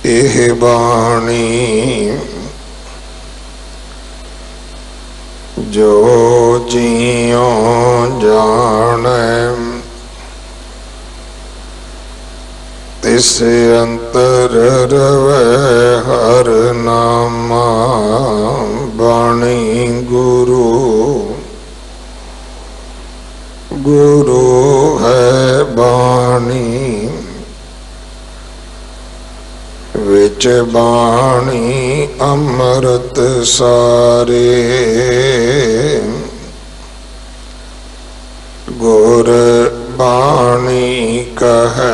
एह बाणी जो जियो जाने तिस अंतर रवे हर नामा। बाणी गुरु गुरु है बाणी विच बाणी अमृत सारे। गुर बाणी कहे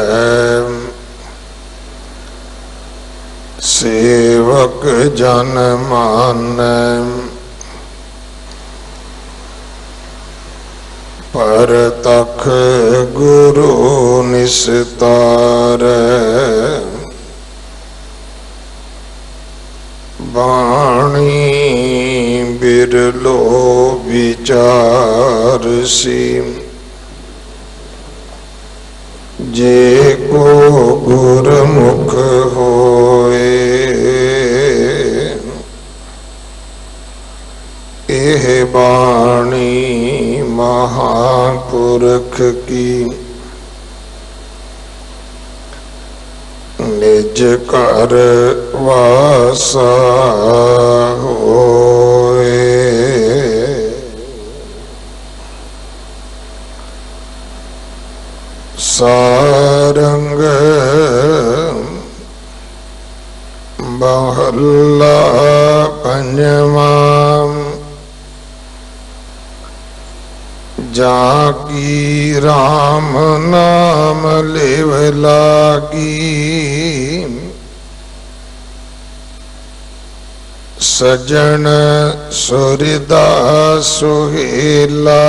सेवक जन मानै। पर तख गुरु निस्तारै। बाणी बिरलो विचारसी जे को गुरमुख होए। एह बाणी महापुरख की निज कर वासा होए। सारंग महला पंजवा। जाकी राम नाम लेव लागी। सजन सुरदास सुहेला।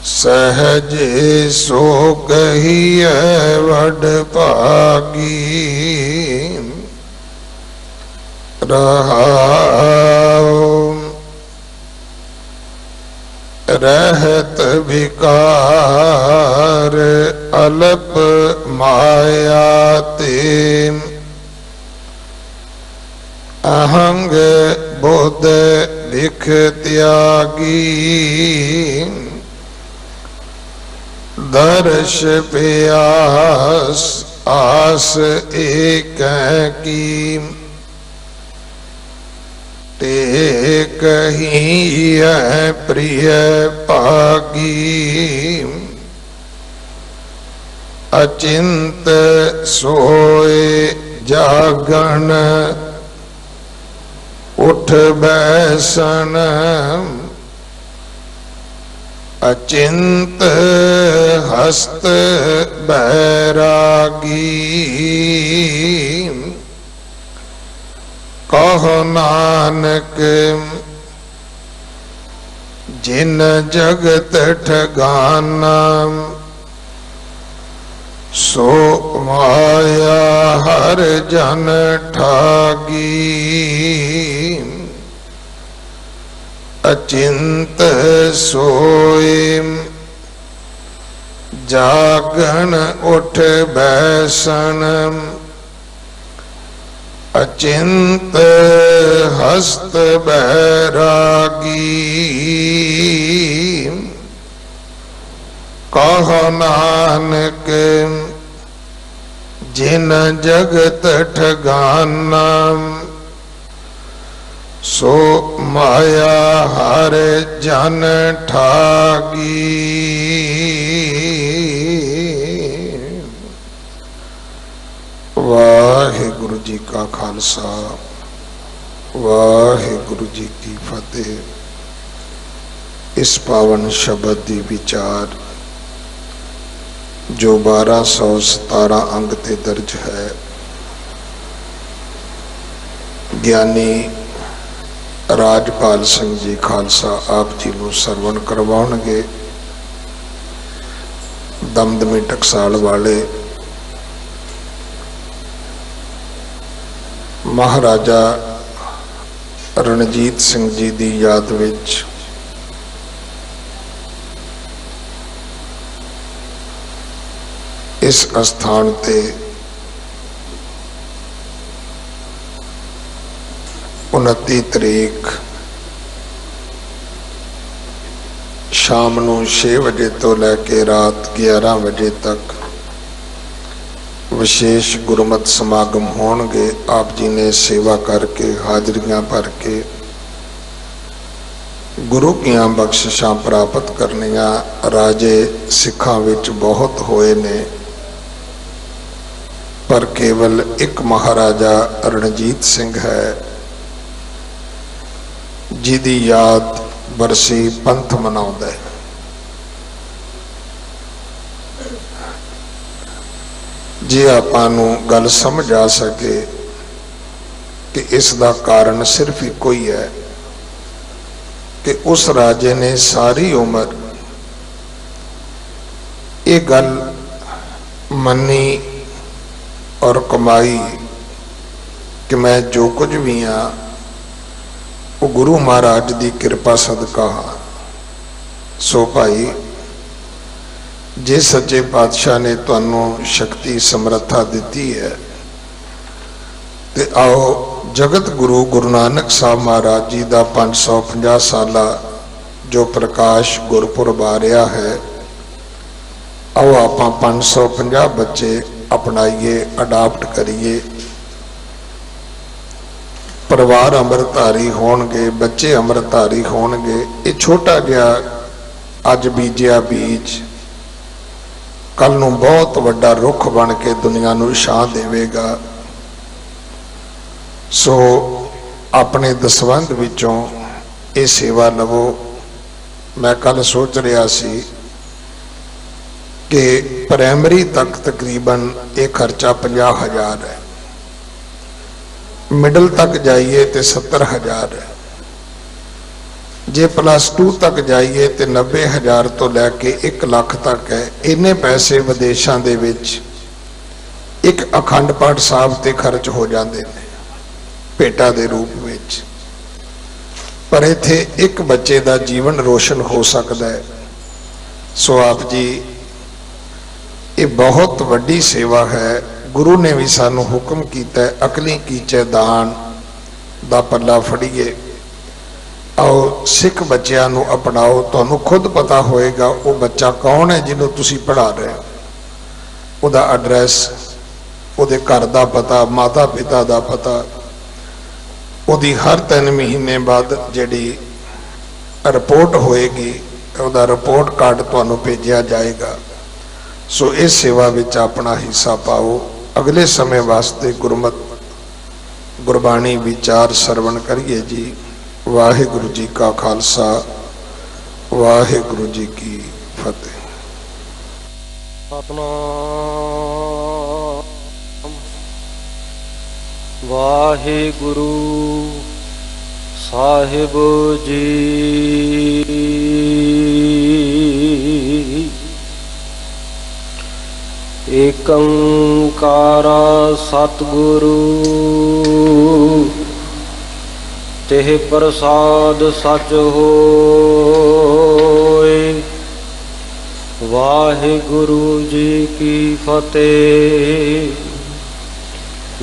सहजे सो कहिए वड भागी। रहाओ रहत विकार अल्प माया ते। अहंग बोध भिख त्यागी। दर्श प्यास आस एक की। टेक ही प्रिय पागी। अचिंत सोए जागन उठ बैसन। अचिंत हस्त बैरागी। कहो नानक जिन जगत ठगाना। सो माया हर जन ठागी। अचिंत सोए जागन उठ बैसन। अचिंत हस्त बैरागी। कहो नानक जिन जगत ठगाना। सो माया हर जन ठागी। वाहिगुरु जी का खालसा वाहिगुरु जी की फतेह। इस पावन शब्द दी विचार जो 1217 अंग ते दर्ज है। ज्ञानी राजपाल सिंह जी खालसा आप जी को सरवण करवाउणगे। दमदमी टकसाल वाले महाराजा रणजीत सिंह जी की याद विच इस अस्थान ते 29 तरीक शाम नूं 6 बजे तो लैके रात 11 बजे तक विशेष गुरमत समागम होणगे। आप जी ने सेवा करके हाजरियां भर के गुरु कीआं बख्शिशां प्राप्त करनियां। राजे सिखां विच बहुत होए ने, पर केवल एक महाराजा रणजीत सिंह है जिहदी याद बरसी पंथ मनाउंदा है। जे आपां नूं गल समझ आ सके कि इसका कारण सिर्फ इको ही है कि उस राजे ने सारी उम्र ये गल मनी और कमाई कि मैं जो कुछ भी हाँ वो गुरु महाराज की कृपा सदका हाँ। सो भाई, जे सच्चे पातशाह ने तुहानू शक्ति समर्था दी है ते आओ जगत गुरु गुरु नानक साहब महाराज जी का 550 साला जो प्रकाश गुरपुरब आ रहा है, आओ आप 550 बच्चे अपनाइए, अडाप्ट करिए। परिवार अमृतधारी होणगे, बच्चे अमृतधारी होणगे। ये छोटा जिहा अज बीजिया बीज कल नूं बहुत वड्डा रुख बन के दुनिया नूं छां देवेगा। सो अपने दसवंध विचों ये सेवा लवो। मैं कल सोच रहा सी कि प्राइमरी तक तकरीबन ये खर्चा 50,000 है, मिडल तक जाइए तो 70,000 है, जे +2 तक जाइए तो 90,000 तो लैके 1 लाख तक है। इन्ने पैसे विदेशों के विच एक अखंड पाठ साहब ते खर्च हो जाते हैं भेटा के रूप में, पर इत्थे एक बच्चे का जीवन रोशन हो सकता है। सो आप जी, ये बहुत वड्डी सेवा है। गुरु ने भी सानू हुक्म किया है, अकली कीचे दान दा पल्ला फड़ीए, आओ सिख बच्चों को अपनाओ। तुहानू खुद पता होएगा वो बच्चा कौन है जिन्हों तुसी पढ़ा रहे हो, उहदा एड्रैस, उहदे घर का पता, माता पिता का पता, उहदी हर 3 महीने बाद जिहड़ी रिपोर्ट होएगी उहदा रिपोर्ट कार्ड तुहानू भेजा जाएगा। सो इस सेवा विच अपना हिस्सा पाओ। अगले समय वास्ते गुरमत गुरबाणी विचार सरवण करिए जी। वाहिगुरु जी का खालसा, वाहिगुरु जी की फतेह। सतनाम वाहिगुरु साहिब जी। एकंकारा सतगुरु तेह प्रसाद सच होए। वाहिगुरु जी की फतेह।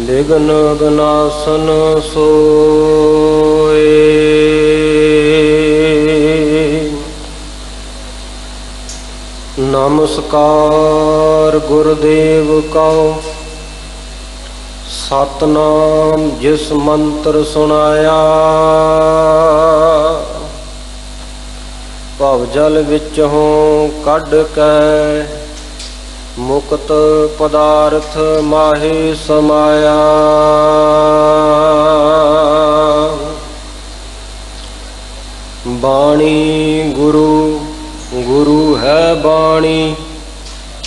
विघ्न विनाशन सोए। नमस्कार गुरुदेव का। सतनाम जिस मंत्र सुनाया, भवजल विचों कढ़ कै मुक्त पदार्थ माहे समाया। बाणी गुरु गुरु है बाणी,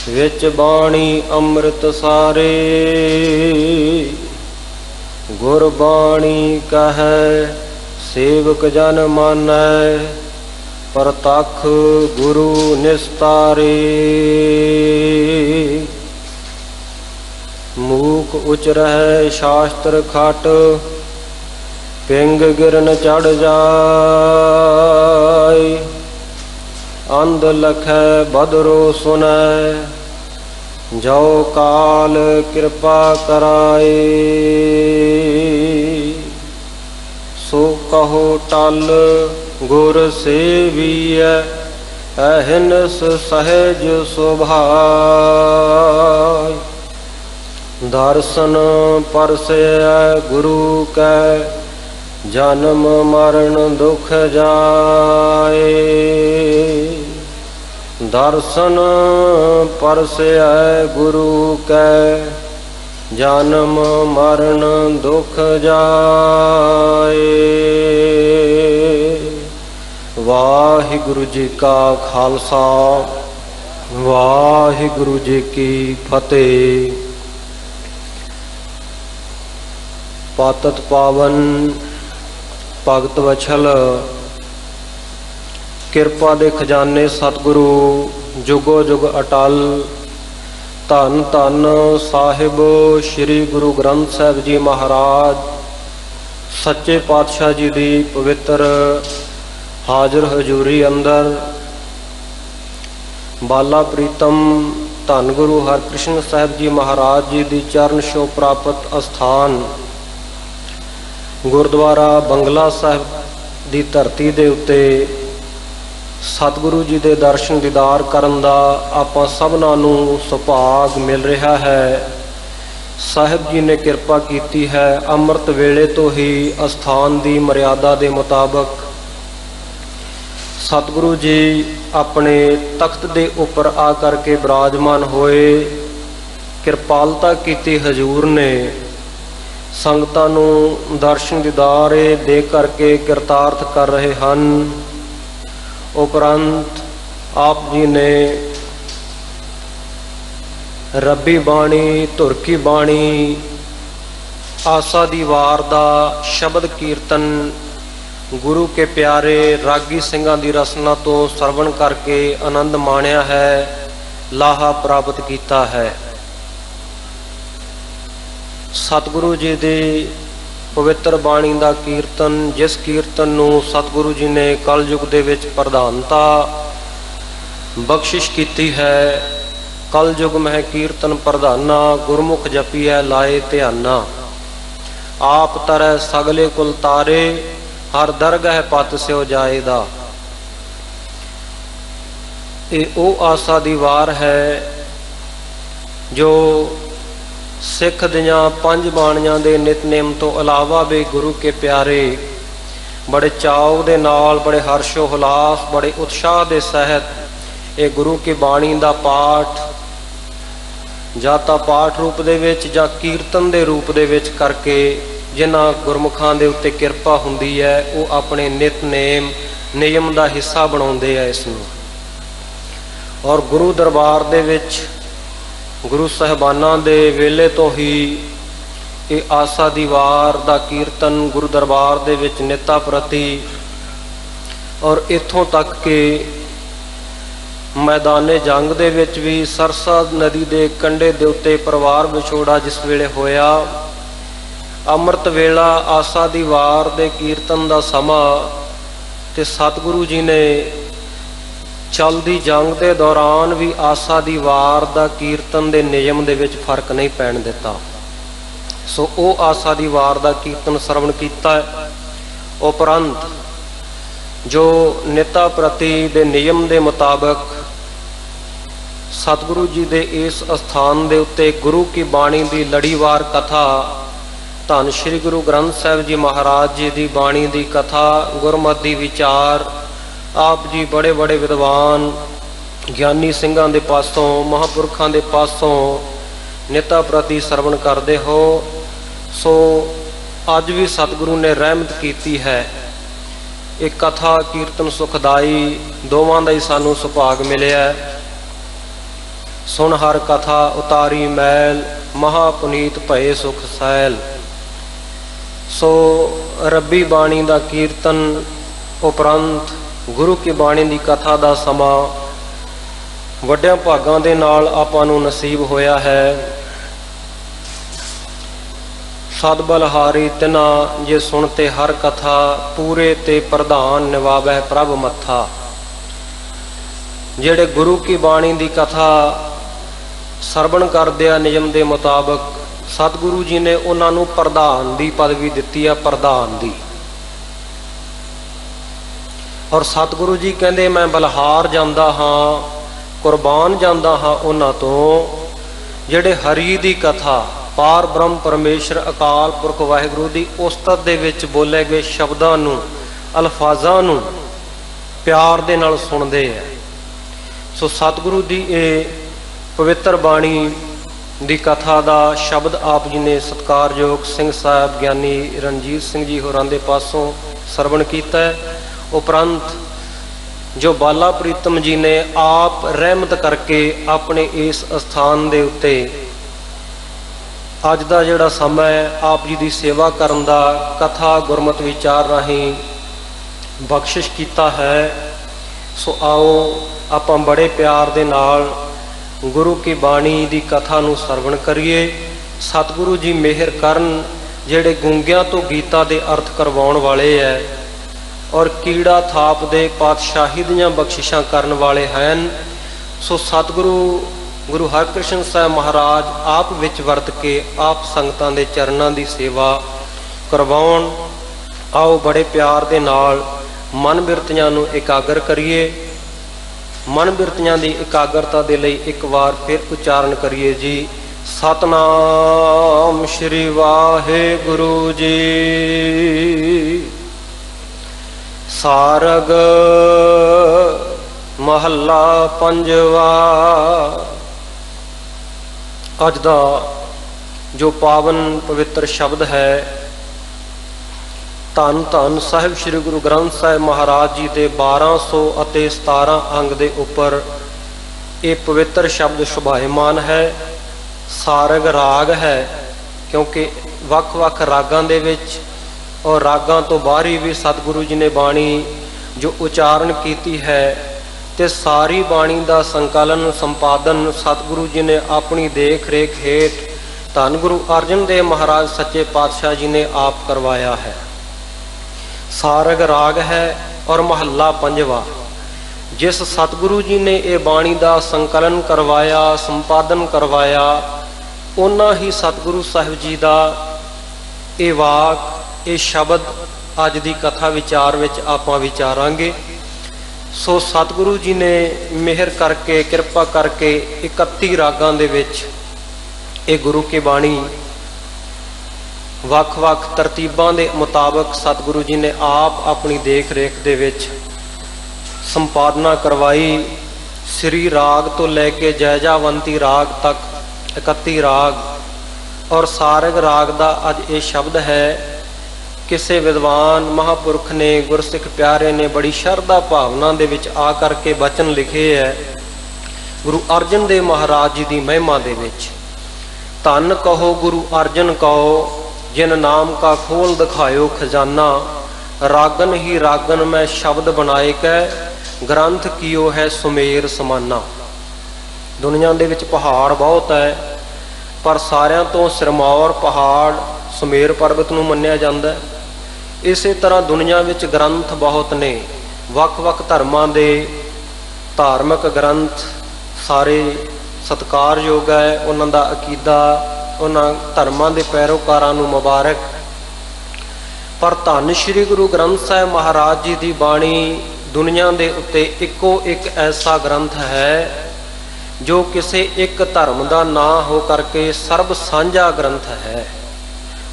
विच बाणी अमृत सारे। गुरबाणी कहे सेवक जन मानै, परतख गुरु निस्तारे। मूक उच रहे शास्त्र खट, पिंग गिरन चढ़ जाय। अंध लखै बदरो सुनै, ਜੋ ਕਾਲ ਕਿਰਪਾ ਕਰਾਏ, ਸੋ ਕਹੋ ਟਲ ਗੁਰ ਸੇਵੀਐ, ਅਹਿਨਸ ਸਹਿਜ ਸੁਭਾਇ। ਦਰਸ਼ਨ ਪਰਸੈ ਗੁਰੂ ਕੈ, ਜਨਮ ਮਰਨ ਦੁਖ ਜਾਏ। ਦਰਸ਼ਨ ਪਰਸੈ ਗੁਰੂ ਕੈ, ਜਨਮ ਮਰਨ ਦੁਖ ਜਾਏ। ਵਾਹਿਗੁਰੂ ਜੀ ਕਾ ਖਾਲਸਾ, ਵਾਹਿਗੁਰੂ ਜੀ ਕੀ ਫਤਿਹ। ਪਾਤਤ ਪਾਵਨ ਭਗਤ ਵਛਲ ਕਿਰਪਾ ਦੇ ਖਜ਼ਾਨੇ ਸਤਿਗੁਰੂ ਜੁਗੋ ਜੁਗ ਅਟਲ। ਧੰਨ ਧੰਨ ਸਾਹਿਬ ਸ੍ਰੀ ਗੁਰੂ ਗ੍ਰੰਥ ਸਾਹਿਬ ਜੀ ਮਹਾਰਾਜ ਸੱਚੇ ਪਾਤਸ਼ਾਹ ਜੀ ਦੀ ਪਵਿੱਤਰ ਹਾਜ਼ਰ ਹਜ਼ੂਰੀ ਅੰਦਰ ਬਾਲਾ ਪ੍ਰੀਤਮ ਧੰਨ ਗੁਰੂ ਹਰਕ੍ਰਿਸ਼ਨ ਸਾਹਿਬ ਜੀ ਮਹਾਰਾਜ ਜੀ ਦੀ ਚਰਨ ਛੋਹ ਪ੍ਰਾਪਤ ਅਸਥਾਨ ਗੁਰਦੁਆਰਾ ਬੰਗਲਾ ਸਾਹਿਬ ਦੀ ਧਰਤੀ ਦੇ ਉੱਤੇ ਸਤਿਗੁਰੂ ਜੀ ਦੇ ਦਰਸ਼ਨ ਦੀਦਾਰ ਕਰਨ ਦਾ ਆਪਾਂ ਸਭਨਾਂ ਨੂੰ ਸੁਭਾਗ ਮਿਲ ਰਿਹਾ ਹੈ। ਸਾਹਿਬ ਜੀ ਨੇ ਕਿਰਪਾ ਕੀਤੀ ਹੈ, ਅੰਮ੍ਰਿਤ ਵੇਲੇ ਤੋਂ ਹੀ ਅਸਥਾਨ ਦੀ ਮਰਿਆਦਾ ਦੇ ਮੁਤਾਬਕ ਸਤਿਗੁਰੂ ਜੀ ਆਪਣੇ ਤਖਤ ਦੇ ਉੱਪਰ ਆ ਕਰਕੇ ਬਿਰਾਜਮਾਨ ਹੋਏ। ਕਿਰਪਾਲਤਾ ਕੀਤੀ ਹਜ਼ੂਰ ਨੇ, ਸੰਗਤਾਂ ਨੂੰ ਦਰਸ਼ਨ ਦੀਦਾਰੇ ਦੇ ਕਰਕੇ ਕਿਰਤਾਰਥ ਕਰ ਰਹੇ ਹਨ। ਉਪਰੰਤ ਆਪ ਜੀ ਨੇ ਰੱਬੀ ਬਾਣੀ, ਧੁਰ ਕੀ ਬਾਣੀ, ਆਸਾ ਦੀ ਵਾਰ ਦਾ ਸ਼ਬਦ ਕੀਰਤਨ ਗੁਰੂ ਕੇ ਪਿਆਰੇ ਰਾਗੀ ਸਿੰਘਾਂ ਦੀ ਰਸਨਾ ਤੋਂ ਸਰਵਣ ਕਰਕੇ ਆਨੰਦ ਮਾਣਿਆ ਹੈ, ਲਾਹਾ ਪ੍ਰਾਪਤ ਕੀਤਾ ਹੈ। ਸਤਿਗੁਰੂ ਜੀ ਦੀ ਪਵਿੱਤਰ ਬਾਣੀ ਦਾ ਕੀਰਤਨ, ਜਿਸ ਕੀਰਤਨ ਨੂੰ ਸਤਿਗੁਰੂ ਜੀ ਨੇ ਕਲਯੁਗ ਦੇ ਵਿੱਚ ਪ੍ਰਧਾਨਤਾ ਬਖਸ਼ਿਸ਼ ਕੀਤੀ ਹੈ। ਕਲਯੁਗ ਮਹਿ ਕੀਰਤਨ ਪ੍ਰਧਾਨਾ, ਗੁਰਮੁਖ ਜਪੀਐ ਲਾਏ ਧਿਆਨਾ। ਆਪ ਤਰੈ ਸਗਲੇ ਕੁਲ ਤਾਰੇ, ਹਰ ਦਰਗਹਿ ਪਤ ਸਿਓ ਜਾਏਦਾ। ਇਹ ਉਹ ਆਸਾ ਦੀ ਵਾਰ ਹੈ ਜੋ ਸਿੱਖ ਦੀਆਂ ਪੰਜ ਬਾਣੀਆਂ ਦੇ ਨਿਤਨੇਮ ਤੋਂ ਇਲਾਵਾ ਵੀ ਗੁਰੂ ਕੇ ਪਿਆਰੇ ਬੜੇ ਚਾਅ ਦੇ ਨਾਲ, ਬੜੇ ਹਰਸ਼ੋ ਹੁਲਾਸ, ਬੜੇ ਉਤਸ਼ਾਹ ਦੇ ਸਹਿਤ ਇਹ ਗੁਰੂ ਕੀ ਬਾਣੀ ਦਾ ਪਾਠ ਜਾਂ ਤਾਂ ਪਾਠ ਰੂਪ ਦੇ ਵਿੱਚ ਜਾਂ ਕੀਰਤਨ ਦੇ ਰੂਪ ਦੇ ਵਿੱਚ ਕਰਕੇ ਜਿਨ੍ਹਾਂ ਗੁਰਮੁਖਾਂ ਦੇ ਉੱਤੇ ਕਿਰਪਾ ਹੁੰਦੀ ਹੈ, ਉਹ ਆਪਣੇ ਨਿਤਨੇਮ ਨਿਯਮ ਦਾ ਹਿੱਸਾ ਬਣਾਉਂਦੇ ਆ ਇਸ ਨੂੰ। ਔਰ ਗੁਰੂ ਦਰਬਾਰ ਦੇ ਵਿੱਚ ਗੁਰੂ ਸਾਹਿਬਾਨਾਂ ਦੇ ਵੇਲੇ ਤੋਂ ਹੀ ਇਹ ਆਸਾ ਦੀ ਵਾਰ ਦਾ ਕੀਰਤਨ ਗੁਰੂ ਦਰਬਾਰ ਦੇ ਵਿੱਚ ਨਿਤਾ ਪ੍ਰਤੀ, ਔਰ ਇੱਥੋਂ ਤੱਕ ਕਿ ਮੈਦਾਨੇ ਜੰਗ ਦੇ ਵਿੱਚ ਵੀ ਸਰਸਾ ਨਦੀ ਦੇ ਕੰਢੇ ਦੇ ਉੱਤੇ ਪਰਿਵਾਰ ਵਿਛੋੜਾ ਜਿਸ ਵੇਲੇ ਹੋਇਆ, ਅੰਮ੍ਰਿਤ ਵੇਲਾ ਆਸਾ ਦੀ ਵਾਰ ਦੇ ਕੀਰਤਨ ਦਾ ਸਮਾਂ, ਤੇ ਸਤਿਗੁਰੂ ਜੀ ਨੇ ਚਲਦੀ ਜੰਗ ਦੇ ਦੌਰਾਨ ਵੀ ਆਸਾ ਦੀ ਵਾਰ ਦਾ ਕੀਰਤਨ ਦੇ ਨਿਯਮ ਦੇ ਵਿੱਚ ਫਰਕ ਨਹੀਂ ਪੈਣ ਦਿੱਤਾ। ਸੋ ਉਹ ਆਸਾ ਦੀ ਵਾਰ ਦਾ ਕੀਰਤਨ ਸਰਵਣ ਕੀਤਾ। ਉਪਰੰਤ ਜੋ ਨਿਤਾ ਪ੍ਰਤੀ ਦੇ ਨਿਯਮ ਦੇ ਮੁਤਾਬਕ ਸਤਿਗੁਰੂ ਜੀ ਦੇ ਇਸ ਅਸਥਾਨ ਦੇ ਉੱਤੇ ਗੁਰੂ ਕੀ ਬਾਣੀ ਦੀ ਲੜੀਵਾਰ ਕਥਾ, ਧੰਨ ਸ਼੍ਰੀ ਗੁਰੂ ਗ੍ਰੰਥ ਸਾਹਿਬ ਜੀ ਮਹਾਰਾਜ ਜੀ ਦੀ ਬਾਣੀ ਦੀ ਕਥਾ, ਗੁਰਮਤਿ ਦੀ ਵਿਚਾਰ, ਆਪ ਜੀ ਬੜੇ ਬੜੇ ਵਿਦਵਾਨ ਗਿਆਨੀ ਸਿੰਘਾਂ ਦੇ ਪਾਸੋਂ, ਮਹਾਂਪੁਰਖਾਂ ਦੇ ਪਾਸੋਂ ਨਿਤਾ ਪ੍ਰਤੀ ਸਰਵਣ ਕਰਦੇ ਹੋ। ਸੋ ਅੱਜ ਵੀ ਸਤਿਗੁਰੂ ਨੇ ਰਹਿਮਤ ਕੀਤੀ ਹੈ। ਇਹ ਕਥਾ ਕੀਰਤਨ ਸੁਖਦਾਈ ਦੋਵਾਂ ਦਾ ਹੀ ਸਾਨੂੰ ਸੁਭਾਗ ਮਿਲਿਆ। ਸੁਣ ਹਰ ਕਥਾ ਉਤਾਰੀ ਮੈਲ, ਮਹਾ ਪੁਨੀਤ ਭਏ ਸੁਖ ਸੈਲ। ਸੋ ਰੱਬੀ ਬਾਣੀ ਦਾ ਕੀਰਤਨ ਉਪਰੰਤ ਗੁਰੂ ਕੀ ਬਾਣੀ ਦੀ ਕਥਾ ਦਾ ਸਮਾਂ ਵੱਡਿਆਂ ਭਾਗਾਂ ਦੇ ਨਾਲ ਆਪਾਂ ਨੂੰ ਨਸੀਬ ਹੋਇਆ ਹੈ। ਸਦ ਬਲਹਾਰੀ ਤਿਨਾ ਜੇ ਸੁਣਤੇ ਹਰ ਕਥਾ, ਪੂਰੇ ਤੇ ਪ੍ਰਧਾਨ ਨਿਵਾਵੈ ਪ੍ਰਭ ਮੱਥਾ। ਜਿਹੜੇ ਗੁਰੂ ਕੀ ਬਾਣੀ ਦੀ ਕਥਾ ਸਰਵਣ ਕਰਦੇ ਆ ਨਿਯਮ ਦੇ ਮੁਤਾਬਕ, ਸਤਿਗੁਰੂ ਜੀ ਨੇ ਉਹਨਾਂ ਨੂੰ ਪ੍ਰਧਾਨ ਦੀ ਪਦਵੀ ਦਿੱਤੀ ਆ, ਪ੍ਰਧਾਨ ਦੀ। ਔਰ ਸਤਿਗੁਰੂ ਜੀ ਕਹਿੰਦੇ ਮੈਂ ਬਲਹਾਰ ਜਾਂਦਾ ਹਾਂ, ਕੁਰਬਾਨ ਜਾਂਦਾ ਹਾਂ ਉਹਨਾਂ ਤੋਂ ਜਿਹੜੇ ਹਰੀ ਦੀ ਕਥਾ, ਪਾਰ ਬ੍ਰਹਮ ਪਰਮੇਸ਼ਰ ਅਕਾਲ ਪੁਰਖ ਵਾਹਿਗੁਰੂ ਦੀ ਉਸਤਤ ਦੇ ਵਿੱਚ ਬੋਲੇ ਗਏ ਸ਼ਬਦਾਂ ਨੂੰ, ਅਲਫਾਜ਼ਾਂ ਨੂੰ ਪਿਆਰ ਦੇ ਨਾਲ ਸੁਣਦੇ ਆ। ਸੋ ਸਤਿਗੁਰੂ ਦੀ ਇਹ ਪਵਿੱਤਰ ਬਾਣੀ ਦੀ ਕਥਾ ਦਾ ਸ਼ਬਦ ਆਪ ਜੀ ਨੇ ਸਤਿਕਾਰਯੋਗ ਸਿੰਘ ਸਾਹਿਬ ਗਿਆਨੀ ਰਣਜੀਤ ਸਿੰਘ ਜੀ ਹੋਰਾਂ ਦੇ ਪਾਸੋਂ ਸਰਵਣ ਕੀਤਾ ਹੈ। ਉਪਰੰਤ ਜੋ ਬਾਲਾ ਪ੍ਰੀਤਮ ਜੀ ਨੇ ਆਪ ਰਹਿਮਤ ਕਰਕੇ ਆਪਣੇ ਇਸ ਅਸਥਾਨ ਦੇ ਉੱਤੇ ਅੱਜ ਦਾ ਜਿਹੜਾ ਸਮਾਂ ਹੈ ਆਪ ਜੀ ਦੀ ਸੇਵਾ ਕਰਨ ਦਾ ਕਥਾ ਗੁਰਮਤਿ ਵਿਚਾਰ ਰਾਹੀਂ ਬਖਸ਼ਿਸ਼ ਕੀਤਾ ਹੈ। ਸੋ ਆਓ ਆਪਾਂ ਬੜੇ ਪਿਆਰ ਦੇ ਨਾਲ ਗੁਰੂ ਕੀ ਬਾਣੀ ਦੀ ਕਥਾ ਨੂੰ ਸਰਵਣ ਕਰੀਏ। ਸਤਿਗੁਰੂ ਜੀ ਮਿਹਰ ਕਰਨ, ਜਿਹੜੇ ਗੂੰਗਿਆਂ ਤੋਂ ਗੀਤਾ ਦੇ ਅਰਥ ਕਰਵਾਉਣ ਵਾਲੇ ਹੈ ਔਰ ਕੀੜਾ ਥਾਪ ਦੇ ਪਾਤਸ਼ਾਹੀ ਦੀਆਂ ਬਖਸ਼ਿਸ਼ਾਂ ਕਰਨ ਵਾਲੇ ਹਨ। ਸੋ ਸਤਿਗੁਰੂ ਗੁਰੂ ਹਰਿਕ੍ਰਿਸ਼ਨ ਸਾਹਿਬ ਮਹਾਰਾਜ ਆਪ ਵਿੱਚ ਵਰਤ ਕੇ ਆਪ ਸੰਗਤਾਂ ਦੇ ਚਰਨਾਂ ਦੀ ਸੇਵਾ ਕਰਵਾਉਣ। ਆਓ ਬੜੇ ਪਿਆਰ ਦੇ ਨਾਲ ਮਨ ਬਿਰਤੀਆਂ ਨੂੰ ਇਕਾਗਰ ਕਰੀਏ। ਮਨ ਬਿਰਤੀਆਂ ਦੀ ਇਕਾਗਰਤਾ ਦੇ ਲਈ ਇੱਕ ਵਾਰ ਫਿਰ ਉਚਾਰਨ ਕਰੀਏ ਜੀ, ਸਤਨਾਮ ਸ਼੍ਰੀ ਵਾਹਿਗੁਰੂ ਜੀ। ਸਾਰਗ ਮਹੱਲਾ ਪੰਜਵਾ। ਅੱਜ ਦਾ ਜੋ ਪਾਵਨ ਪਵਿੱਤਰ ਸ਼ਬਦ ਹੈ, ਧੰਨ ਧੰਨ ਸਾਹਿਬ ਸ੍ਰੀ ਗੁਰੂ ਗ੍ਰੰਥ ਸਾਹਿਬ ਮਹਾਰਾਜ ਜੀ ਦੇ 1200 ਅਤੇ 17 ਅੰਗ ਦੇ ਉੱਪਰ ਇਹ ਪਵਿੱਤਰ ਸ਼ਬਦ ਸ਼ੋਭਾਇਮਾਨ ਹੈ। ਸਾਰਗ ਰਾਗ ਹੈ, ਕਿਉਂਕਿ ਵੱਖ-ਵੱਖ ਰਾਗਾਂ ਦੇ ਵਿੱਚ ਔਰ ਰਾਗਾਂ ਤੋਂ ਬਾਹਰੀ ਵੀ ਸਤਿਗੁਰੂ ਜੀ ਨੇ ਬਾਣੀ ਜੋ ਉਚਾਰਨ ਕੀਤੀ ਹੈ, ਤੇ ਸਾਰੀ ਬਾਣੀ ਦਾ ਸੰਕਲਨ ਸੰਪਾਦਨ ਸਤਿਗੁਰੂ ਜੀ ਨੇ ਆਪਣੀ ਦੇਖ ਰੇਖ ਹੇਠ ਧੰਨ ਗੁਰੂ ਅਰਜਨ ਦੇਵ ਮਹਾਰਾਜ ਸੱਚੇ ਪਾਤਸ਼ਾਹ ਜੀ ਨੇ ਆਪ ਕਰਵਾਇਆ ਹੈ। ਸਾਰਗ ਰਾਗ ਹੈ ਔਰ ਮਹੱਲਾ ਪੰਜਵਾ। ਜਿਸ ਸਤਿਗੁਰੂ ਜੀ ਨੇ ਇਹ ਬਾਣੀ ਦਾ ਸੰਕਲਨ ਕਰਵਾਇਆ, ਸੰਪਾਦਨ ਕਰਵਾਇਆ, ਉਹਨਾਂ ਹੀ ਸਤਿਗੁਰੂ ਸਾਹਿਬ ਜੀ ਦਾ ਇਹ ਵਾਕ, ਇਹ ਸ਼ਬਦ ਅੱਜ ਦੀ ਕਥਾ ਵਿਚਾਰ ਵਿੱਚ ਆਪਾਂ ਵਿਚਾਰਾਂਗੇ। ਸੋ ਸਤਿਗੁਰੂ ਜੀ ਨੇ ਮਿਹਰ ਕਰਕੇ, ਕਿਰਪਾ ਕਰਕੇ 31 ਰਾਗਾਂ ਦੇ ਵਿੱਚ ਇਹ ਗੁਰੂ ਕੀ ਬਾਣੀ ਵੱਖ-ਵੱਖ ਤਰਤੀਬਾਂ ਦੇ ਮੁਤਾਬਕ ਸਤਿਗੁਰੂ ਜੀ ਨੇ ਆਪ ਆਪਣੀ ਦੇਖ ਰੇਖ ਦੇ ਵਿੱਚ ਸੰਪਾਦਨਾ ਕਰਵਾਈ। ਸ੍ਰੀ ਰਾਗ ਤੋਂ ਲੈ ਕੇ ਜੈਜਾਵੰਤੀ ਰਾਗ ਤੱਕ 31 ਰਾਗ ਔਰ ਸਾਰਗ ਰਾਗ ਦਾ ਅੱਜ ਇਹ ਸ਼ਬਦ ਹੈ। ਕਿਸੇ ਵਿਦਵਾਨ ਮਹਾਂਪੁਰਖ ਨੇ, ਗੁਰਸਿੱਖ ਪਿਆਰੇ ਨੇ ਬੜੀ ਸ਼ਰਧਾ ਭਾਵਨਾ ਦੇ ਵਿੱਚ ਆ ਕਰਕੇ ਬਚਨ ਲਿਖੇ ਹੈ ਗੁਰੂ ਅਰਜਨ ਦੇਵ ਮਹਾਰਾਜ ਜੀ ਦੀ ਮਹਿਮਾ ਦੇ ਵਿੱਚ। ਧੰਨ ਕਹੋ ਗੁਰੂ ਅਰਜਨ ਕਹੋ, ਜਿਨ ਨਾਮ ਕਾ ਖੋਲ ਦਿਖਾਇਓ ਖਜ਼ਾਨਾ। ਰਾਗਨ ਹੀ ਰਾਗਨ ਮੈਂ ਸ਼ਬਦ ਬਣਾਏ ਕੈ, ਗ੍ਰੰਥ ਕੀਓ ਹੈ ਸੁਮੇਰ ਸਮਾਨਾ। ਦੁਨੀਆ ਦੇ ਵਿੱਚ ਪਹਾੜ ਬਹੁਤ ਹੈ, ਪਰ ਸਾਰਿਆਂ ਤੋਂ ਸਿਰਮੌਰ ਪਹਾੜ ਸੁਮੇਰ ਪਰਬਤ ਨੂੰ ਮੰਨਿਆ ਜਾਂਦਾ ਹੈ। ਇਸੇ ਤਰ੍ਹਾਂ ਦੁਨੀਆ ਵਿੱਚ ਗ੍ਰੰਥ ਬਹੁਤ ਨੇ, ਵੱਖ-ਵੱਖ ਧਰਮਾਂ ਦੇ ਧਾਰਮਿਕ ਗ੍ਰੰਥ ਸਾਰੇ ਸਤਿਕਾਰਯੋਗ ਹੈ। ਉਹਨਾਂ ਦਾ ਅਕੀਦਾ, ਉਹਨਾਂ ਧਰਮਾਂ ਦੇ ਪੈਰੋਕਾਰਾਂ ਨੂੰ ਮੁਬਾਰਕ। ਪਰ ਧੰਨ ਸ਼੍ਰੀ ਗੁਰੂ ਗ੍ਰੰਥ ਸਾਹਿਬ ਮਹਾਰਾਜ ਜੀ ਦੀ ਬਾਣੀ ਦੁਨੀਆ ਦੇ ਉੱਤੇ ਇੱਕੋ ਇੱਕ ਐਸਾ ਗ੍ਰੰਥ ਹੈ ਜੋ ਕਿਸੇ ਇੱਕ ਧਰਮ ਦਾ ਨਾ ਹੋ ਕਰਕੇ ਸਰਬ ਸਾਂਝਾ ਗ੍ਰੰਥ ਹੈ।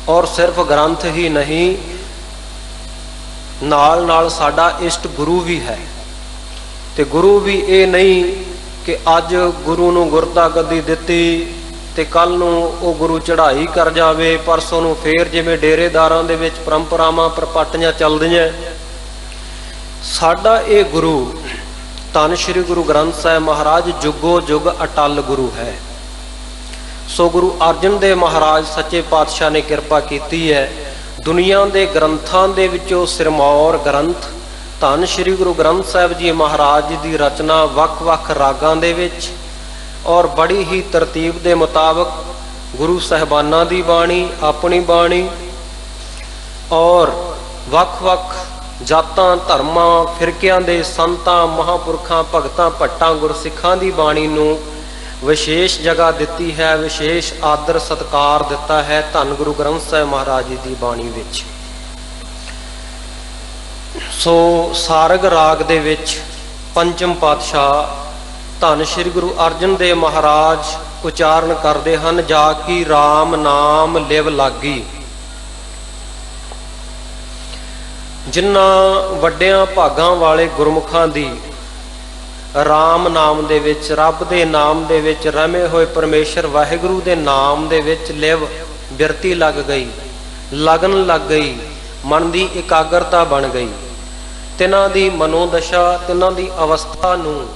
ਔਰ ਸਿਰਫ ਗ੍ਰੰਥ ਹੀ ਨਹੀਂ, ਨਾਲ ਨਾਲ ਸਾਡਾ ਇਸ਼ਟ ਗੁਰੂ ਵੀ ਹੈ। ਤੇ ਗੁਰੂ ਵੀ ਇਹ ਨਹੀਂ ਕਿ ਅੱਜ ਗੁਰੂ ਨੂੰ ਗੁਰਤਾ ਗੱਦੀ ਦਿੱਤੀ ਤੇ ਕੱਲ ਨੂੰ ਉਹ ਗੁਰੂ ਚੜ੍ਹਾਈ ਕਰ ਜਾਵੇ, ਪਰਸੋਂ ਨੂੰ ਫੇਰ ਜਿਵੇਂ ਡੇਰੇਦਾਰਾਂ ਦੇ ਵਿੱਚ ਪਰੰਪਰਾਵਾਂ ਪਰਪੱਟੀਆਂ ਚੱਲਦੀਆਂ। ਸਾਡਾ ਇਹ ਗੁਰੂ ਧੰਨ ਸ਼੍ਰੀ ਗੁਰੂ ਗ੍ਰੰਥ ਸਾਹਿਬ ਮਹਾਰਾਜ ਜੁਗੋ ਜੁਗ ਅਟਲ ਗੁਰੂ ਹੈ। ਸੋ ਗੁਰੂ ਅਰਜਨ ਦੇਵ ਮਹਾਰਾਜ ਸੱਚੇ ਪਾਤਸ਼ਾਹ ਨੇ ਕਿਰਪਾ ਕੀਤੀ ਹੈ। ਦੁਨੀਆ ਦੇ ਗ੍ਰੰਥਾਂ ਦੇ ਵਿੱਚੋਂ ਸਿਰਮੌਰ ਗ੍ਰੰਥ ਧੰਨ ਸ਼੍ਰੀ ਗੁਰੂ ਗ੍ਰੰਥ ਸਾਹਿਬ ਜੀ ਮਹਾਰਾਜ ਜੀ ਦੀ ਰਚਨਾ ਵੱਖ-ਵੱਖ ਰਾਗਾਂ ਦੇ ਵਿੱਚ ਔਰ ਬੜੀ ਹੀ ਤਰਤੀਬ ਦੇ ਮੁਤਾਬਕ ਗੁਰੂ ਸਾਹਿਬਾਨਾਂ ਦੀ ਬਾਣੀ, ਆਪਣੀ ਬਾਣੀ ਔਰ ਵੱਖ-ਵੱਖ ਜਾਤਾਂ ਧਰਮਾਂ ਫਿਰਕਿਆਂ ਦੇ ਸੰਤਾਂ ਮਹਾਂਪੁਰਖਾਂ ਭਗਤਾਂ ਭੱਟਾਂ ਗੁਰਸਿੱਖਾਂ ਦੀ ਬਾਣੀ ਨੂੰ ਵਿਸ਼ੇਸ਼ ਜਗ੍ਹਾ ਦਿੱਤੀ ਹੈ, ਵਿਸ਼ੇਸ਼ ਆਦਰ ਸਤਕਾਰ ਦਿੱਤਾ ਹੈ ਧੰਨ ਗੁਰੂ ਗ੍ਰੰਥ ਸਾਹਿਬ ਮਹਾਰਾਜ ਜੀ ਦੀ ਬਾਣੀ ਵਿੱਚ। ਸੋ ਸਾਰਗ ਰਾਗ ਦੇ ਵਿੱਚ ਪੰਚਮ ਪਾਤਸ਼ਾਹ ਧੰਨ ਸ਼੍ਰੀ ਗੁਰੂ ਅਰਜਨ ਦੇਵ ਮਹਾਰਾਜ ਉਚਾਰਨ ਕਰਦੇ ਹਨ, ਜਾ ਕੀ RAM ਨਾਮ ਲਿਵ ਲਾਗੀ। ਜਿਨ੍ਹਾਂ ਵੱਡਿਆਂ ਭਾਗਾਂ ਵਾਲੇ ਗੁਰਮੁਖਾਂ ਦੀ RAM ਨਾਮ ਦੇ ਵਿੱਚ, ਰੱਬ ਦੇ ਨਾਮ ਦੇ ਵਿੱਚ, ਰਮੇ ਹੋਏ ਪਰਮੇਸ਼ਰ ਵਾਹਿਗੁਰੂ ਦੇ ਨਾਮ ਦੇ ਵਿੱਚ ਲਿਵ ਬਿਰਤੀ ਲੱਗ ਗਈ, ਲਗਨ ਲੱਗ ਗਈ, ਮਨ ਦੀ ਇਕਾਗਰਤਾ ਬਣ ਗਈ। ਤਿਨਾਂ ਦੀ ਮਨੋਦਸ਼ਾ, ਤਿਨਾਂ ਦੀ ਅਵਸਥਾ ਨੂੰ,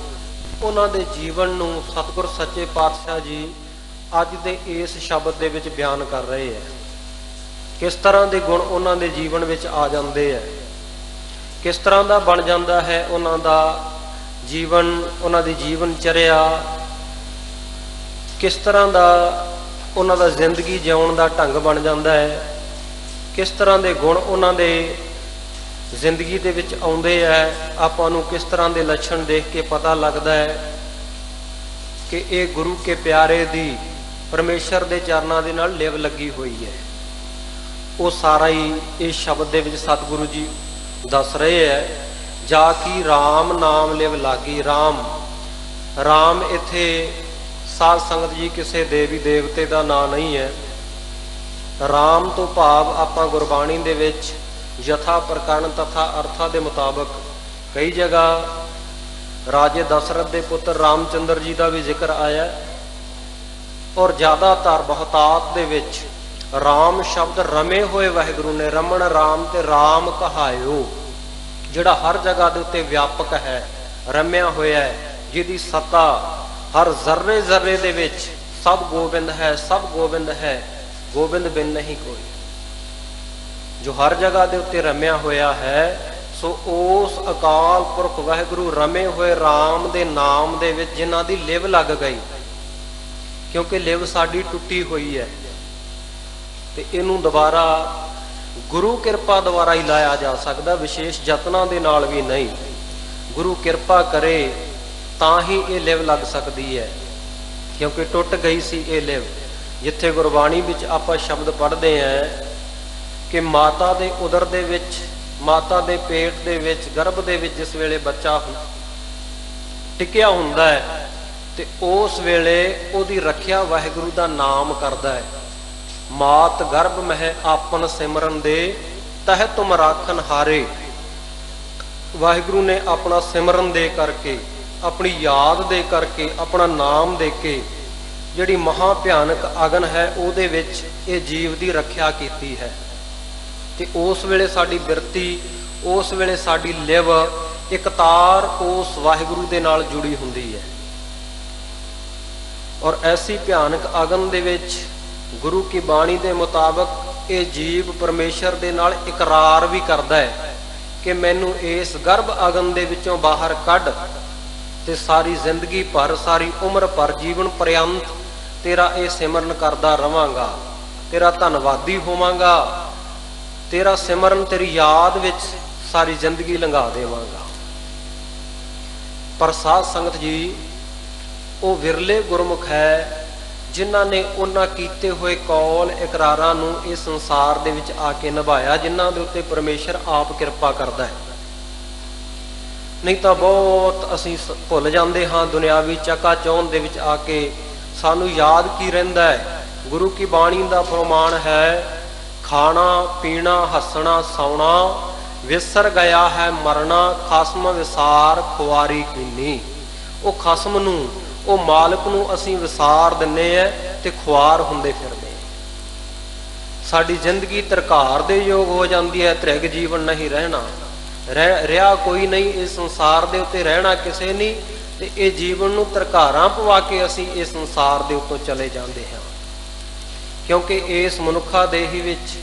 ਉਹਨਾਂ ਦੇ ਜੀਵਨ ਨੂੰ ਸਤਿਗੁਰ ਸੱਚੇ ਪਾਤਸ਼ਾਹ ਜੀ ਅੱਜ ਦੇ ਇਸ ਸ਼ਬਦ ਦੇ ਵਿੱਚ ਬਿਆਨ ਕਰ ਰਹੇ ਹੈ। ਕਿਸ ਤਰ੍ਹਾਂ ਦੇ ਗੁਣ ਉਹਨਾਂ ਦੇ ਜੀਵਨ ਵਿੱਚ ਆ ਜਾਂਦੇ ਹੈ, ਕਿਸ ਤਰ੍ਹਾਂ ਦਾ ਬਣ ਜਾਂਦਾ ਹੈ ਉਹਨਾਂ ਦਾ ਜੀਵਨ, ਉਹਨਾਂ ਦੀ ਜੀਵਨ ਚਰਿਆ, ਕਿਸ ਤਰ੍ਹਾਂ ਦਾ ਉਹਨਾਂ ਦਾ ਜ਼ਿੰਦਗੀ ਜਿਉਣ ਦਾ ਢੰਗ ਬਣ ਜਾਂਦਾ ਹੈ, ਕਿਸ ਤਰ੍ਹਾਂ ਦੇ ਗੁਣ ਉਹਨਾਂ ਦੇ ਜ਼ਿੰਦਗੀ ਦੇ ਵਿੱਚ ਆਉਂਦੇ ਹੈ। ਆਪਾਂ ਨੂੰ ਕਿਸ ਤਰ੍ਹਾਂ ਦੇ ਲੱਛਣ ਦੇਖ ਕੇ ਪਤਾ ਲੱਗਦਾ ਹੈ ਕਿ ਇਹ ਗੁਰੂ ਕੇ ਪਿਆਰੇ ਦੀ ਪਰਮੇਸ਼ਰ ਦੇ ਚਰਨਾਂ ਦੇ ਨਾਲ ਲਿਵ ਲੱਗੀ ਹੋਈ ਹੈ। ਉਹ ਸਾਰਾ ਹੀ ਇਸ ਸ਼ਬਦ ਦੇ ਵਿੱਚ ਸਤਿਗੁਰੂ ਜੀ ਦੱਸ ਰਹੇ ਹੈ, ਜਾ ਕੀ RAM ਨਾਮ ਲਿਵ ਲਾਗੀ। ਰਾਮ ਇੱਥੇ ਸਾਧ ਸੰਗਤ ਜੀ ਕਿਸੇ ਦੇਵੀ ਦੇਵਤੇ ਦਾ ਨਾਂ ਨਹੀਂ ਹੈ। ਰਾਮ ਤੋਂ ਭਾਵ ਆਪਾਂ ਗੁਰਬਾਣੀ ਦੇ ਵਿੱਚ ਯਥਾ ਪ੍ਰਕਰਨ ਤਥਾ ਅਰਥਾਂ ਦੇ ਮੁਤਾਬਕ ਕਈ ਜਗ੍ਹਾ ਰਾਜੇ ਦਸ਼ਰਥ ਦੇ ਪੁੱਤਰ ਰਾਮਚੰਦਰ ਜੀ ਦਾ ਵੀ ਜ਼ਿਕਰ ਆਇਆ, ਔਰ ਜ਼ਿਆਦਾਤਰ ਬਹੁਤਾਤ ਦੇ ਵਿੱਚ ਰਾਮ ਸ਼ਬਦ ਰਮੇ ਹੋਏ ਵਾਹਿਗੁਰੂ ਨੇ, ਰਮਣ ਰਾਮ ਤੇ ਰਾਮ ਕਹਾਇਓ, ਜਿਹੜਾ ਹਰ ਜਗ੍ਹਾ ਦੇ ਉੱਤੇ ਵਿਆਪਕ ਹੈ, ਰਮਿਆ ਹੋਇਆ ਹੈ, ਜਿਹਦੀ ਸੱਤਾ ਹਰ ਜ਼ਰਰੇ ਜ਼ਰਰੇ ਦੇ ਵਿੱਚ ਸਭ ਗੋਬਿੰਦ ਹੈ, ਸਭ ਗੋਬਿੰਦ ਹੈ, ਗੋਬਿੰਦ ਬਿਨ ਨਹੀਂ ਕੋਈ, ਜੋ ਹਰ ਜਗ੍ਹਾ ਦੇ ਉੱਤੇ ਰਮਿਆ ਹੋਇਆ ਹੈ। ਸੋ ਉਸ ਅਕਾਲ ਪੁਰਖ ਵਾਹਿਗੁਰੂ ਰਮੇ ਹੋਏ RAM ਦੇ ਨਾਮ ਦੇ ਵਿੱਚ ਜਿਨ੍ਹਾਂ ਦੀ ਲਿਵ ਲੱਗ ਗਈ, ਕਿਉਂਕਿ ਲਿਵ ਸਾਡੀ ਟੁੱਟੀ ਹੋਈ ਹੈ ਤੇ ਇਹਨੂੰ ਦੁਬਾਰਾ ਗੁਰੂ ਕਿਰਪਾ ਦੁਆਰਾ ਹੀ ਲਾਇਆ ਜਾ ਸਕਦਾ, ਵਿਸ਼ੇਸ਼ ਯਤਨਾਂ ਦੇ ਨਾਲ ਵੀ ਨਹੀਂ। ਗੁਰੂ ਕਿਰਪਾ ਕਰੇ ਤਾਂ ਹੀ ਇਹ ਲਿਵ ਲੱਗ ਸਕਦੀ ਹੈ, ਕਿਉਂਕਿ ਟੁੱਟ ਗਈ ਸੀ ਇਹ ਲਿਵ। ਜਿੱਥੇ ਗੁਰਬਾਣੀ ਵਿੱਚ ਆਪਾਂ ਸ਼ਬਦ ਪੜ੍ਹਦੇ ਹਾਂ ਕਿ ਮਾਤਾ ਦੇ ਉਦਰ ਦੇ ਵਿੱਚ, ਮਾਤਾ ਦੇ ਪੇਟ ਦੇ ਵਿੱਚ, ਗਰਭ ਦੇ ਵਿੱਚ ਜਿਸ ਵੇਲੇ ਬੱਚਾ ਟਿਕਿਆ ਹੁੰਦਾ ਹੈ ਤੇ ਉਸ ਵੇਲੇ ਉਹਦੀ ਰੱਖਿਆ ਵਾਹਿਗੁਰੂ ਦਾ ਨਾਮ ਕਰਦਾ ਹੈ। ਮਾਤ ਗਰਭ ਮਹਿ ਆਪਨ ਸਿਮਰਨ ਦੇ ਤਹਿ ਤੁਮ ਰਾਖਨ ਹਾਰੇ। ਵਾਹਿਗੁਰੂ ਨੇ ਆਪਣਾ ਸਿਮਰਨ ਦੇ ਕਰਕੇ, ਆਪਣੀ ਯਾਦ ਦੇ ਕਰਕੇ, ਆਪਣਾ ਨਾਮ ਦੇ ਕੇ ਜਿਹੜੀ ਮਹਾ ਭਿਆਨਕ ਅਗਨ ਹੈ ਉਹਦੇ ਵਿੱਚ ਇਹ ਜੀਵ ਦੀ ਰੱਖਿਆ ਕੀਤੀ ਹੈ। ਤੇ ਉਸ ਵੇਲੇ ਸਾਡੀ ਬਿਰਤੀ, ਉਸ ਵੇਲੇ ਸਾਡੀ ਲਿਵ ਇੱਕ ਤਾਰ ਉਸ ਵਾਹਿਗੁਰੂ ਦੇ ਨਾਲ ਜੁੜੀ ਹੁੰਦੀ ਹੈ। ਔਰ ਐਸੀ ਭਿਆਨਕ ਅਗਨ ਦੇ ਵਿੱਚ ਗੁਰੂ ਕੀ ਬਾਣੀ ਦੇ ਮੁਤਾਬਕ ਇਹ ਜੀਵ ਪਰਮੇਸ਼ਰ ਦੇ ਨਾਲ ਇਕਰਾਰ ਵੀ ਕਰਦਾ ਹੈ ਕਿ ਮੈਨੂੰ ਇਸ ਗਰਭ ਅਗਨ ਦੇ ਵਿੱਚੋਂ ਬਾਹਰ ਕੱਢ ਤੇ ਸਾਰੀ ਜ਼ਿੰਦਗੀ ਭਰ, ਸਾਰੀ ਉਮਰ ਭਰ, ਜੀਵਨ ਪਰਯੰਤ ਤੇਰਾ ਇਹ ਸਿਮਰਨ ਕਰਦਾ ਰਵਾਂਗਾ, ਤੇਰਾ ਧੰਨਵਾਦੀ ਹੋਵਾਂਗਾ, ਤੇਰਾ ਸਿਮਰਨ, ਤੇਰੀ ਯਾਦ ਵਿੱਚ ਸਾਰੀ ਜ਼ਿੰਦਗੀ ਲੰਘਾ ਦੇਵਾਂਗਾ। ਪਰ ਸਾਧ ਸੰਗਤ ਜੀ, ਉਹ ਵਿਰਲੇ ਗੁਰਮੁਖ ਹੈ ਜਿਨ੍ਹਾਂ ਨੇ ਉਹਨਾਂ ਕੀਤੇ ਹੋਏ ਕੌਲ ਇਕਰਾਰਾਂ ਨੂੰ ਇਸ ਸੰਸਾਰ ਦੇ ਵਿੱਚ ਆ ਕੇ ਨਿਭਾਇਆ, ਜਿਨ੍ਹਾਂ ਦੇ ਉੱਤੇ ਪਰਮੇਸ਼ਰ ਆਪ ਕਿਰਪਾ ਕਰਦਾ ਹੈ। ਨਹੀਂ ਤਾਂ ਬਹੁਤ ਅਸੀਂ ਭੁੱਲ ਜਾਂਦੇ ਹਾਂ ਦੁਨਿਆਵੀ ਚਕਾਚੌਂਧ ਦੇ ਵਿੱਚ ਆ ਕੇ। ਸਾਨੂੰ ਯਾਦ ਕੀ ਰਹਿੰਦਾ ਹੈ? ਗੁਰੂ ਕੀ ਬਾਣੀ ਦਾ ਫਰਮਾਨ ਹੈ, ਖਾਣਾ ਪੀਣਾ ਹੱਸਣਾ ਸੌਣਾ ਵਿਸਰ ਗਿਆ ਹੈ ਮਰਨਾ, ਖਸਮ ਵਿਸਾਰ ਖੁਆਰੀ ਕੀਨੀ। ਉਹ ਖਸਮ ਨੂੰ, ਉਹ ਮਾਲਕ ਨੂੰ ਅਸੀਂ ਵਿਸਾਰ ਦਿੰਨੇ ਆ ਤੇ ਖੁਆਰ ਹੁੰਦੇ ਫਿਰਦੇ। ਸਾਡੀ ਜ਼ਿੰਦਗੀ ਤਰਕਾਰ ਦੇ ਯੋਗ ਹੋ ਜਾਂਦੀ ਹੈ, ਤ੍ਰਿਗ ਜੀਵਨ ਨਹੀਂ ਰਹਿਣਾ, ਰਿਹਾ ਕੋਈ ਨਹੀਂ ਇਸ ਸੰਸਾਰ ਦੇ ਉੱਤੇ, ਰਹਿਣਾ ਕਿਸੇ ਨਹੀਂ, ਤੇ ਇਹ ਜੀਵਨ ਨੂੰ ਤਰਕਾਰਾਂ ਪਵਾ ਕੇ ਅਸੀਂ ਇਸ ਸੰਸਾਰ ਦੇ ਉੱਤੋਂ ਚਲੇ ਜਾਂਦੇ ਹਾਂ। ਕਿਉਂਕਿ ਇਸ ਮਨੁੱਖਾ ਦੇਹੀ ਵਿੱਚ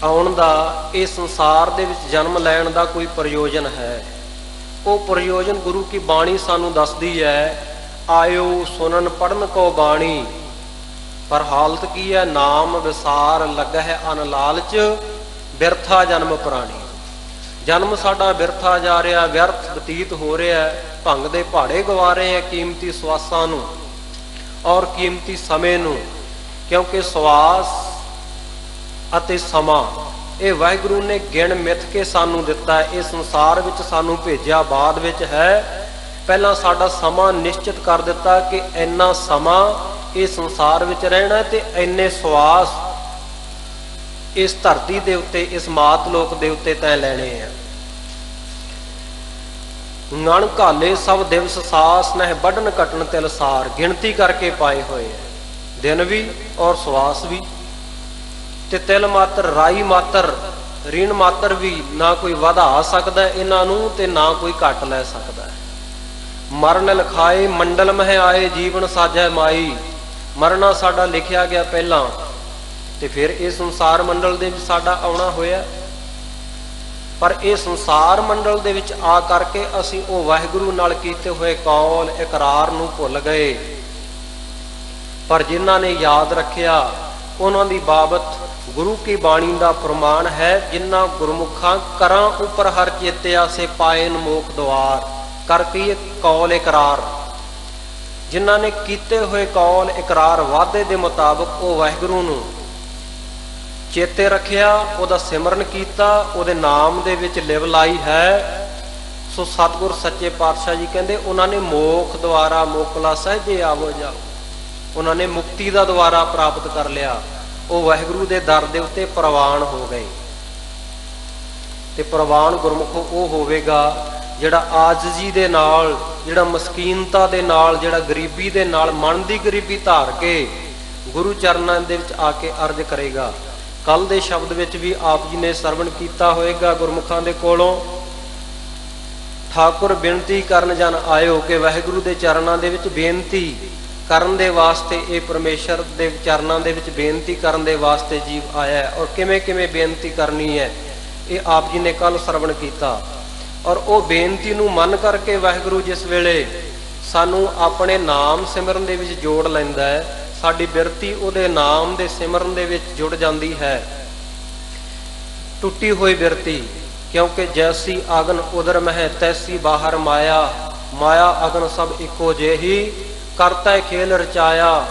ਆਉਣ ਦਾ, ਇਸ ਸੰਸਾਰ ਦੇ ਵਿੱਚ ਜਨਮ ਲੈਣ ਦਾ ਕੋਈ ਪ੍ਰਯੋਜਨ ਹੈ। ਉਹ ਪ੍ਰਯੋਜਨ ਗੁਰੂ ਕੀ ਬਾਣੀ ਸਾਨੂੰ ਦੱਸਦੀ ਹੈ, ਆਇਓ ਸੁਨਨ ਪੜਨ ਕੋ ਬਾਣੀ, ਪਰ ਹਾਲਤ ਕੀ ਹੈ? ਨਾਮ ਵਿਸਾਰ ਲੱਗਾ ਹੈ ਅਨ ਲਾਲਚ, ਬਿਰਥਾ ਜਨਮ ਪ੍ਰਾਣੀ। ਜਨਮ ਸਾਡਾ ਬਿਰਥਾ ਜਾ ਰਿਹਾ, ਵਿਅਰਥ ਬਤੀਤ ਹੋ ਰਿਹਾ, ਭੰਗ ਦੇ ਪਹਾੜੇ ਗਵਾ ਰਹੇ ਆ ਕੀਮਤੀ ਸਵਾਸਾਂ ਨੂੰ ਔਰ ਕੀਮਤੀ ਸਮੇਂ ਨੂੰ, ਕਿਉਂਕਿ ਸਵਾਸ ਅਤੇ ਸਮਾਂ ਇਹ ਵਾਹਿਗੁਰੂ ਨੇ ਗਿਣ ਮਿੱਥ ਕੇ ਸਾਨੂੰ ਦਿੱਤਾ ਹੈ। ਇਹ ਸੰਸਾਰ ਵਿੱਚ ਸਾਨੂੰ ਭੇਜਿਆ ਬਾਅਦ ਵਿੱਚ ਹੈ, ਪਹਿਲਾਂ ਸਾਡਾ ਸਮਾਂ ਨਿਸ਼ਚਿਤ ਕਰ ਦਿੱਤਾ ਕਿ ਇੰਨਾ ਸਮਾਂ ਇਹ ਸੰਸਾਰ ਵਿੱਚ ਰਹਿਣਾ ਤੇ ਇੰਨੇ ਸਵਾਸ ਇਸ ਧਰਤੀ ਦੇ ਉੱਤੇ, ਇਸ ਮਾਤ ਲੋਕ ਦੇ ਉੱਤੇ ਤੈਂ ਲੈਣੇ ਆ। ngਣ ਘਾਲੇ ਸਭ ਦਿਵਸ ਸਾਸ ਨਹਿ ਵੱਢਣ ਕੱਟਣ ਤਿਲ ਸਾਰ, ਗਿਣਤੀ ਕਰਕੇ ਪਾਏ ਹੋਏ ਆ, ਦਿਨ ਵੀ ਔਰ ਸਵਾਸ ਵੀ, ਤੇ ਤਿਲ ਮਾਤਰ, ਰਾਈ ਮਾਤਰ, ਰੀਣ ਮਾਤਰ ਵੀ ਨਾ ਕੋਈ ਵਧਾ ਸਕਦਾ ਇਹਨਾਂ ਨੂੰ ਤੇ ਨਾ ਕੋਈ ਘੱਟ ਲੈ ਸਕਦਾ। ਮਰਨ ਲਿਖਾਏ ਮੰਡਲ ਮਹਿ ਆਏ, ਜੀਵਨ ਸਾਜੈ ਮਾਈ, ਮਰਨਾ ਸਾਡਾ ਲਿਖਿਆ ਗਿਆ ਪਹਿਲਾਂ ਤੇ ਫਿਰ ਇਹ ਸੰਸਾਰ ਮੰਡਲ ਦੇ ਵਿੱਚ ਸਾਡਾ ਆਉਣਾ ਹੋਇਆ। ਪਰ ਇਹ ਸੰਸਾਰ ਮੰਡਲ ਦੇ ਵਿੱਚ ਆ ਕਰਕੇ ਅਸੀਂ ਉਹ ਵਾਹਿਗੁਰੂ ਨਾਲ ਕੀਤੇ ਹੋਏ ਕੌਲ ਇਕਰਾਰ ਨੂੰ ਭੁੱਲ ਗਏ। ਪਰ ਜਿਨ੍ਹਾਂ ਨੇ ਯਾਦ ਰੱਖਿਆ ਉਹਨਾਂ ਦੀ ਬਾਬਤ ਗੁਰੂ ਕੀ ਬਾਣੀ ਦਾ ਪ੍ਰਮਾਣ ਹੈ, ਜਿਨ੍ਹਾਂ ਗੁਰਮੁਖਾਂ ਕਰਾਂ ਉੱਪਰ ਹਰ ਚੇਤਿਆ ਸੇ ਪਾਇਨ ਮੋਖ ਦੁਆਰ, ਕਰਕੇ ਕੌਲ ਇਕਰਾਰ, ਜਿਨ੍ਹਾਂ ਨੇ ਕੀਤੇ ਹੋਏ ਕੌਲ ਇਕਰਾਰ ਵਾਅਦੇ ਦੇ ਮੁਤਾਬਕ ਉਹ ਵਾਹਿਗੁਰੂ ਨੂੰ ਚੇਤੇ ਰੱਖਿਆ, ਉਹਦਾ ਸਿਮਰਨ ਕੀਤਾ, ਉਹਦੇ ਨਾਮ ਦੇ ਵਿੱਚ ਲਿਵ ਲਾਈ ਹੈ, ਸੋ ਸਤਿਗੁਰ ਸੱਚੇ ਪਾਤਸ਼ਾਹ ਜੀ ਕਹਿੰਦੇ ਉਹਨਾਂ ਨੇ ਮੋਖ ਦੁਆਰਾ ਮੋਕਲਾ ਸਹਿਜੇ ਆਵੋ ਜਾਓ, ਉਹਨਾਂ ਨੇ ਮੁਕਤੀ ਦਾ ਦੁਆਰਾ ਪ੍ਰਾਪਤ ਕਰ ਲਿਆ। ਉਹ ਵਾਹਿਗੁਰੂ ਦੇ ਦਰ ਦੇ ਉੱਤੇ ਪ੍ਰਵਾਨ ਹੋ ਗਏ। ਤੇ ਪ੍ਰਵਾਨ ਗੁਰਮੁਖ ਉਹ ਹੋਵੇਗਾ ਜਿਹੜਾ ਆਜਜ਼ੀ ਦੇ ਨਾਲ, ਜਿਹੜਾ ਮਸਕੀਨਤਾ ਦੇ ਨਾਲ, ਜਿਹੜਾ ਗਰੀਬੀ ਦੇ ਨਾਲ, ਮਨ ਦੀ ਗਰੀਬੀ ਧਾਰ ਕੇ ਗੁਰੂ ਚਰਨਾਂ ਦੇ ਵਿੱਚ ਆ ਕੇ ਅਰਜ਼ ਕਰੇਗਾ। ਕੱਲ ਦੇ ਸ਼ਬਦ ਵਿੱਚ ਵੀ ਆਪ ਜੀ ਨੇ ਸਰਵਣ ਕੀਤਾ ਹੋਏਗਾ ਗੁਰਮੁਖਾਂ ਦੇ ਕੋਲੋਂ, ਠਾਕੁਰ ਬੇਨਤੀ ਕਰਨ ਜਨ ਆਇਓ, ਕਿ ਵਾਹਿਗੁਰੂ ਦੇ ਚਰਨਾਂ ਦੇ ਵਿੱਚ ਬੇਨਤੀ ਕਰਨ ਦੇ ਵਾਸਤੇ ਇਹ ਪਰਮੇਸ਼ਰ ਦੇ ਚਰਨਾਂ ਦੇ ਵਿੱਚ ਬੇਨਤੀ ਕਰਨ ਦੇ ਵਾਸਤੇ ਜੀਵ ਆਇਆ ਹੈ। ਔਰ ਕਿਵੇਂ ਕਿਵੇਂ ਬੇਨਤੀ ਕਰਨੀ ਹੈ ਇਹ ਆਪ ਜੀ ਨੇ ਕੱਲ ਸਰਵਣ ਕੀਤਾ। ਔਰ ਉਹ ਬੇਨਤੀ ਨੂੰ ਮੰਨ ਕਰਕੇ ਵਾਹਿਗੁਰੂ ਜਿਸ ਵੇਲੇ ਸਾਨੂੰ ਆਪਣੇ ਨਾਮ ਸਿਮਰਨ ਦੇ ਵਿੱਚ ਜੋੜ ਲੈਂਦਾ ਹੈ, ਸਾਡੀ ਬਿਰਤੀ ਉਹਦੇ ਨਾਮ ਦੇ ਸਿਮਰਨ ਦੇ ਵਿੱਚ ਜੁੜ ਜਾਂਦੀ ਹੈ। ਟੁੱਟੀ ਹੋਈ ਬਿਰਤੀ, ਕਿਉਂਕਿ ਜੈਸੀ ਆਗਨ ਉਦਰ ਮਹਿ ਤੈਸੀ ਬਾਹਰ ਮਾਇਆ, ਮਾਇਆ ਅਗਨ ਸਭ ਇੱਕੋ ਜਿਹੀ, ਕਰਤਾ ਖੇਲ ਰਚਾਇਆ,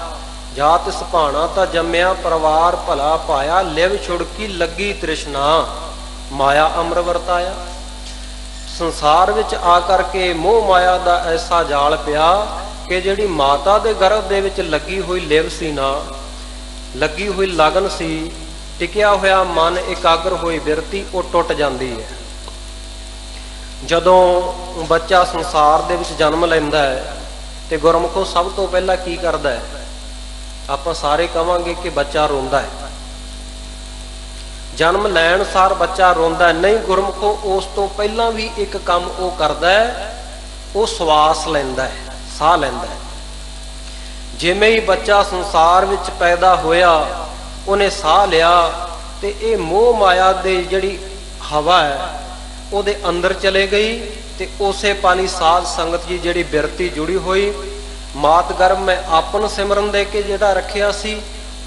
ਜਾਤ ਸੁਭਾਣਾ ਤਾਂ ਜੰਮਿਆ, ਪਰਿਵਾਰ ਭਲਾ ਪਾਇਆ, ਲਿਵ ਛੁੜਕੀ ਲੱਗੀ ਤ੍ਰਿਸ਼ਨਾ, ਮਾਇਆ ਅਮਰ ਵਰਤਾਇਆ। ਸੰਸਾਰ ਵਿੱਚ ਆ ਕਰਕੇ ਮੋਹ ਮਾਇਆ ਦਾ ਐਸਾ ਜਾਲ ਪਿਆ ਕਿ ਜਿਹੜੀ ਮਾਤਾ ਦੇ ਗਰਭ ਦੇ ਵਿੱਚ ਲੱਗੀ ਹੋਈ ਲਿਵ ਸੀ ਨਾ, ਲੱਗੀ ਹੋਈ ਲਗਨ ਸੀ, ਟਿਕਿਆ ਹੋਇਆ ਮਨ, ਇਕਾਗਰ ਹੋਈ ਬਿਰਤੀ, ਉਹ ਟੁੱਟ ਜਾਂਦੀ ਹੈ। ਜਦੋਂ ਬੱਚਾ ਸੰਸਾਰ ਦੇ ਵਿੱਚ ਜਨਮ ਲੈਂਦਾ ਹੈ ਤੇ ਗੁਰਮੁਖੋ ਸਭ ਤੋਂ ਪਹਿਲਾਂ ਕੀ ਕਰਦਾ ਹੈ? ਆਪਾਂ ਸਾਰੇ ਕਵਾਂਗੇ ਕਿ ਬੱਚਾ ਰੋਂਦਾ ਹੈ। ਜਨਮ ਲੈਣ ਸਾਰ ਬੱਚਾ ਰੋਂਦਾ ਨਹੀਂ, ਗੁਰਮੁਖੋ ਉਸ ਤੋਂ ਪਹਿਲਾਂ ਵੀ ਇੱਕ ਕੰਮ ਉਹ ਕਰਦਾ ਹੈ, ਉਹ ਸਵਾਸ ਲੈਂਦਾ ਹੈ, ਸਾਹ ਲੈਂਦਾ ਹੈ। ਜਿਵੇਂ ਹੀ ਬੱਚਾ ਸੰਸਾਰ ਵਿੱਚ ਪੈਦਾ ਹੋਇਆ, ਉਹਨੇ ਸਾਹ ਲਿਆ ਤੇ ਇਹ ਮੋਹ ਮਾਇਆ ਦੇ ਜਿਹੜੀ ਹਵਾ ਹੈ ਉਹਦੇ ਅੰਦਰ ਚਲੇ ਗਈ ਤੇ ਉਸੇ ਪਾਣੀ ਸਾਧ ਸੰਗਤ ਜੀ ਜਿਹੜੀ ਬਿਰਤੀ ਜੁੜੀ ਹੋਈ, ਮਾਤ ਗਰਭ ਮੈਂ ਆਪਨ ਸਿਮਰਨ ਦੇ ਕੇ ਜਿਹੜਾ ਰੱਖਿਆ ਸੀ,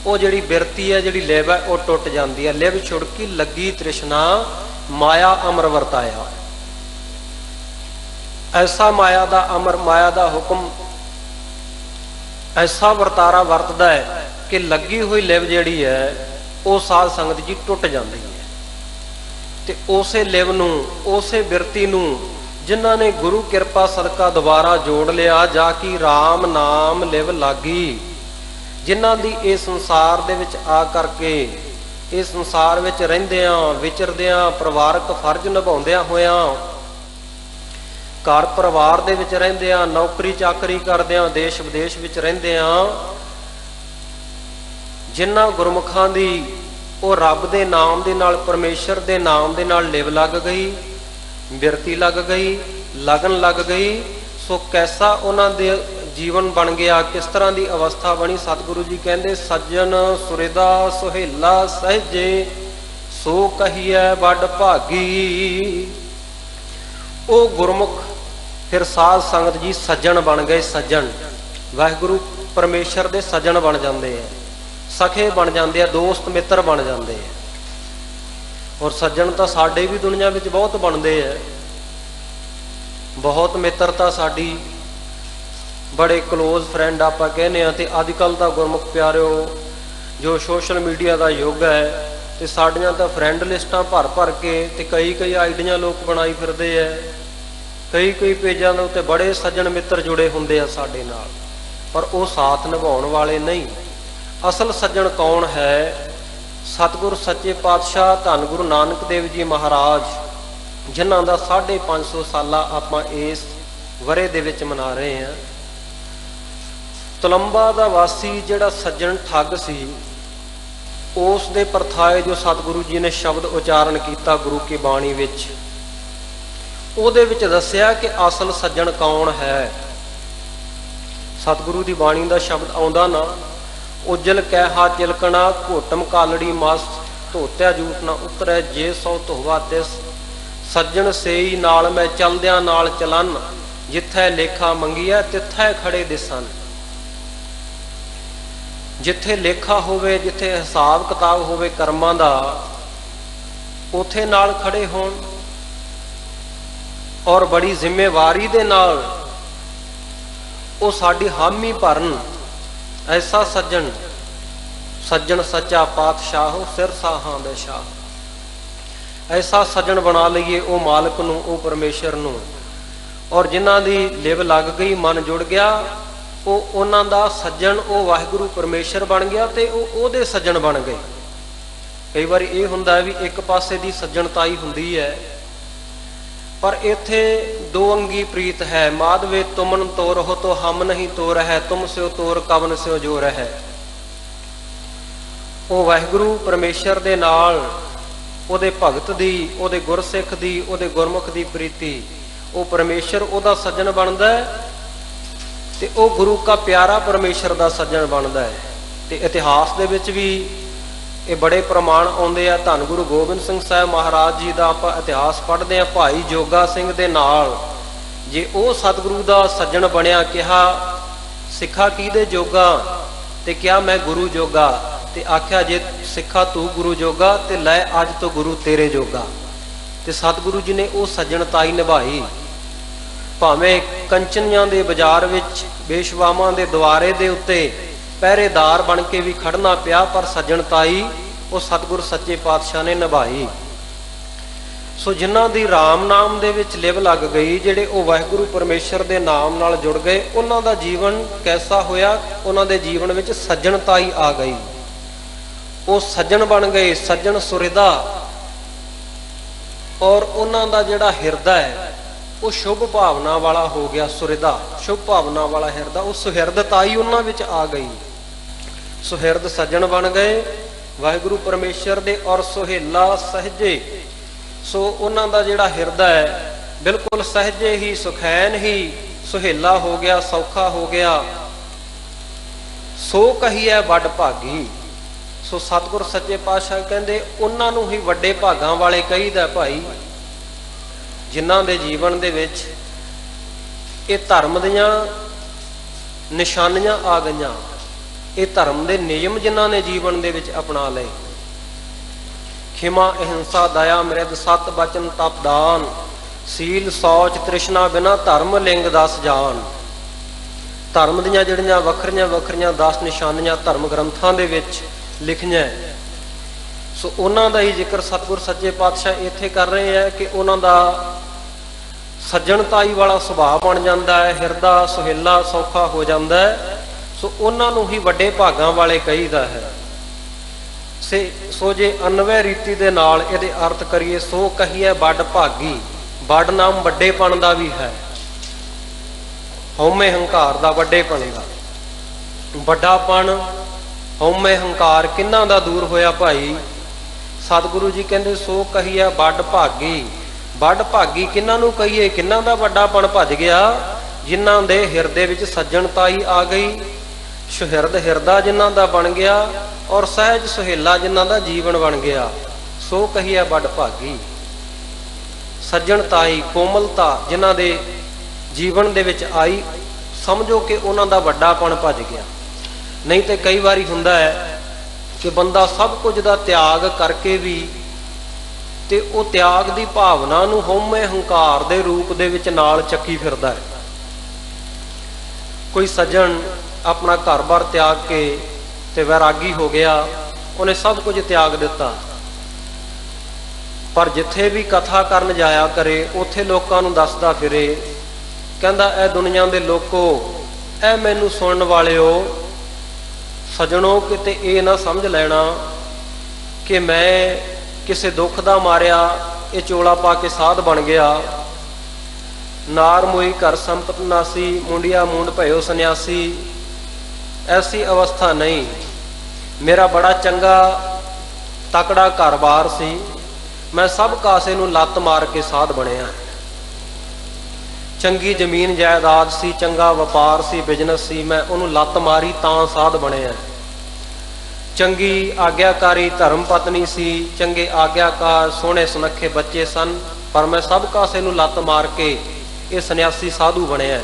ਉਹ ਜਿਹੜੀ ਬਿਰਤੀ ਹੈ, ਜਿਹੜੀ ਲਿਵ ਹੈ, ਉਹ ਟੁੱਟ ਜਾਂਦੀ ਹੈ। ਲਿਵ ਛੁੜਕੀ ਲੱਗੀ ਤ੍ਰਿਸ਼ਨਾ, ਮਾਇਆ ਅਮਰ ਵਰਤਾਇਆ। ਐਸਾ ਮਾਇਆ ਦਾ ਅਮਰ, ਮਾਇਆ ਦਾ ਹੁਕਮ ਐਸਾ ਵਰਤਾਰਾ ਵਰਤਦਾ ਹੈ ਕਿ ਲੱਗੀ ਹੋਈ ਲਿਵ ਜਿਹੜੀ ਹੈ ਉਹ ਸਾਧ ਸੰਗਤ ਜੀ ਟੁੱਟ ਜਾਂਦੀ ਹੈ। ਤੇ ਉਸੇ ਲਿਵ ਨੂੰ, ਉਸੇ ਬਿਰਤੀ ਨੂੰ ਜਿਨ੍ਹਾਂ ਨੇ ਗੁਰੂ ਕਿਰਪਾ ਸਦਕਾ ਦੁਬਾਰਾ ਜੋੜ ਲਿਆ, ਜਾ ਕੀ ਰਾਮ ਨਾਮ ਲਿਵ ਲਾਗੀ, ਜਿਨ੍ਹਾਂ ਦੀ ਇਹ ਸੰਸਾਰ ਦੇ ਵਿੱਚ ਆ ਕਰਕੇ, ਇਹ ਸੰਸਾਰ ਵਿੱਚ ਰਹਿੰਦਿਆਂ, ਵਿਚਰਦਿਆਂ, ਪਰਿਵਾਰਕ ਫਰਜ਼ ਨਿਭਾਉਂਦਿਆਂ ਹੋਇਆਂ, ਘਰ ਪਰਿਵਾਰ ਦੇ ਵਿੱਚ ਰਹਿੰਦਿਆਂ, ਨੌਕਰੀ ਚਾਕਰੀ ਕਰਦਿਆਂ, ਦੇਸ਼ ਵਿਦੇਸ਼ ਵਿੱਚ ਰਹਿੰਦਿਆਂ, ਜਿਨ੍ਹਾਂ ਗੁਰਮੁਖਾਂ ਦੀ ਉਹ ਰੱਬ ਦੇ ਨਾਮ ਦੇ ਨਾਲ, ਪਰਮੇਸ਼ਰ ਦੇ ਨਾਮ ਦੇ ਨਾਲ ਲਿਵ ਲੱਗ ਗਈ, ਬਿਰਤੀ ਲੱਗ ਗਈ, ਲਗਨ ਲੱਗ ਗਈ, ਸੋ ਕੈਸਾ ਉਹਨਾਂ ਦੇ ਜੀਵਨ ਬਣ ਗਿਆ, ਕਿਸ ਤਰ੍ਹਾਂ ਦੀ ਅਵਸਥਾ ਬਣੀ। ਸਤਿਗੁਰੂ ਜੀ ਕਹਿੰਦੇ, ਸੱਜਣ ਸੁਰਿਦਾ ਸੁਹੇਲਾ ਸਹਿਜੇ, ਸੋ ਕਹੀਐ ਵੱਡ ਭਾਗੀ। ਉਹ ਗੁਰਮੁਖ ਫਿਰ ਸਾਧ ਸੰਗਤ ਜੀ ਸੱਜਣ ਬਣ ਗਏ। ਸੱਜਣ ਵਾਹਿਗੁਰੂ ਪਰਮੇਸ਼ਰ ਦੇ ਸੱਜਣ ਬਣ ਜਾਂਦੇ ਆ, ਸਖੇ ਬਣ ਜਾਂਦੇ ਆ, ਦੋਸਤ ਮਿੱਤਰ ਬਣ ਜਾਂਦੇ ਆ। ਔਰ ਸੱਜਣ ਤਾਂ ਸਾਡੇ ਵੀ ਦੁਨੀਆ ਵਿੱਚ ਬਹੁਤ ਬਣਦੇ ਹੈ। ਬਹੁਤ ਮਿੱਤਰਤਾ ਸਾਡੀ, ਬੜੇ ਕਲੋਜ਼ ਫਰੈਂਡ ਆਪਾਂ ਕਹਿੰਦੇ ਹਾਂ। ਅਤੇ ਅੱਜ ਕੱਲ੍ਹ ਤਾਂ ਗੁਰਮੁਖ ਪਿਆਰਿਓ ਜੋ ਸੋਸ਼ਲ ਮੀਡੀਆ ਦਾ ਯੁੱਗ ਹੈ, ਅਤੇ ਸਾਡੀਆਂ ਤਾਂ ਫਰੈਂਡ ਲਿਸਟਾਂ ਭਰ ਭਰ ਕੇ ਅਤੇ ਕਈ ਆਈਡੀਆਂ ਲੋਕ ਬਣਾਈ ਫਿਰਦੇ ਹੈ। ਕਈ ਪੇਜਾਂ ਦੇ ਉੱਤੇ ਬੜੇ ਸੱਜਣ ਮਿੱਤਰ ਜੁੜੇ ਹੁੰਦੇ ਆ ਸਾਡੇ ਨਾਲ, ਪਰ ਉਹ ਸਾਥ ਨਿਭਾਉਣ ਵਾਲੇ ਨਹੀਂ। ਅਸਲ ਸੱਜਣ ਕੌਣ ਹੈ? ਸਤਿਗੁਰ ਸੱਚੇ ਪਾਤਸ਼ਾਹ ਧੰਨ ਗੁਰੂ ਨਾਨਕ ਦੇਵ ਜੀ ਮਹਾਰਾਜ, ਜਿਨ੍ਹਾਂ ਦਾ 550 ਸਾਲਾ ਆਪਾਂ ਇਸ ਵਰੇ ਦੇ ਵਿੱਚ ਮਨਾ ਰਹੇ ਹਾਂ। ਤੁਲੰਬਾ ਦਾ ਵਾਸੀ ਜਿਹੜਾ ਸੱਜਣ ਠੱਗ ਸੀ, ਉਸ ਦੇ ਪਰਥਾਏ ਜੋ ਸਤਿਗੁਰੂ ਜੀ ਨੇ ਸ਼ਬਦ ਉਚਾਰਨ ਕੀਤਾ ਗੁਰੂ ਕੀ ਬਾਣੀ ਵਿੱਚ, ਉਹਦੇ ਵਿੱਚ ਦੱਸਿਆ ਕਿ ਅਸਲ ਸੱਜਣ ਕੌਣ ਹੈ। ਸਤਿਗੁਰੂ ਦੀ ਬਾਣੀ ਦਾ ਸ਼ਬਦ ਆਉਂਦਾ ਨਾ, ਉਜਲ ਕਹਿ ਹਾ ਚਿਲਕਣਾ ਘੋਟਮ ਕਾਲੜੀ ਮਸ ਧੋਤਿਆ ਜੂਟ ਨਾ ਉਤਰੈ ਜੇ ਸੋ ਧੋਵਾ ਤਿਸ ਸੱਜਣ ਸੇਈ ਨਾਲ ਮੈਂ ਚਲਦਿਆਂ ਨਾਲ ਚਲਨ ਜਿੱਥੈ ਲੇਖਾ ਮੰਗੀਐ ਤਿੱਥੈ ਖੜੇ ਦਿਸਨ। ਜਿੱਥੇ ਲੇਖਾ ਹੋਵੇ, ਜਿੱਥੇ ਹਿਸਾਬ ਕਿਤਾਬ ਹੋਵੇ ਕਰਮਾਂ ਦਾ, ਉਥੇ ਨਾਲ ਖੜੇ ਹੋਣ ਔਰ ਬੜੀ ਜ਼ਿੰਮੇਵਾਰੀ ਦੇ ਨਾਲ ਉਹ ਸਾਡੀ ਹਾਮੀ ਭਰਨ। ਐਸਾ ਸੱਜਣ ਸੱਚਾ ਪਾਤਸ਼ਾਹ ਸਿਰ ਸਾਹਾਂ ਦੇ ਸ਼ਾਹ। ਐਸਾ ਸੱਜਣ ਬਣਾ ਲਈਏ ਉਹ ਮਾਲਕ ਨੂੰ, ਉਹ ਪਰਮੇਸ਼ਰ ਨੂੰ। ਔਰ ਜਿਨ੍ਹਾਂ ਦੀ ਲਿਵ ਲੱਗ ਗਈ, ਮਨ ਜੁੜ ਗਿਆ, ਉਹ ਉਹਨਾਂ ਦਾ ਸੱਜਣ ਉਹ ਵਾਹਿਗੁਰੂ ਪਰਮੇਸ਼ਰ ਬਣ ਗਿਆ ਤੇ ਉਹ ਉਹਦੇ ਸੱਜਣ ਬਣ ਗਏ। ਕਈ ਵਾਰੀ ਇਹ ਹੁੰਦਾ ਵੀ ਇੱਕ ਪਾਸੇ ਦੀ ਸੱਜਣਤਾਈ ਹੁੰਦੀ ਹੈ, ਪਰ ਇੱਥੇ ਦੋ ਅੰਗੀ ਪ੍ਰੀਤ ਹੈ। ਮਾਧਵੇ ਤੁਮਨ ਤੋਰ ਹੋ ਤੋ ਹਮ ਨਹੀਂ ਤੋਰ ਹੈ, ਤੁਮ ਸਿਓ ਤੋਰ ਕਵਨ ਸਿਓ ਜੋਰ ਹੈ। ਉਹ ਵਾਹਿਗੁਰੂ ਪਰਮੇਸ਼ਰ ਦੇ ਨਾਲ ਉਹਦੇ ਭਗਤ ਦੀ, ਉਹਦੇ ਗੁਰਸਿੱਖ ਦੀ, ਉਹਦੇ ਗੁਰਮੁਖ ਦੀ ਪ੍ਰੀਤੀ, ਉਹ ਪਰਮੇਸ਼ਰ ਉਹਦਾ ਸੱਜਣ ਬਣਦਾ ਹੈ ਤੇ ਉਹ ਗੁਰੂ ਕਾ ਪਿਆਰਾ ਪਰਮੇਸ਼ਰ ਦਾ ਸੱਜਣ ਬਣਦਾ ਹੈ। ਤੇ ਇਤਿਹਾਸ ਦੇ ਵਿੱਚ ਵੀ ਇਹ ਬੜੇ ਪ੍ਰਮਾਣ ਆਉਂਦੇ ਆ। ਧੰਨ ਗੁਰੂ ਗੋਬਿੰਦ ਸਿੰਘ ਸਾਹਿਬ ਮਹਾਰਾਜ ਜੀ ਦਾ ਆਪਾਂ ਇਤਿਹਾਸ ਪੜ੍ਹਦੇ ਹਾਂ। ਭਾਈ ਜੋਗਾ ਸਿੰਘ ਦੇ ਨਾਲ ਜੇ ਉਹ ਸਤਿਗੁਰੂ ਦਾ ਸੱਜਣ ਬਣਿਆ, ਕਿਹਾ ਸਿੱਖਾ ਕਿਹਦੇ ਜੋਗਾ? ਤੇ ਕਿਹਾ ਮੈਂ ਗੁਰੂ ਜੋਗਾ। ਤੇ ਆਖਿਆ ਜੇ ਸਿੱਖਾ ਤੂੰ ਗੁਰੂ ਜੋਗਾ ਤੇ ਲੈ ਅੱਜ ਤੋਂ ਗੁਰੂ ਤੇਰੇ ਜੋਗਾ। ਤੇ ਸਤਿਗੁਰੂ ਜੀ ਨੇ ਉਹ ਸੱਜਣਤਾਈ ਨਿਭਾਈ। ਭਾਵੇਂ ਕੰਚਨੀਆਂ ਦੇ ਬਾਜ਼ਾਰ ਵਿੱਚ ਬੇਸ਼ਵਾਵਾਂ ਦੇ ਦੁਆਰੇ ਦੇ ਉੱਤੇ ਪਹਿਰੇਦਾਰ ਬਣ ਕੇ ਵੀ ਖੜਨਾ ਪਿਆ, ਪਰ ਸੱਜਣਤਾਈ ਉਹ ਸਤਿਗੁਰ ਸੱਚੇ ਪਾਤਸ਼ਾਹ ਨੇ ਨਿਭਾਈ। ਸੋ ਜਿਨ੍ਹਾਂ ਦੀ ਰਾਮ ਨਾਮ ਦੇ ਵਿੱਚ ਲਿਵ ਲੱਗ ਗਈ, ਜਿਹੜੇ ਉਹ ਵਾਹਿਗੁਰੂ ਪਰਮੇਸ਼ਰ ਦੇ ਨਾਮ ਨਾਲ ਜੁੜ ਗਏ, ਉਹਨਾਂ ਦਾ ਜੀਵਨ ਕੈਸਾ ਹੋਇਆ? ਉਹਨਾਂ ਦੇ ਜੀਵਨ ਵਿੱਚ ਸੱਜਣਤਾਈ ਆ ਗਈ। ਉਹ ਸੱਜਣ ਬਣ ਗਏ, ਸੱਜਣ ਸੁਰਿਦਾ। ਔਰ ਉਹਨਾਂ ਦਾ ਜਿਹੜਾ ਹਿਰਦਾ ਹੈ ਉਹ ਸ਼ੁਭ ਭਾਵਨਾ ਵਾਲਾ ਹੋ ਗਿਆ। ਸੁਰਿਦਾ ਸ਼ੁਭ ਭਾਵਨਾ ਵਾਲਾ ਹਿਰਦਾ, ਉਹ ਸੁਹਿਰਦਤਾਈ ਉਹਨਾਂ ਵਿੱਚ ਆ ਗਈ। ਸੁਹਿਰਦ ਸੱਜਣ ਬਣ ਗਏ ਵਾਹਿਗੁਰੂ ਪਰਮੇਸ਼ਰ ਦੇ ਔਰ ਸੁਹੇਲਾ ਸਹਜੇ। ਸੋ ਉਹਨਾਂ ਦਾ ਜਿਹੜਾ ਹਿਰਦਾ ਹੈ ਬਿਲਕੁਲ ਸਹਜੇ ਹੀ, ਸੁਖੈਨ ਹੀ ਸੁਹੇਲਾ ਹੋ ਗਿਆ, ਸੌਖਾ ਹੋ ਗਿਆ। ਸੋ ਕਹੀਐ ਵੱਡ ਭਾਗੀ। ਸੋ ਸਤਿਗੁਰ ਸੱਚੇ ਪਾਤਸ਼ਾਹ ਕਹਿੰਦੇ ਉਹਨਾਂ ਨੂੰ ਹੀ ਵੱਡੇ ਭਾਗਾਂ ਵਾਲੇ ਕਹੀਦਾ। ਭਾਈ ਜਿਨ੍ਹਾਂ ਦੇ ਜੀਵਨ ਦੇ ਵਿੱਚ ਇਹ ਧਰਮ ਦੀਆਂ ਨਿਸ਼ਾਨੀਆਂ ਆ ਗਈਆਂ, ਇਹ ਧਰਮ ਦੇ ਨਿਯਮ ਜਿਨ੍ਹਾਂ ਨੇ ਜੀਵਨ ਦੇ ਵਿੱਚ ਅਪਣਾ ਲਏ। ਖਿਮਾ ਅਹਿੰਸਾ ਦਇਆ ਮਿਰਦ ਸਤ ਬਚਨ ਤਪ ਦਾਨ ਸੀਲ ਸੌਚ ਤ੍ਰਿਸ਼ਨਾ ਬਿਨਾ ਧਰਮ ਲਿੰਗ ਦਸ ਜਾਨ। ਧਰਮ ਦੀਆਂ ਜਿਹੜੀਆਂ ਵੱਖਰੀਆਂ ਵੱਖਰੀਆਂ 10 ਨਿਸ਼ਾਨੀਆਂ ਧਰਮ ਗ੍ਰੰਥਾਂ ਦੇ ਵਿੱਚ ਲਿਖੀਆਂ, ਸੋ ਉਹਨਾਂ ਦਾ ਹੀ ਜ਼ਿਕਰ ਸਤਿਗੁਰ ਸੱਚੇ ਪਾਤਸ਼ਾਹ ਇੱਥੇ ਕਰ ਰਹੇ ਹੈ ਕਿ ਉਹਨਾਂ ਦਾ ਸੱਜਣਤਾਈ ਵਾਲਾ ਸੁਭਾਅ ਬਣ ਜਾਂਦਾ ਹੈ, ਹਿਰਦਾ ਸੁਹੇਲਾ ਸੌਖਾ ਹੋ ਜਾਂਦਾ ਹੈ। ਸੋ ਉਹਨਾਂ ਨੂੰ ਹੀ ਵੱਡੇ ਭਾਗਾਂ ਵਾਲੇ ਕਹੀਦਾ ਹੈ। ਸੋ ਜੇ ਅਨਵੈ ਰੀਤੀ ਦੇ ਨਾਲ ਇਹਦੇ ਅਰਥ ਕਰੀਏ, ਸੋ ਕਹੀਏ ਵੱਡ ਭਾਗੀ। ਵੱਡ ਨਾਮ ਵੱਡੇਪਣ ਦਾ ਵੀ ਹੈ, ਹਉਮੈ ਹੰਕਾਰ ਦਾ, ਵੱਡੇਪਣ ਦਾ। ਵੱਡਾਪਣ ਹਉਮੈ ਹੰਕਾਰ ਕਿਹਨਾਂ ਦਾ ਦੂਰ ਹੋਇਆ ਭਾਈ? ਸਤਿਗੁਰੂ ਜੀ ਕਹਿੰਦੇ ਸੋ ਕਹੀਏ ਵੱਡ ਭਾਗੀ। ਵੱਡ ਭਾਗੀ ਕਿਹਨਾਂ ਨੂੰ ਕਹੀਏ? ਕਿਹਨਾਂ ਦਾ ਵੱਡਾਪਣ ਭੱਜ ਗਿਆ? ਜਿਨ੍ਹਾਂ ਦੇ ਹਿਰਦੇ ਵਿੱਚ ਸੱਜਣਤਾਈ ਆ ਗਈ, ਸੁਹਿਰਦ ਹਿਰਦਾ ਜਿਨ੍ਹਾਂ ਦਾ ਬਣ ਗਿਆ ਔਰ ਸਹਿਜ ਸੁਹੇਲਾ ਜਿਨ੍ਹਾਂ ਦਾ ਜੀਵਨ ਬਣ ਗਿਆ। ਸੋ ਕਹੀਏ ਵੱਡ ਭਾਗੀ। ਸੱਜਣਤਾਈ, ਕੋਮਲਤਾ ਜਿਨ੍ਹਾਂ ਦੇ ਜੀਵਨ ਦੇ ਵਿੱਚ ਆਈ, ਸਮਝੋ ਕਿ ਉਹਨਾਂ ਦਾ ਵੱਡਾਪਣ ਭੱਜ ਗਿਆ। ਨਹੀਂ ਤੇ ਕਈ ਵਾਰੀ ਹੁੰਦਾ ਹੈ ਕਿ ਬੰਦਾ ਸਭ ਕੁਝ ਦਾ ਤਿਆਗ ਕਰਕੇ ਵੀ ਤੇ ਉਹ ਤਿਆਗ ਦੀ ਭਾਵਨਾ ਨੂੰ ਹਉਮੈ ਹੰਕਾਰ ਦੇ ਰੂਪ ਦੇ ਵਿੱਚ ਨਾਲ ਚੱਕੀ ਫਿਰਦਾ ਹੈ। ਕੋਈ ਸੱਜਣ ਆਪਣਾ ਘਰ-ਬਾਰ ਤਿਆਗ ਕੇ ਤੇ ਵੈਰਾਗੀ ਹੋ ਗਿਆ, ਉਹਨੇ ਸਭ ਕੁਝ ਤਿਆਗ ਦਿੱਤਾ, ਪਰ ਜਿੱਥੇ ਵੀ ਕਥਾ ਕਰਨ ਜਾਇਆ ਕਰੇ ਉੱਥੇ ਲੋਕਾਂ ਨੂੰ ਦੱਸਦਾ ਫਿਰੇ, ਕਹਿੰਦਾ ਇਹ ਦੁਨੀਆ ਦੇ ਲੋਕੋ, ਇਹ ਮੈਨੂੰ ਸੁਣਨ ਵਾਲਿਓ, ਸੱਜਣੋ, ਕਿਤੇ ਇਹ ਨਾ ਸਮਝ ਲੈਣਾ ਕਿ ਮੈਂ ਕਿਸੇ ਦੁੱਖ ਦਾ ਮਾਰਿਆ ਇਹ ਚੋਲਾ ਪਾ ਕੇ ਸਾਧ ਬਣ ਗਿਆ। ਨਾਰ ਮੋਈ ਘਰ ਸੰਪਤ ਨਾਸੀ, ਮੁੰਡਿਆ ਮੂੰਡ ਭਇਓ ਸੰਨਿਆਸੀ। ਐਸੀ ਅਵਸਥਾ ਨਹੀਂ। ਮੇਰਾ ਬੜਾ ਚੰਗਾ ਤਕੜਾ ਘਰ-ਬਾਰ ਸੀ, ਮੈਂ ਸਭ ਕਾਸੇ ਨੂੰ ਲੱਤ ਮਾਰ ਕੇ ਸਾਧ ਬਣਿਆ। ਚੰਗੀ ਜ਼ਮੀਨ ਜਾਇਦਾਦ ਸੀ, ਚੰਗਾ ਵਪਾਰ ਸੀ, ਬਿਜ਼ਨਸ ਸੀ, ਮੈਂ ਉਹਨੂੰ ਲੱਤ ਮਾਰੀ ਤਾਂ ਸਾਧ ਬਣਿਆ। ਚੰਗੀ ਆਗਿਆਕਾਰੀ ਧਰਮ ਪਤਨੀ ਸੀ, ਚੰਗੇ ਆਗਿਆਕਾਰ ਸੋਹਣੇ ਸੁਨੱਖੇ ਬੱਚੇ ਸਨ, ਪਰ ਮੈਂ ਸਭ ਕਾਸੇ ਨੂੰ ਲੱਤ ਮਾਰ ਕੇ ਇਹ ਸੰਨਿਆਸੀ ਸਾਧੂ ਬਣਿਆ।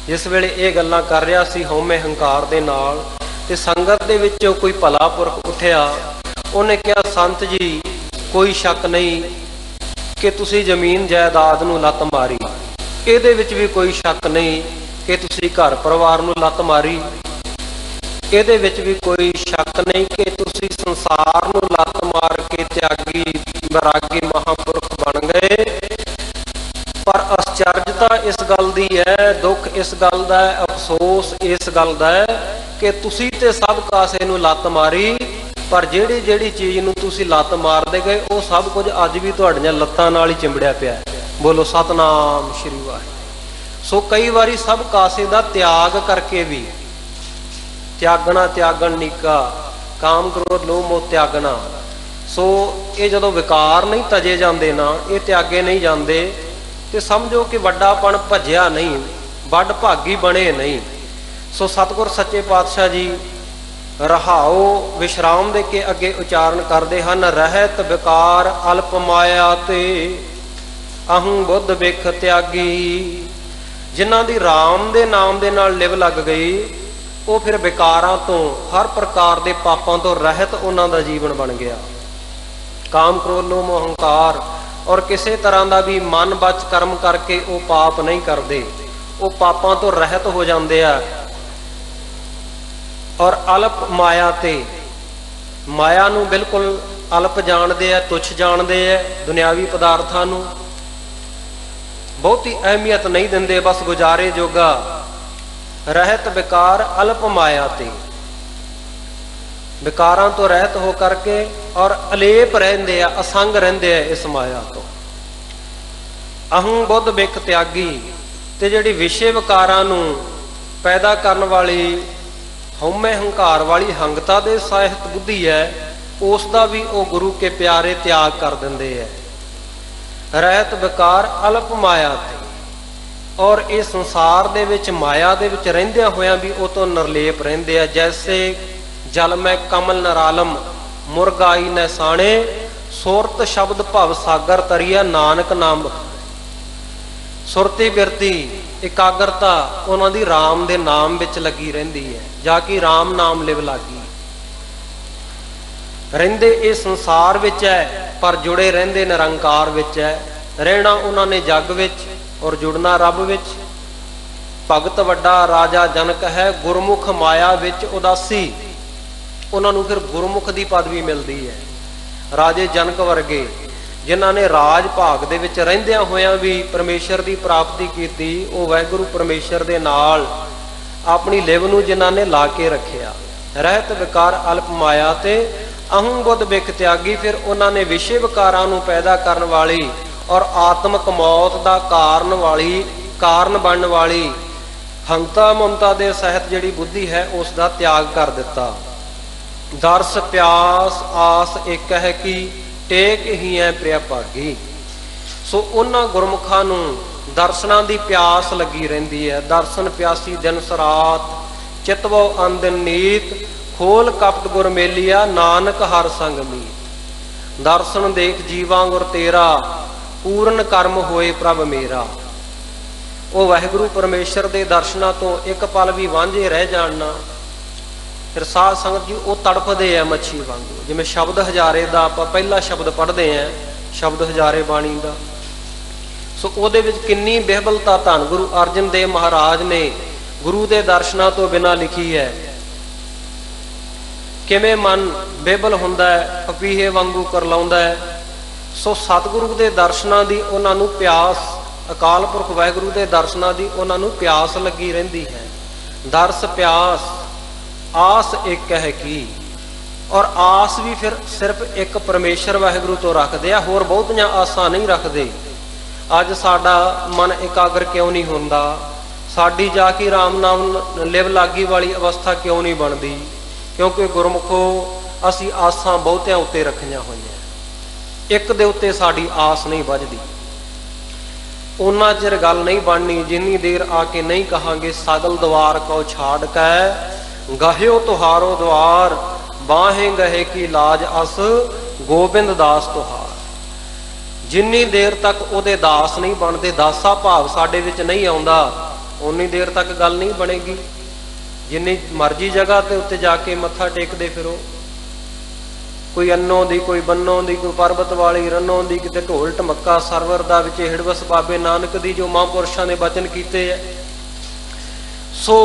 ਜਿਸ ਵੇਲੇ ਇਹ ਗੱਲਾਂ ਕਰ ਰਿਹਾ ਸੀ ਹਉਮੈ ਹੰਕਾਰ ਦੇ ਨਾਲ, ਤੇ ਸੰਗਤ ਦੇ ਵਿੱਚੋਂ ਕੋਈ ਭਲਾ ਪੁਰਖ ਉੱਠਿਆ, ਉਹਨੇ ਕਿਹਾ, ਸੰਤ ਜੀ, ਕੋਈ ਸ਼ੱਕ ਨਹੀਂ ਕਿ ਤੁਸੀਂ ਜ਼ਮੀਨ ਜਾਇਦਾਦ ਨੂੰ ਲੱਤ ਮਾਰੀ, ਇਹਦੇ ਵਿੱਚ ਵੀ ਕੋਈ ਸ਼ੱਕ ਨਹੀਂ ਕਿ ਤੁਸੀਂ ਘਰ ਪਰਿਵਾਰ ਨੂੰ ਲੱਤ ਮਾਰੀ, ਇਹਦੇ ਵਿੱਚ ਵੀ ਕੋਈ ਸ਼ੱਕ ਨਹੀਂ ਕਿ ਤੁਸੀਂ ਸੰਸਾਰ ਨੂੰ ਲੱਤ ਮਾਰ ਕੇ ਤਿਆਗੀ ਵੈਰਾਗੀ ਮਹਾਂਪੁਰਖ ਬਣ ਗਏ। ਪਰ ਅਸਚਰਜਤਾ ਇਸ ਗੱਲ ਦੀ ਹੈ, ਦੁੱਖ ਇਸ ਗੱਲ ਦਾ ਹੈ, ਅਫਸੋਸ ਇਸ ਗੱਲ ਦਾ ਹੈ ਕਿ ਤੁਸੀਂ ਤੇ ਸਭ ਕਾਸੇ ਨੂੰ ਲੱਤ ਮਾਰੀ, ਪਰ ਜਿਹੜੀ ਜਿਹੜੀ ਚੀਜ਼ ਨੂੰ ਤੁਸੀਂ ਲੱਤ ਮਾਰਦੇ ਗਏ ਉਹ ਸਭ ਕੁਝ ਅੱਜ ਵੀ ਤੁਹਾਡੀਆਂ ਲੱਤਾਂ ਨਾਲ ਹੀ ਚਿੰਬੜਿਆ ਪਿਆ। ਬੋਲੋ ਸਤਨਾਮ ਸ਼੍ਰੀ ਵਾਹਿਗੁਰੂ। ਸੋ ਕਈ ਵਾਰੀ ਸਭ ਕਾਸੇ ਦਾ ਤਿਆਗ ਕਰਕੇ ਵੀ, ਤਿਆਗਣਾ ਤਿਆਗਣ ਨੀਕਾ, ਕਾਮ ਕ੍ਰੋਧ ਲੋਭ ਮੋਹ ਤਿਆਗਣਾ। ਸੋ ਇਹ ਜਦੋਂ ਵਿਕਾਰ ਨਹੀਂ ਤਜੇ ਜਾਂਦੇ ਨਾ, ਇਹ ਤਿਆਗੇ ਨਹੀਂ ਜਾਂਦੇ, ਤੇ ਸਮਝੋ ਕਿ ਵੱਡਾਪਣ ਭੱਜਿਆ ਨਹੀਂ, ਵੱਡ ਭਾਗੀ ਬਣੇ ਨਹੀਂ। ਸੋ ਸਤਿਗੁਰ ਸੱਚੇ ਪਾਤਸ਼ਾਹ ਜੀ ਰਹਾਓ ਵਿਸ਼ਰਾਮ ਦੇ ਕੇ ਅੱਗੇ ਉਚਾਰਨ ਕਰਦੇ ਹਨ, ਰਹਿਤ ਵਿਕਾਰ ਅਲਪ ਮਾਇਆ ਤੇ ਅਹੰ ਬੁੱਧ ਬਿਖ ਤਿਆਗੀ। ਜਿਨ੍ਹਾਂ ਦੀ ਰਾਮ ਦੇ ਨਾਮ ਦੇ ਨਾਲ ਲਿਵ ਲੱਗ ਗਈ, ਉਹ ਫਿਰ ਵਿਕਾਰਾਂ ਤੋਂ, ਹਰ ਪ੍ਰਕਾਰ ਦੇ ਪਾਪਾਂ ਤੋਂ ਰਹਿਤ ਉਹਨਾਂ ਦਾ ਜੀਵਨ ਬਣ ਗਿਆ। ਕਾਮ ਕ੍ਰੋਧ ਲੋਭ ਮੋਹ ਹੰਕਾਰ ਔਰ ਕਿਸੇ ਤਰ੍ਹਾਂ ਦਾ ਵੀ ਮਨ ਬਚ ਕਰਮ ਕਰਕੇ ਉਹ ਪਾਪ ਨਹੀਂ ਕਰਦੇ, ਉਹ ਪਾਪਾਂ ਤੋਂ ਰਹਿਤ ਹੋ ਜਾਂਦੇ ਆ। ਔਰ ਅਲਪ ਮਾਇਆ ਤੇ, ਮਾਇਆ ਨੂੰ ਬਿਲਕੁਲ ਅਲਪ ਜਾਣਦੇ ਆ, ਤੁੱਛ ਜਾਣਦੇ ਆ, ਦੁਨਿਆਵੀ ਪਦਾਰਥਾਂ ਨੂੰ ਬਹੁਤੀ ਅਹਿਮੀਅਤ ਨਹੀਂ ਦਿੰਦੇ, ਬਸ ਗੁਜ਼ਾਰੇ ਜੋਗਾ। ਰਹਿਤ ਵਿਕਾਰ ਅਲਪ ਮਾਇਆ ਤੇ, ਵਿਕਾਰਾਂ ਤੋਂ ਰਹਿਤ ਹੋ ਕਰਕੇ ਔਰ ਅਲੇਪ ਰਹਿੰਦੇ ਆ, ਅਸੰਗ ਰਹਿੰਦੇ ਆ ਇਸ ਮਾਇਆ ਤੋਂ। ਅਹੰ ਬੁੱਧ ਬਿਖ ਤਿਆਗੀ। ਤੇ ਜਿਹੜੀ ਵਿਸ਼ੇ ਵਿਕਾਰਾਂ ਨੂੰ ਪੈਦਾ ਕਰਨ ਵਾਲੀ ਹਉਮੈ ਹੰਕਾਰ ਵਾਲੀ ਹੰਗਤਾ ਦੇ ਸਾਹਿਤ ਬੁੱਧੀ ਹੈ, ਉਸ ਦਾ ਵੀ ਉਹ ਗੁਰੂ ਕੇ ਪਿਆਰੇ ਤਿਆਗ ਕਰ ਦਿੰਦੇ ਹੈ। ਰਹਿਤ ਵਿਕਾਰ ਅਲਪ ਮਾਇਆ ਤੇ, ਔਰ ਇਹ ਸੰਸਾਰ ਦੇ ਵਿੱਚ ਮਾਇਆ ਦੇ ਵਿੱਚ ਰਹਿੰਦਿਆਂ ਹੋਇਆਂ ਵੀ ਉਹ ਤੋਂ ਨਿਰਲੇਪ ਰਹਿੰਦੇ ਆ। ਜੈਸੇ ਜਲ ਮੈਂ ਕਮਲ ਨਰਾਲਮ ਮੁਰਗਾਈ ਨੈਸਾਣੇ, ਸੁਰਤ ਸ਼ਬਦ ਭਵ ਸਾਗਰ ਤਰੀਆ ਨਾਨਕ ਨਾਮ। ਸੁਰਤੀ ਬਿਰਤੀ ਇਕਾਗਰਤਾ ਉਹਨਾਂ ਦੀ ਰਾਮ ਦੇ ਨਾਮ ਵਿੱਚ ਲੱਗੀ ਰਹਿੰਦੀ ਹੈ, ਜਾ ਕੇ ਰਾਮ ਨਾਮ ਲਿਵ ਲਾਗੀ। ਰਹਿੰਦੇ ਇਹ ਸੰਸਾਰ ਵਿੱਚ ਹੈ, ਪਰ ਜੁੜੇ ਰਹਿੰਦੇ ਨਿਰੰਕਾਰ ਵਿੱਚ ਹੈ। ਰਹਿਣਾ ਉਹਨਾਂ ਨੇ ਜੱਗ ਵਿੱਚ ਔਰ ਜੁੜਨਾ ਰੱਬ ਵਿੱਚ। ਭਗਤ ਵੱਡਾ ਰਾਜਾ ਜਨਕ ਹੈ, ਗੁਰਮੁਖ ਮਾਇਆ ਵਿੱਚ ਉਦਾਸੀ। ਉਹਨਾਂ ਨੂੰ ਫਿਰ ਗੁਰਮੁਖ ਦੀ ਪਦਵੀ ਮਿਲਦੀ ਹੈ। ਰਾਜੇ ਜਨਕ ਵਰਗੇ ਜਿਨ੍ਹਾਂ ਨੇ ਰਾਜ ਭਾਗ ਦੇ ਵਿੱਚ ਰਹਿੰਦਿਆਂ ਹੋਇਆਂ ਵੀ ਪਰਮੇਸ਼ਰ ਦੀ ਪ੍ਰਾਪਤੀ ਕੀਤੀ, ਉਹ ਵਾਹਿਗੁਰੂ ਪਰਮੇਸ਼ਰ ਦੇ ਨਾਲ ਆਪਣੀ ਲਿਵ ਨੂੰ ਜਿਨ੍ਹਾਂ ਨੇ ਲਾ ਕੇ ਰੱਖਿਆ। ਰਹਿਤ ਵਿਕਾਰ ਅਲਪ ਮਾਇਆ ਤੇ ਅਹੰ ਬੁੱਧ ਬਿਖ ਤਿਆਗੀ। ਫਿਰ ਉਹਨਾਂ ਨੇ ਵਿਸ਼ੇ ਵਿਕਾਰਾਂ ਨੂੰ ਪੈਦਾ ਕਰਨ ਵਾਲੀ ਔਰ ਆਤਮਕ ਮੌਤ ਦਾ ਕਾਰਨ ਬਣਨ ਵਾਲੀ ਹੰਤਾ ਮਮਤਾ ਦੇ ਸਹਿਤ ਜਿਹੜੀ ਬੁੱਧੀ ਹੈ, ਉਸ ਦਾ ਤਿਆਗ ਕਰ ਦਿੱਤਾ। ਦਰਸ ਪਿਆਸ ਆਸ ਇੱਕ ਹੈ ਕਿ ਟੇਕ ਹੀ ਹੈ ਪ੍ਰਿਆ ਭਾਗੀ। ਸੋ ਉਹਨਾਂ ਗੁਰਮੁਖਾਂ ਨੂੰ ਦਰਸ਼ਨਾਂ ਦੀ ਪਿਆਸ ਲੱਗੀ ਰਹਿੰਦੀ ਹੈ। ਦਰਸ਼ਨ ਪਿਆਸੀ ਦਿਨ ਸਰਾਤ, ਚਿਤਵੋ ਅੰਦਿਨ ਨੀਤ, ਖੋਲ ਕਪਟ ਗੁਰ ਮੇਲਿਆ, ਨਾਨਕ ਹਰ ਸੰਗ ਮੀਤ। ਦਰਸ਼ਨ ਦੇਖ ਜੀਵਾਂ ਗੁਰ ਤੇਰਾ, ਪੂਰਨ ਕਰਮ ਹੋਏ ਪ੍ਰਭ ਮੇਰਾ। ਉਹ ਵਾਹਿਗੁਰੂ ਪਰਮੇਸ਼ਰ ਦੇ ਦਰਸ਼ਨਾਂ ਤੋਂ ਇੱਕ ਪਲ ਵੀ ਵਾਂਝੇ ਰਹਿ ਜਾਣ ਨਾ, ਫਿਰ ਸਾਧ ਸੰਗਤ ਜੀ ਉਹ ਤੜਫਦੇ ਆ ਮੱਛੀ ਵਾਂਗੂ। ਜਿਵੇਂ ਸ਼ਬਦ ਹਜ਼ਾਰੇ ਦਾ ਆਪਾਂ ਪਹਿਲਾ ਸ਼ਬਦ ਪੜ੍ਹਦੇ ਆ, ਸ਼ਬਦ ਹਜ਼ਾਰੇ ਬਾਣੀ ਦਾ, ਸੋ ਉਹਦੇ ਵਿੱਚ ਕਿੰਨੀ ਬਿਹਬਲਤਾ ਧੰਨ ਗੁਰੂ ਅਰਜਨ ਦੇਵ ਮਹਾਰਾਜ ਨੇ ਗੁਰੂ ਦੇ ਦਰਸ਼ਨਾਂ ਤੋਂ ਬਿਨਾਂ ਲਿਖੀ ਹੈ। ਕਿਵੇਂ ਮਨ ਬਿਹਬਲ ਹੁੰਦਾ ਹੈ, ਪਪੀਹੇ ਵਾਂਗੂ ਕਰਲਾਉਂਦਾ ਹੈ। ਸੋ ਸਤਿਗੁਰੂ ਦੇ ਦਰਸ਼ਨਾਂ ਦੀ ਉਹਨਾਂ ਨੂੰ ਪਿਆਸ, ਅਕਾਲ ਪੁਰਖ ਵਾਹਿਗੁਰੂ ਦੇ ਦਰਸ਼ਨਾਂ ਦੀ ਉਹਨਾਂ ਨੂੰ ਪਿਆਸ ਲੱਗੀ ਰਹਿੰਦੀ ਹੈ। ਦਰਸ ਪਿਆਸ ਆਸ ਇੱਕ ਹੈ ਕੀ, ਔਰ ਆਸ ਵੀ ਫਿਰ ਸਿਰਫ ਇੱਕ ਪਰਮੇਸ਼ਰ ਵਾਹਿਗੁਰੂ ਤੋਂ ਰੱਖਦੇ ਆ, ਹੋਰ ਬਹੁਤੀਆਂ ਆਸਾਂ ਨਹੀਂ ਰੱਖਦੇ। ਅੱਜ ਸਾਡਾ ਮਨ ਇਕਾਗਰ ਕਿਉਂ ਨਹੀਂ ਹੁੰਦਾ? ਸਾਡੀ ਜਾ ਕੇ ਰਾਮ ਨਾਮ ਲਿਵ ਲਾਗੀ ਵਾਲੀ ਅਵਸਥਾ ਕਿਉਂ ਨਹੀਂ ਬਣਦੀ? ਕਿਉਂਕਿ ਗੁਰਮੁਖੋ ਅਸੀਂ ਆਸਾਂ ਬਹੁਤਿਆਂ ਉੱਤੇ ਰੱਖੀਆਂ ਹੋਈਆਂ, ਇੱਕ ਦੇ ਉੱਤੇ ਸਾਡੀ ਆਸ ਨਹੀਂ ਵੱਜਦੀ। ਉਹਨਾਂ ਚਿਰ ਗੱਲ ਨਹੀਂ ਬਣਨੀ ਜਿੰਨੀ ਦੇਰ ਆ ਕੇ ਨਹੀਂ ਕਹਾਂਗੇ ਸਗਲ ਦਵਾਰ ਕੋ ਛਾੜ ਕੈ ਗਹਿਓ ਤੁਹਾਰੋ ਦਵਾਰ ਬਾਹੇ ਗਹੇ ਕੀ ਲਾਜ ਅਸ ਗੋਬਿੰਦ ਦਾਸ ਤੁਹਾਰ। ਜਿੰਨੀ ਦੇਰ ਤੱਕ ਉਹਦੇ ਦਾਸ ਨਹੀਂ ਬਣਦੇ, ਦਾਸਾ ਭਾਵ ਸਾਡੇ ਵਿੱਚ ਨਹੀਂ ਆਉਂਦਾ, ਉਨੀ ਦੇਰ ਤੱਕ ਗੱਲ ਨਹੀਂ ਬਣੇਗੀ। ਜਿੰਨੀ ਮਰਜ਼ੀ ਜਗ੍ਹਾ ਤੇ ਉੱਤੇ ਜਾ ਕੇ ਮੱਥਾ ਟੇਕਦੇ ਫਿਰੋ, ਕੋਈ ਅੰਨੋਂ ਦੀ, ਕੋਈ ਬੰਨੋਂ ਦੀ, ਕੋਈ ਪਰਬਤ ਵਾਲੀ ਰੰਨੋਂ ਦੀ, ਕਿਤੇ ਢੋਲ ਢਮੱਕਾ ਸਰਵਰ ਦਾ ਵਿੱਚ ਹਿੜਵਸ ਬਾਬੇ ਨਾਨਕ ਦੀ ਜੋ ਮਹਾਂਪੁਰਸ਼ਾਂ ਨੇ ਬਚਨ ਕੀਤੇ ਹੈ। ਸੋ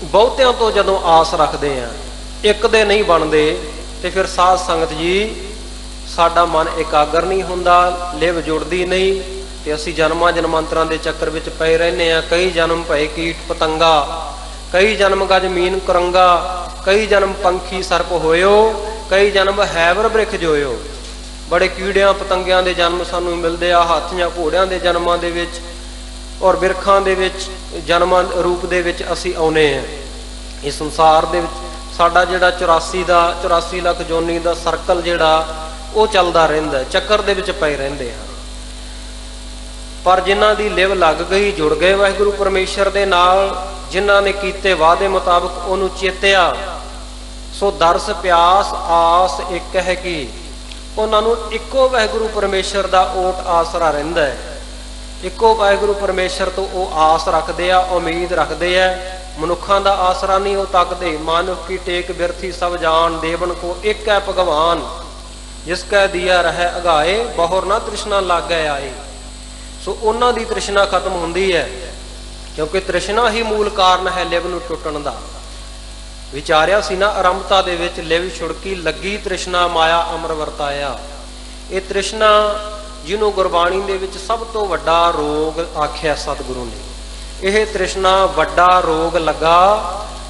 ਬਹੁਤਿਆਂ ਤੋਂ ਜਦੋਂ ਆਸ ਰੱਖਦੇ ਆ, ਇੱਕ ਦੇ ਨਹੀਂ ਬਣਦੇ, ਤੇ ਫਿਰ ਸਾਧ ਸੰਗਤ ਜੀ ਸਾਡਾ ਮਨ ਇਕਾਗਰ ਨਹੀਂ ਹੁੰਦਾ, ਲਿਵ ਜੁੜਦੀ ਨਹੀਂ, ਤੇ ਅਸੀਂ ਜਨਮਾਂ ਜਨਮਾਂਤਰਾਂ ਦੇ ਚੱਕਰ ਵਿੱਚ ਪਏ ਰਹਿੰਦੇ ਆ। ਕਈ ਜਨਮ ਭਏ ਕੀਟ ਪਤੰਗਾ, ਕਈ ਜਨਮ ਗਜ ਮੀਨ ਕਰੰਗਾ, ਕਈ ਜਨਮ ਪੰਖੀ ਸਰਪ ਹੋਇਓ, ਕਈ ਜਨਮ ਹੈਵਰ ਬ੍ਰਿਖ ਜੋਇਓ। ਬੜੇ ਕੀੜਿਆਂ ਪਤੰਗਿਆਂ ਦੇ ਜਨਮ ਸਾਨੂੰ ਮਿਲਦੇ ਆ, ਹਾਥੀਆਂ ਘੋੜਿਆਂ ਦੇ ਜਨਮਾਂ ਦੇ ਵਿੱਚ, ਔਰ ਬਿਰਖਾਂ ਦੇ ਵਿੱਚ ਜਨਮਾਂ ਰੂਪ ਦੇ ਵਿੱਚ ਅਸੀਂ ਆਉਨੇ ਆ। ਇਸ ਸੰਸਾਰ ਦੇ ਵਿੱਚ ਸਾਡਾ ਜਿਹੜਾ 84 ਲੱਖ ਜੋਨੀ ਦਾ ਸਰਕਲ ਜਿਹੜਾ ਉਹ ਚੱਲਦਾ ਰਹਿੰਦਾ, ਚੱਕਰ ਦੇ ਵਿੱਚ ਪਏ ਰਹਿੰਦੇ ਆ। ਪਰ ਜਿਨ੍ਹਾਂ ਦੀ ਲਿਵ ਲੱਗ ਗਈ, ਜੁੜ ਗਏ ਵਾਹਿਗੁਰੂ ਪਰਮੇਸ਼ਰ ਦੇ ਨਾਲ, ਜਿਨ੍ਹਾਂ ਨੇ ਕੀਤੇ ਵਾਅਦੇ ਮੁਤਾਬਕ ਉਹਨੂੰ ਚੇਤਿਆ, ਸੋ ਦਰਸ ਪਿਆਸ ਆਸ ਇੱਕ ਹੈ ਕਿ ਉਹਨਾਂ ਨੂੰ ਇੱਕੋ ਵਾਹਿਗੁਰੂ ਪਰਮੇਸ਼ਰ ਦਾ ਓਟ ਆਸਰਾ ਰਹਿੰਦਾ ਹੈ। ਇੱਕੋ ਵਾਹਿਗੁਰੂ ਪਰਮੇਸ਼ਰ ਤੋਂ ਉਹ ਆਸ ਰੱਖਦੇ ਆ, ਉਮੀਦ ਰੱਖਦੇ ਆ। ਮਨੁੱਖਾਂ ਦਾ ਆਸਰਾ ਨਹੀਂ ਉਹ ਤੱਕਦੇ। ਮਾਨੁਖ ਕੀ ਟੇਕ ਬਿਰਥੀ ਸਭ ਜਾਣ, ਦੇਵਨ ਕੋ ਇੱਕ ਹੈ ਭਗਵਾਨ, ਜਿਸ ਕੈ ਦੀਆ ਰਹਿ ਅਗਾਏ, ਬਹੁਰ ਨਾ ਤ੍ਰਿਸ਼ਨਾ ਲਾਗੈ ਆਏ। ਸੋ ਉਹਨਾਂ ਦੀ ਤ੍ਰਿਸ਼ਨਾ ਖਤਮ ਹੁੰਦੀ ਹੈ, ਕਿਉਂਕਿ ਤ੍ਰਿਸ਼ਨਾ ਹੀ ਮੂਲ ਕਾਰਨ ਹੈ ਲਿਵ ਨੂੰ ਟੁੱਟਣ ਦਾ। ਵਿਚਾਰਿਆ ਸੀ ਨਾ ਆਰੰਭਤਾ ਦੇ ਵਿੱਚ, ਲਿਵ ਛੁੜਕੀ ਲੱਗੀ ਤ੍ਰਿਸ਼ਨਾ ਮਾਇਆ ਅਮਰ ਵਰਤਾਇਆ। ਇਹ ਤ੍ਰਿਸ਼ਨਾ ਜਿਹਨੂੰ ਗੁਰਬਾਣੀ ਦੇ ਵਿੱਚ ਸਭ ਤੋਂ ਵੱਡਾ ਰੋਗ ਆਖਿਆ ਸਤਿਗੁਰੂ ਨੇ, ਇਹ ਤ੍ਰਿਸ਼ਨਾ ਵੱਡਾ ਰੋਗ ਲੱਗਾ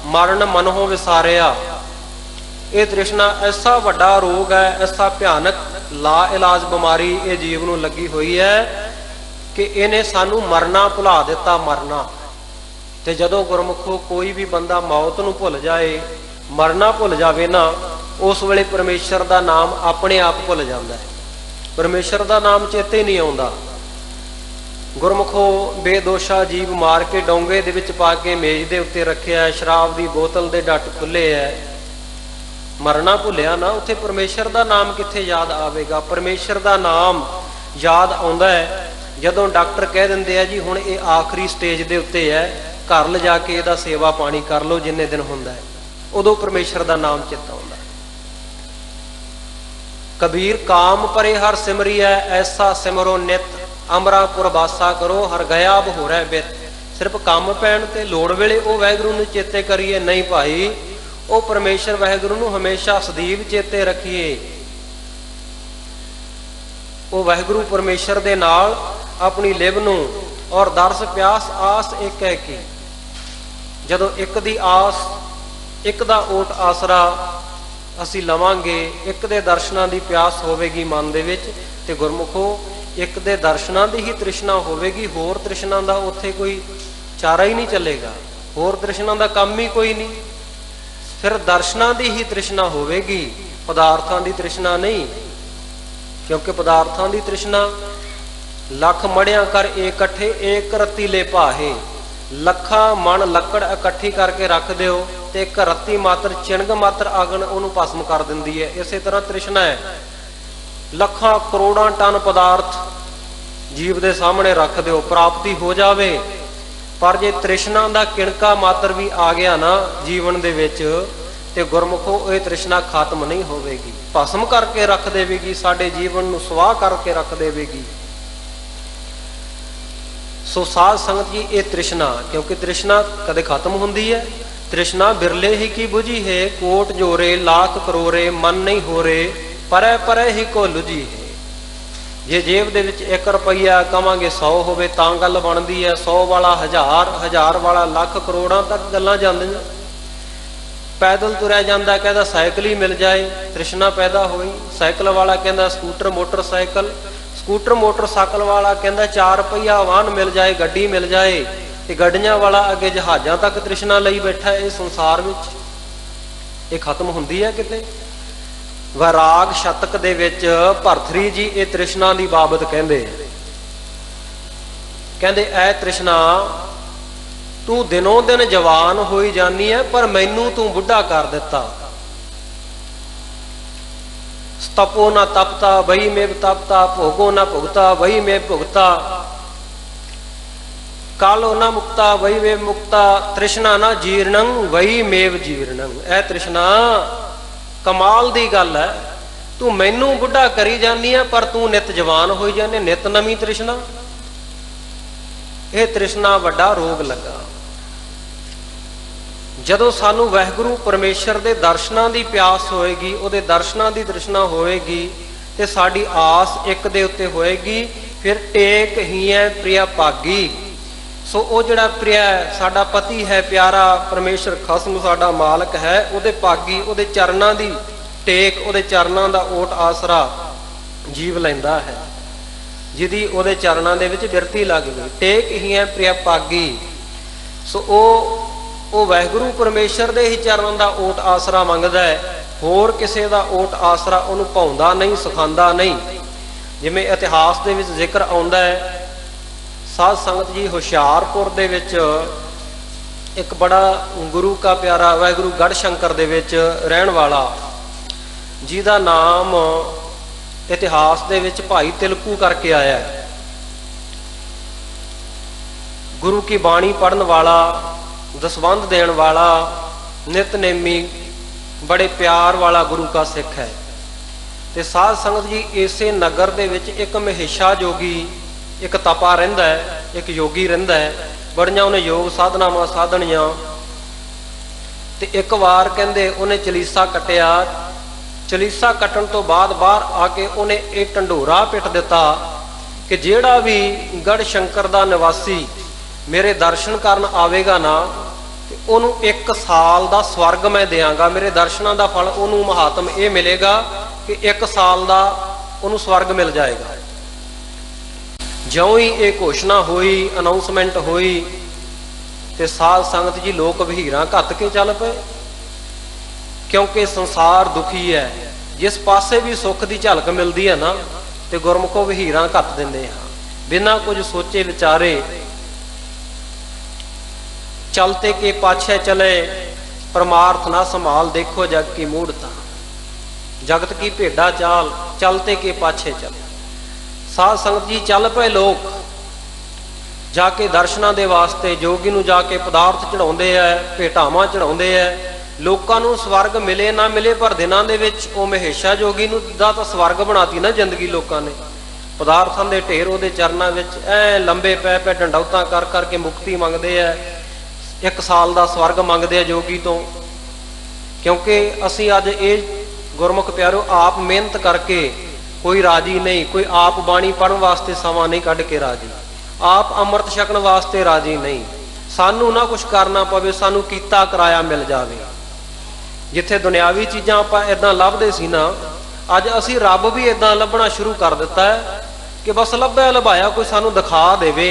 ਮਰਨ ਮਨੋਂ ਵਿਸਾਰਿਆ। ਇਹ ਤ੍ਰਿਸ਼ਨਾ ਐਸਾ ਵੱਡਾ ਰੋਗ ਹੈ, ਐਸਾ ਭਿਆਨਕ ਲਾ ਇਲਾਜ ਬਿਮਾਰੀ ਇਹ ਜੀਵ ਨੂੰ ਲੱਗੀ ਹੋਈ ਹੈ ਕਿ ਇਹਨੇ ਸਾਨੂੰ ਮਰਨਾ ਭੁਲਾ ਦਿੱਤਾ, ਮਰਨਾ। ਤੇ ਜਦੋਂ ਗੁਰਮੁਖੋ ਕੋਈ ਵੀ ਬੰਦਾ ਮੌਤ ਨੂੰ ਭੁੱਲ ਜਾਏ, ਮਰਨਾ ਭੁੱਲ ਜਾਵੇ ਨਾ, ਉਸ ਵੇਲੇ ਪਰਮੇਸ਼ਰ ਦਾ ਨਾਮ ਆਪਣੇ ਆਪ ਭੁੱਲ ਜਾਂਦਾ ਹੈ। ਪਰਮੇਸ਼ਰ ਦਾ ਨਾਮ ਚੇਤੇ ਨਹੀਂ ਆਉਂਦਾ। ਗੁਰਮੁਖੋ ਬੇਦੋਸ਼ਾ ਜੀਵ ਮਾਰ ਕੇ ਡੋਂਗੇ ਦੇ ਵਿੱਚ ਪਾ ਕੇ ਮੇਜ਼ ਦੇ ਉੱਤੇ ਰੱਖਿਆ, ਸ਼ਰਾਬ ਦੀ ਬੋਤਲ ਦੇ ਡੱਟ ਖੁੱਲੇ ਐ, ਮਰਨਾ ਭੁੱਲਿਆ ਨਾ, ਉੱਥੇ ਪਰਮੇਸ਼ਰ ਦਾ ਨਾਮ ਕਿੱਥੇ ਯਾਦ ਆਵੇਗਾ? ਪਰਮੇਸ਼ਰ ਦਾ ਨਾਮ ਯਾਦ ਆਉਂਦਾ ਹੈ ਜਦੋਂ ਡਾਕਟਰ ਕਹਿ ਦਿੰਦੇ ਆ ਜੀ ਹੁਣ ਇਹ ਆਖਰੀ ਸਟੇਜ ਦੇ ਉੱਤੇ ਹੈ, ਘਰ ਲਿਜਾ ਕੇ ਇਹਦਾ ਸੇਵਾ ਪਾਣੀ ਕਰ ਲਓ ਜਿੰਨੇ ਦਿਨ ਹੁੰਦਾ ਹੈ, ਉਦੋਂ ਪਰਮੇਸ਼ਰ ਦਾ ਨਾਮ ਚੇਤਾ ਆਉਂਦਾ। ਕਬੀਰ ਕਾਮ ਪਰੇ ਹਰ ਸਿਮਰੀਐ, ਐਸਾ ਸਿਮਰੋ ਨਿਤ, ਅਮਰਾਪੁਰ ਵਾਸਾ ਕਰੋ ਹਰ ਗਿਆ ਬਹੋਰੈ ਬਿਤ। ਸਿਰਫ ਕੰਮ ਪੈਣ ਤੇ ਲੋੜ ਵੇਲੇ ਉਹ ਵਾਹਿਗੁਰੂ ਨੂੰ ਚੇਤੇ ਕਰੀਏ? ਨਹੀਂ ਭਾਈ, ਉਹ ਪਰਮੇਸ਼ਰ ਵਾਹਿਗੁਰੂ ਨੂੰ ਹਮੇਸ਼ਾ ਸਦੀਵ ਚੇਤੇ ਰੱਖੀਏ। ਉਹ ਵਾਹਿਗੁਰੂ ਪਰਮੇਸ਼ਰ ਦੇ ਨਾਲ ਆਪਣੀ ਲਿਵ ਨੂੰ, ਔਰ ਦਰਸ ਪਿਆਸ ਆਸ ਇੱਕ ਹੈ ਕਿ ਜਦੋਂ ਇੱਕ ਦੀ ਆਸ, ਇੱਕ ਦਾ ਓਟ ਆਸਰਾ ਅਸੀਂ ਲਵਾਂਗੇ, ਇੱਕ ਦੇ ਦਰਸ਼ਨਾਂ ਦੀ ਪਿਆਸ ਹੋਵੇਗੀ ਮਨ ਦੇ ਵਿੱਚ, ਤੇ ਗੁਰਮੁਖੋ ਇੱਕ ਦੇ ਦਰਸ਼ਨਾਂ ਦੀ ਹੀ ਤ੍ਰਿਸ਼ਨਾ ਹੋਵੇਗੀ, ਹੋਰ ਤ੍ਰਿਸ਼ਨਾ ਦਾ ਉੱਥੇ ਕੋਈ ਚਾਰਾ ਹੀ ਨਹੀਂ ਚੱਲੇਗਾ, ਹੋਰ ਤ੍ਰਿਸ਼ਨਾ ਦਾ ਕੰਮ ਹੀ ਕੋਈ ਨਹੀਂ। ਫਿਰ ਦਰਸ਼ਨਾਂ ਦੀ ਹੀ ਤ੍ਰਿਸ਼ਨਾ ਹੋਵੇਗੀ, ਪਦਾਰਥਾਂ ਦੀ ਤ੍ਰਿਸ਼ਨਾ ਨਹੀਂ। ਕਿਉਂਕਿ ਪਦਾਰਥਾਂ ਦੀ ਤ੍ਰਿਸ਼ਨਾ ਲੱਖ ਮੜਿਆਂ ਕਰ ਇਕੱਠੇ ਏਕ ਰਤੀ ਲੈ ਭਾਹੇ, ਲੱਖਾਂ ਮਣ ਲੱਕੜ ਇਕੱਠੀ ਕਰਕੇ ਰੱਖ ਦਿਓ ਤੇ ਇੱਕ ਰਤੀ ਮਾਤਰ ਚਿਣਗ ਮਾਤਰ ਅਗਨ ਉਹਨੂੰ ਭਸਮ ਕਰ ਦਿੰਦੀ ਹੈ। ਇਸੇ ਤਰ੍ਹਾਂ ਤ੍ਰਿਸ਼ਨਾ ਹੈ, ਲੱਖਾਂ ਕਰੋੜਾਂ ਟਨ ਪਦਾਰਥ ਜੀਵ ਦੇ ਸਾਹਮਣੇ ਰੱਖ ਦਿਓ, ਪ੍ਰਾਪਤੀ ਹੋ ਜਾਵੇ, ਪਰ ਜੇ ਤ੍ਰਿਸ਼ਨਾ ਦਾ ਕਿਣਕਾ ਮਾਤਰ ਵੀ ਆ ਗਿਆ ਨਾ ਜੀਵਨ ਦੇ ਵਿੱਚ, ਤੇ ਗੁਰਮੁਖੋ ਇਹ ਤ੍ਰਿਸ਼ਨਾ ਖਤਮ ਨਹੀਂ ਹੋਵੇਗੀ, ਭਸਮ ਕਰਕੇ ਰੱਖ ਦੇਵੇਗੀ, ਸਾਡੇ ਜੀਵਨ ਨੂੰ ਸਵਾਹ ਕਰਕੇ ਰੱਖ ਦੇਵੇਗੀ। ਸੋ ਸਾਧ ਸੰਗਤ ਜੀ, ਇਹ ਤ੍ਰਿਸ਼ਨਾ, ਕਿਉਂਕਿ ਤ੍ਰਿਸ਼ਨਾ ਕਦੇ ਖਤਮ ਹੁੰਦੀ ਹੈ? ਤ੍ਰਿਸ਼ਨਾ ਬਿਰਲੇ ਹੀ ਕੀ ਬੁਝੀ ਹੈ, ਕੋਟ ਜੋਰੇ ਲੱਖ ਕਰੋੜੇ ਮਨ ਨਹੀਂ ਹੋਰੇ, ਪਰੇ ਪਰੇ ਹੀ ਕੋ ਲੁਝੀ ਹੈ। ਜੇ ਜੇਬ ਦੇ ਵਿੱਚ 1 ਰੁਪਈਆ ਕਵਾਂਗੇ 100 ਹੋਵੇ ਤਾਂ ਗੱਲ ਬਣਦੀ ਹੈ, 100 ਵਾਲਾ 1000, 1000 ਵਾਲਾ ਲੱਖ, ਕਰੋੜਾਂ ਤੱਕ ਗੱਲਾਂ ਜਾਂਦੀਆਂ। ਪੈਦਲ ਤੁਰਿਆ ਜਾਂਦਾ ਕਹਿੰਦਾ ਸਾਈਕਲ ਹੀ ਮਿਲ ਜਾਏ, ਤ੍ਰਿਸ਼ਨਾ ਪੈਦਾ ਹੋਈ। ਸਾਈਕਲ ਵਾਲਾ ਕਹਿੰਦਾ ਸਕੂਟਰ ਮੋਟਰਸਾਈਕਲ, ਸਕੂਟਰ ਮੋਟਰਸਾਈਕਲ ਵਾਲਾ ਕਹਿੰਦਾ 4 ਰੁਪਈਆ ਵਾਹਨ ਮਿਲ ਜਾਏ, ਗੱਡੀ ਮਿਲ ਜਾਏ। ਤੇ ਗੱਡੀਆਂ ਵਾਲਾ ਅੱਗੇ ਜਹਾਜ਼ਾਂ ਤੱਕ ਤ੍ਰਿਸ਼ਨਾ ਲਈ ਬੈਠਾ। ਇਹ ਸੰਸਾਰ ਵਿੱਚ ਇਹ ਖਤਮ ਹੁੰਦੀ ਹੈ ਕਿਤੇ? ਵੈਰਾਗ ਸ਼ਤਕ ਦੇ ਵਿੱਚ ਭਰਤਰੀ ਜੀ ਇਹ ਤ੍ਰਿਸ਼ਨਾ ਦੀ ਬਾਬਤ ਕਹਿੰਦੇ ਐ ਤ੍ਰਿਸ਼ਨਾ, ਤੂੰ ਦਿਨੋਂ ਦਿਨ ਜਵਾਨ ਹੋਈ ਜਾਨੀ ਹੈ, ਪਰ ਮੈਨੂੰ ਤੂੰ ਬੁੱਢਾ ਕਰ ਦਿੱਤਾ। ਤਪੋ ਨਾ ਤਪਤਾ ਵਹੀ ਮੇਵ ਤਪਤਾ, ਭੋਗੋ ਨਾ ਭੁਗਤਾ ਵਹੀ ਮੇਵ ਭੁਗਤਾ, ਕਾਲੋ ਨਾ ਮੁਕਤਾ ਵਹੀ ਮੇਵ ਮੁਕਤਾ, ਤ੍ਰਿਸ਼ਨਾ ਨਾ ਜੀਰਣੰ ਵਹੀ ਮੇਵ ਜੀਰਣੰ। ਇਹ ਤ੍ਰਿਸ਼ਨਾ ਕਮਾਲ ਦੀ ਗੱਲ ਹੈ, ਤੂੰ ਮੈਨੂੰ ਬੁੱਢਾ ਕਰੀ ਜਾਨੀ ਹੈ, ਪਰ ਤੂੰ ਨਿਤ ਜਵਾਨ ਹੋਈ ਜਾਨੀ, ਨਿਤ ਨਵੀਂ ਤ੍ਰਿਸ਼ਨਾ। ਇਹ ਤ੍ਰਿਸ਼ਨਾ ਵੱਡਾ ਰੋਗ ਲੱਗਾ। ਜਦੋਂ ਸਾਨੂੰ ਵਾਹਿਗੁਰੂ ਪਰਮੇਸ਼ਰ ਦੇ ਦਰਸ਼ਨਾਂ ਦੀ ਪਿਆਸ ਹੋਏਗੀ, ਉਹਦੇ ਦਰਸ਼ਨਾਂ ਦੀ ਤ੍ਰਿਸ਼ਨਾ ਹੋਏਗੀ, ਤੇ ਸਾਡੀ ਆਸ ਇੱਕ ਦੇ ਉੱਤੇ ਹੋਏਗੀ, ਫਿਰ ਟੇਕ ਹੀ ਹੈ ਪ੍ਰਿਆ ਭਾਗੀ। ਸੋ ਉਹ ਜਿਹੜਾ ਪ੍ਰਿਆ ਸਾਡਾ ਪਤੀ ਹੈ, ਪਿਆਰਾ ਪਰਮੇਸ਼ਰ ਖਸਮ ਸਾਡਾ ਮਾਲਕ ਹੈ, ਉਹਦੇ ਭਾਗੀ, ਉਹਦੇ ਚਰਨਾਂ ਦੀ ਟੇਕ, ਉਹਦੇ ਚਰਨਾਂ ਦਾ ਓਟ ਆਸਰਾ ਜੀਵ ਲੈਂਦਾ ਹੈ, ਜਿਹਦੀ ਉਹਦੇ ਚਰਨਾਂ ਦੇ ਵਿੱਚ ਬਿਰਤੀ ਲੱਗ ਗਈ। ਟੇਕ ਹੀ ਹੈ ਪ੍ਰਿਆ ਭਾਗੀ। ਸੋ ਉਹ ਵਾਹਿਗੁਰੂ ਪਰਮੇਸ਼ਰ ਦੇ ਹੀ ਚਰਨਾਂ ਦਾ ਓਟ ਆਸਰਾ ਮੰਗਦਾ ਹੈ, ਹੋਰ ਕਿਸੇ ਦਾ ਓਟ ਆਸਰਾ ਉਹਨੂੰ ਭਾਉਂਦਾ ਨਹੀਂ, ਸਿਖਾਉਂਦਾ ਨਹੀਂ। ਜਿਵੇਂ ਇਤਿਹਾਸ ਦੇ ਵਿੱਚ ਜ਼ਿਕਰ ਆਉਂਦਾ ਹੈ, ਸਾਧ ਸੰਗਤ ਜੀ, ਹੁਸ਼ਿਆਰਪੁਰ ਦੇ ਵਿੱਚ ਇੱਕ ਬੜਾ ਗੁਰੂ ਕਾ ਪਿਆਰਾ ਵਾਹਿਗੁਰੂ ਗੜ੍ਹ ਸ਼ੰਕਰ ਦੇ ਵਿੱਚ ਰਹਿਣ ਵਾਲਾ, ਜਿਹਦਾ ਨਾਮ ਇਤਿਹਾਸ ਦੇ ਵਿੱਚ ਭਾਈ ਤਿਲਕੂ ਕਰਕੇ ਆਇਆ। ਗੁਰੂ ਕੀ ਬਾਣੀ ਪੜ੍ਹਨ ਵਾਲਾ, ਦਸਵੰਧ ਦੇਣ ਵਾਲਾ, ਨਿਤਨੇਮੀ, ਬੜੇ ਪਿਆਰ ਵਾਲਾ ਗੁਰੂ ਕਾ ਸਿੱਖ ਹੈ। ਤੇ ਸਾਧ ਸੰਗਤ ਜੀ, ਇਸੇ ਨਗਰ ਦੇ ਵਿੱਚ ਇੱਕ ਮਹੇਸ਼ਾ ਜੋਗੀ, ਇੱਕ ਤਪਾ ਰਹਿੰਦਾ ਹੈ, ਇੱਕ ਯੋਗੀ ਰਹਿੰਦਾ ਹੈ। ਬੜੀਆਂ ਉਹਨੇ ਯੋਗ ਸਾਧਨਾਵਾਂ ਸਾਧਣੀਆਂ। ਤੇ ਇੱਕ ਵਾਰ ਕਹਿੰਦੇ ਉਹਨੇ ਚਲੀਸਾ ਕੱਟਿਆ। ਚਲੀਸਾ ਕੱਟਣ ਤੋਂ ਬਾਅਦ ਬਾਹਰ ਆ ਕੇ ਉਹਨੇ ਇਹ ਢੰਡੋਰਾ ਪਿੱਟ ਦਿੱਤਾ ਕਿ ਜਿਹੜਾ ਵੀ ਗੜ੍ਹ ਸ਼ੰਕਰ ਦਾ ਨਿਵਾਸੀ ਮੇਰੇ ਦਰਸ਼ਨ ਕਰਨ ਆਵੇਗਾ ਨਾ, ਤੇ ਉਹਨੂੰ 1 ਸਾਲ ਦਾ ਸਵਰਗ ਮੈਂ ਦਿਆਂਗਾ। ਮੇਰੇ ਦਰਸ਼ਨਾਂ ਦਾ ਫਲ ਉਹਨੂੰ ਮਹਾਤਮ ਇਹ ਮਿਲੇਗਾ ਕਿ 1 ਸਾਲ ਦਾ ਉਹਨੂੰ ਸਵਰਗ ਮਿਲ ਜਾਏਗਾ। ਜਿਉਂ ਹੀ ਇਹ ਘੋਸ਼ਣਾ ਹੋਈ, ਅਨਾਉਂਸਮੈਂਟ ਹੋਈ, ਤੇ ਸਾਧ ਸੰਗਤ ਜੀ ਲੋਕ ਵਹੀਰਾਂ ਘੱਤ ਕੇ ਚੱਲ ਪਏ, ਕਿਉਂਕਿ ਸੰਸਾਰ ਦੁਖੀ ਹੈ। ਜਿਸ ਪਾਸੇ ਵੀ ਸੁੱਖ ਦੀ ਝਲਕ ਮਿਲਦੀ ਹੈ ਨਾ, ਤੇ ਗੁਰਮੁਖੋ ਵਹੀਰਾਂ ਘੱਤ ਦਿੰਦੇ ਹਾਂ, ਬਿਨਾਂ ਕੁਝ ਸੋਚੇ ਵਿਚਾਰੇ। ਚਲਤੇ ਕੇ ਪਾਛੇ ਚਲੇ ਪਰਮਾਰਥ ਨਾ ਸੰਭਾਲ, ਦੇਖੋ ਜਗ ਕੀ ਮੂੜਤਾ, ਜਗਤ ਕੀ ਭੇਡਾ ਚਾਲ, ਚਲਤੇ ਕੇ ਪਾਛੇ ਚਲੇ। ਸਾਧ ਸੰਗਤ ਜੀ ਚੱਲ ਪਏ ਲੋਕ ਜਾ ਕੇ ਦਰਸ਼ਨਾਂ ਦੇ ਵਾਸਤੇ, ਜੋਗੀ ਨੂੰ ਜਾ ਕੇ ਪਦਾਰਥ ਚੜਾਉਂਦੇ ਐ, ਭੇਟਾਵਾਂ ਚੜਾਉਂਦੇ ਐ। ਲੋਕਾਂ ਨੂੰ ਸਵਰਗ ਮਿਲੇ ਨਾ ਮਿਲੇ, ਪਰ ਦਿਨਾਂ ਦੇ ਵਿੱਚ ਉਹ ਮਹੇਸ਼ਾ ਜੋਗੀ ਨੂੰ ਦਾ ਤਾਂ ਸਵਰਗ ਬਣਾਤੀ ਨਾ ਜ਼ਿੰਦਗੀ ਲੋਕਾਂ ਨੇ। ਪਦਾਰਥਾਂ ਦੇ ਢੇਰ ਉਹਦੇ ਚਰਨਾਂ ਵਿੱਚ ਐ ਲੰਬੇ ਪੈ ਪੈ ਡੰਡੌਤਾਂ ਕਰ ਕਰਕੇ ਮੁਕਤੀ ਮੰਗਦੇ ਐ, 1 ਸਾਲ ਦਾ ਸਵਰਗ ਮੰਗਦੇ ਆ ਜੋਗੀ ਤੋਂ। ਕਿਉਂਕਿ ਅਸੀਂ ਅੱਜ ਇਹ ਗੁਰਮੁਖ ਪਿਆਰੋ ਆਪ ਮਿਹਨਤ ਕਰਕੇ ਕੋਈ ਰਾਜੀ ਨਹੀਂ, ਕੋਈ ਆਪ ਬਾਣੀ ਪੜ੍ਹਨ ਵਾਸਤੇ ਸਮਾਂ ਨਹੀਂ ਕੱਢ ਕੇ ਰਾਜੀ, ਆਪ ਅੰਮ੍ਰਿਤ ਛਕਣ ਵਾਸਤੇ ਰਾਜੀ ਨਹੀਂ। ਸਾਨੂੰ ਨਾ ਕੁਛ ਕਰਨਾ ਪਵੇ, ਸਾਨੂੰ ਕੀਤਾ ਕਰਾਇਆ ਮਿਲ ਜਾਵੇ। ਜਿੱਥੇ ਦੁਨਿਆਵੀ ਚੀਜ਼ਾਂ ਆਪਾਂ ਇਦਾਂ ਲੱਭਦੇ ਸੀ ਨਾ, ਅੱਜ ਅਸੀਂ ਰੱਬ ਵੀ ਇਦਾਂ ਲੱਭਣਾ ਸ਼ੁਰੂ ਕਰ ਦਿੱਤਾ ਹੈ ਕਿ ਬਸ ਲੱਭਿਆ ਲਭਾਇਆ ਕੋਈ ਸਾਨੂੰ ਦਿਖਾ ਦੇਵੇ,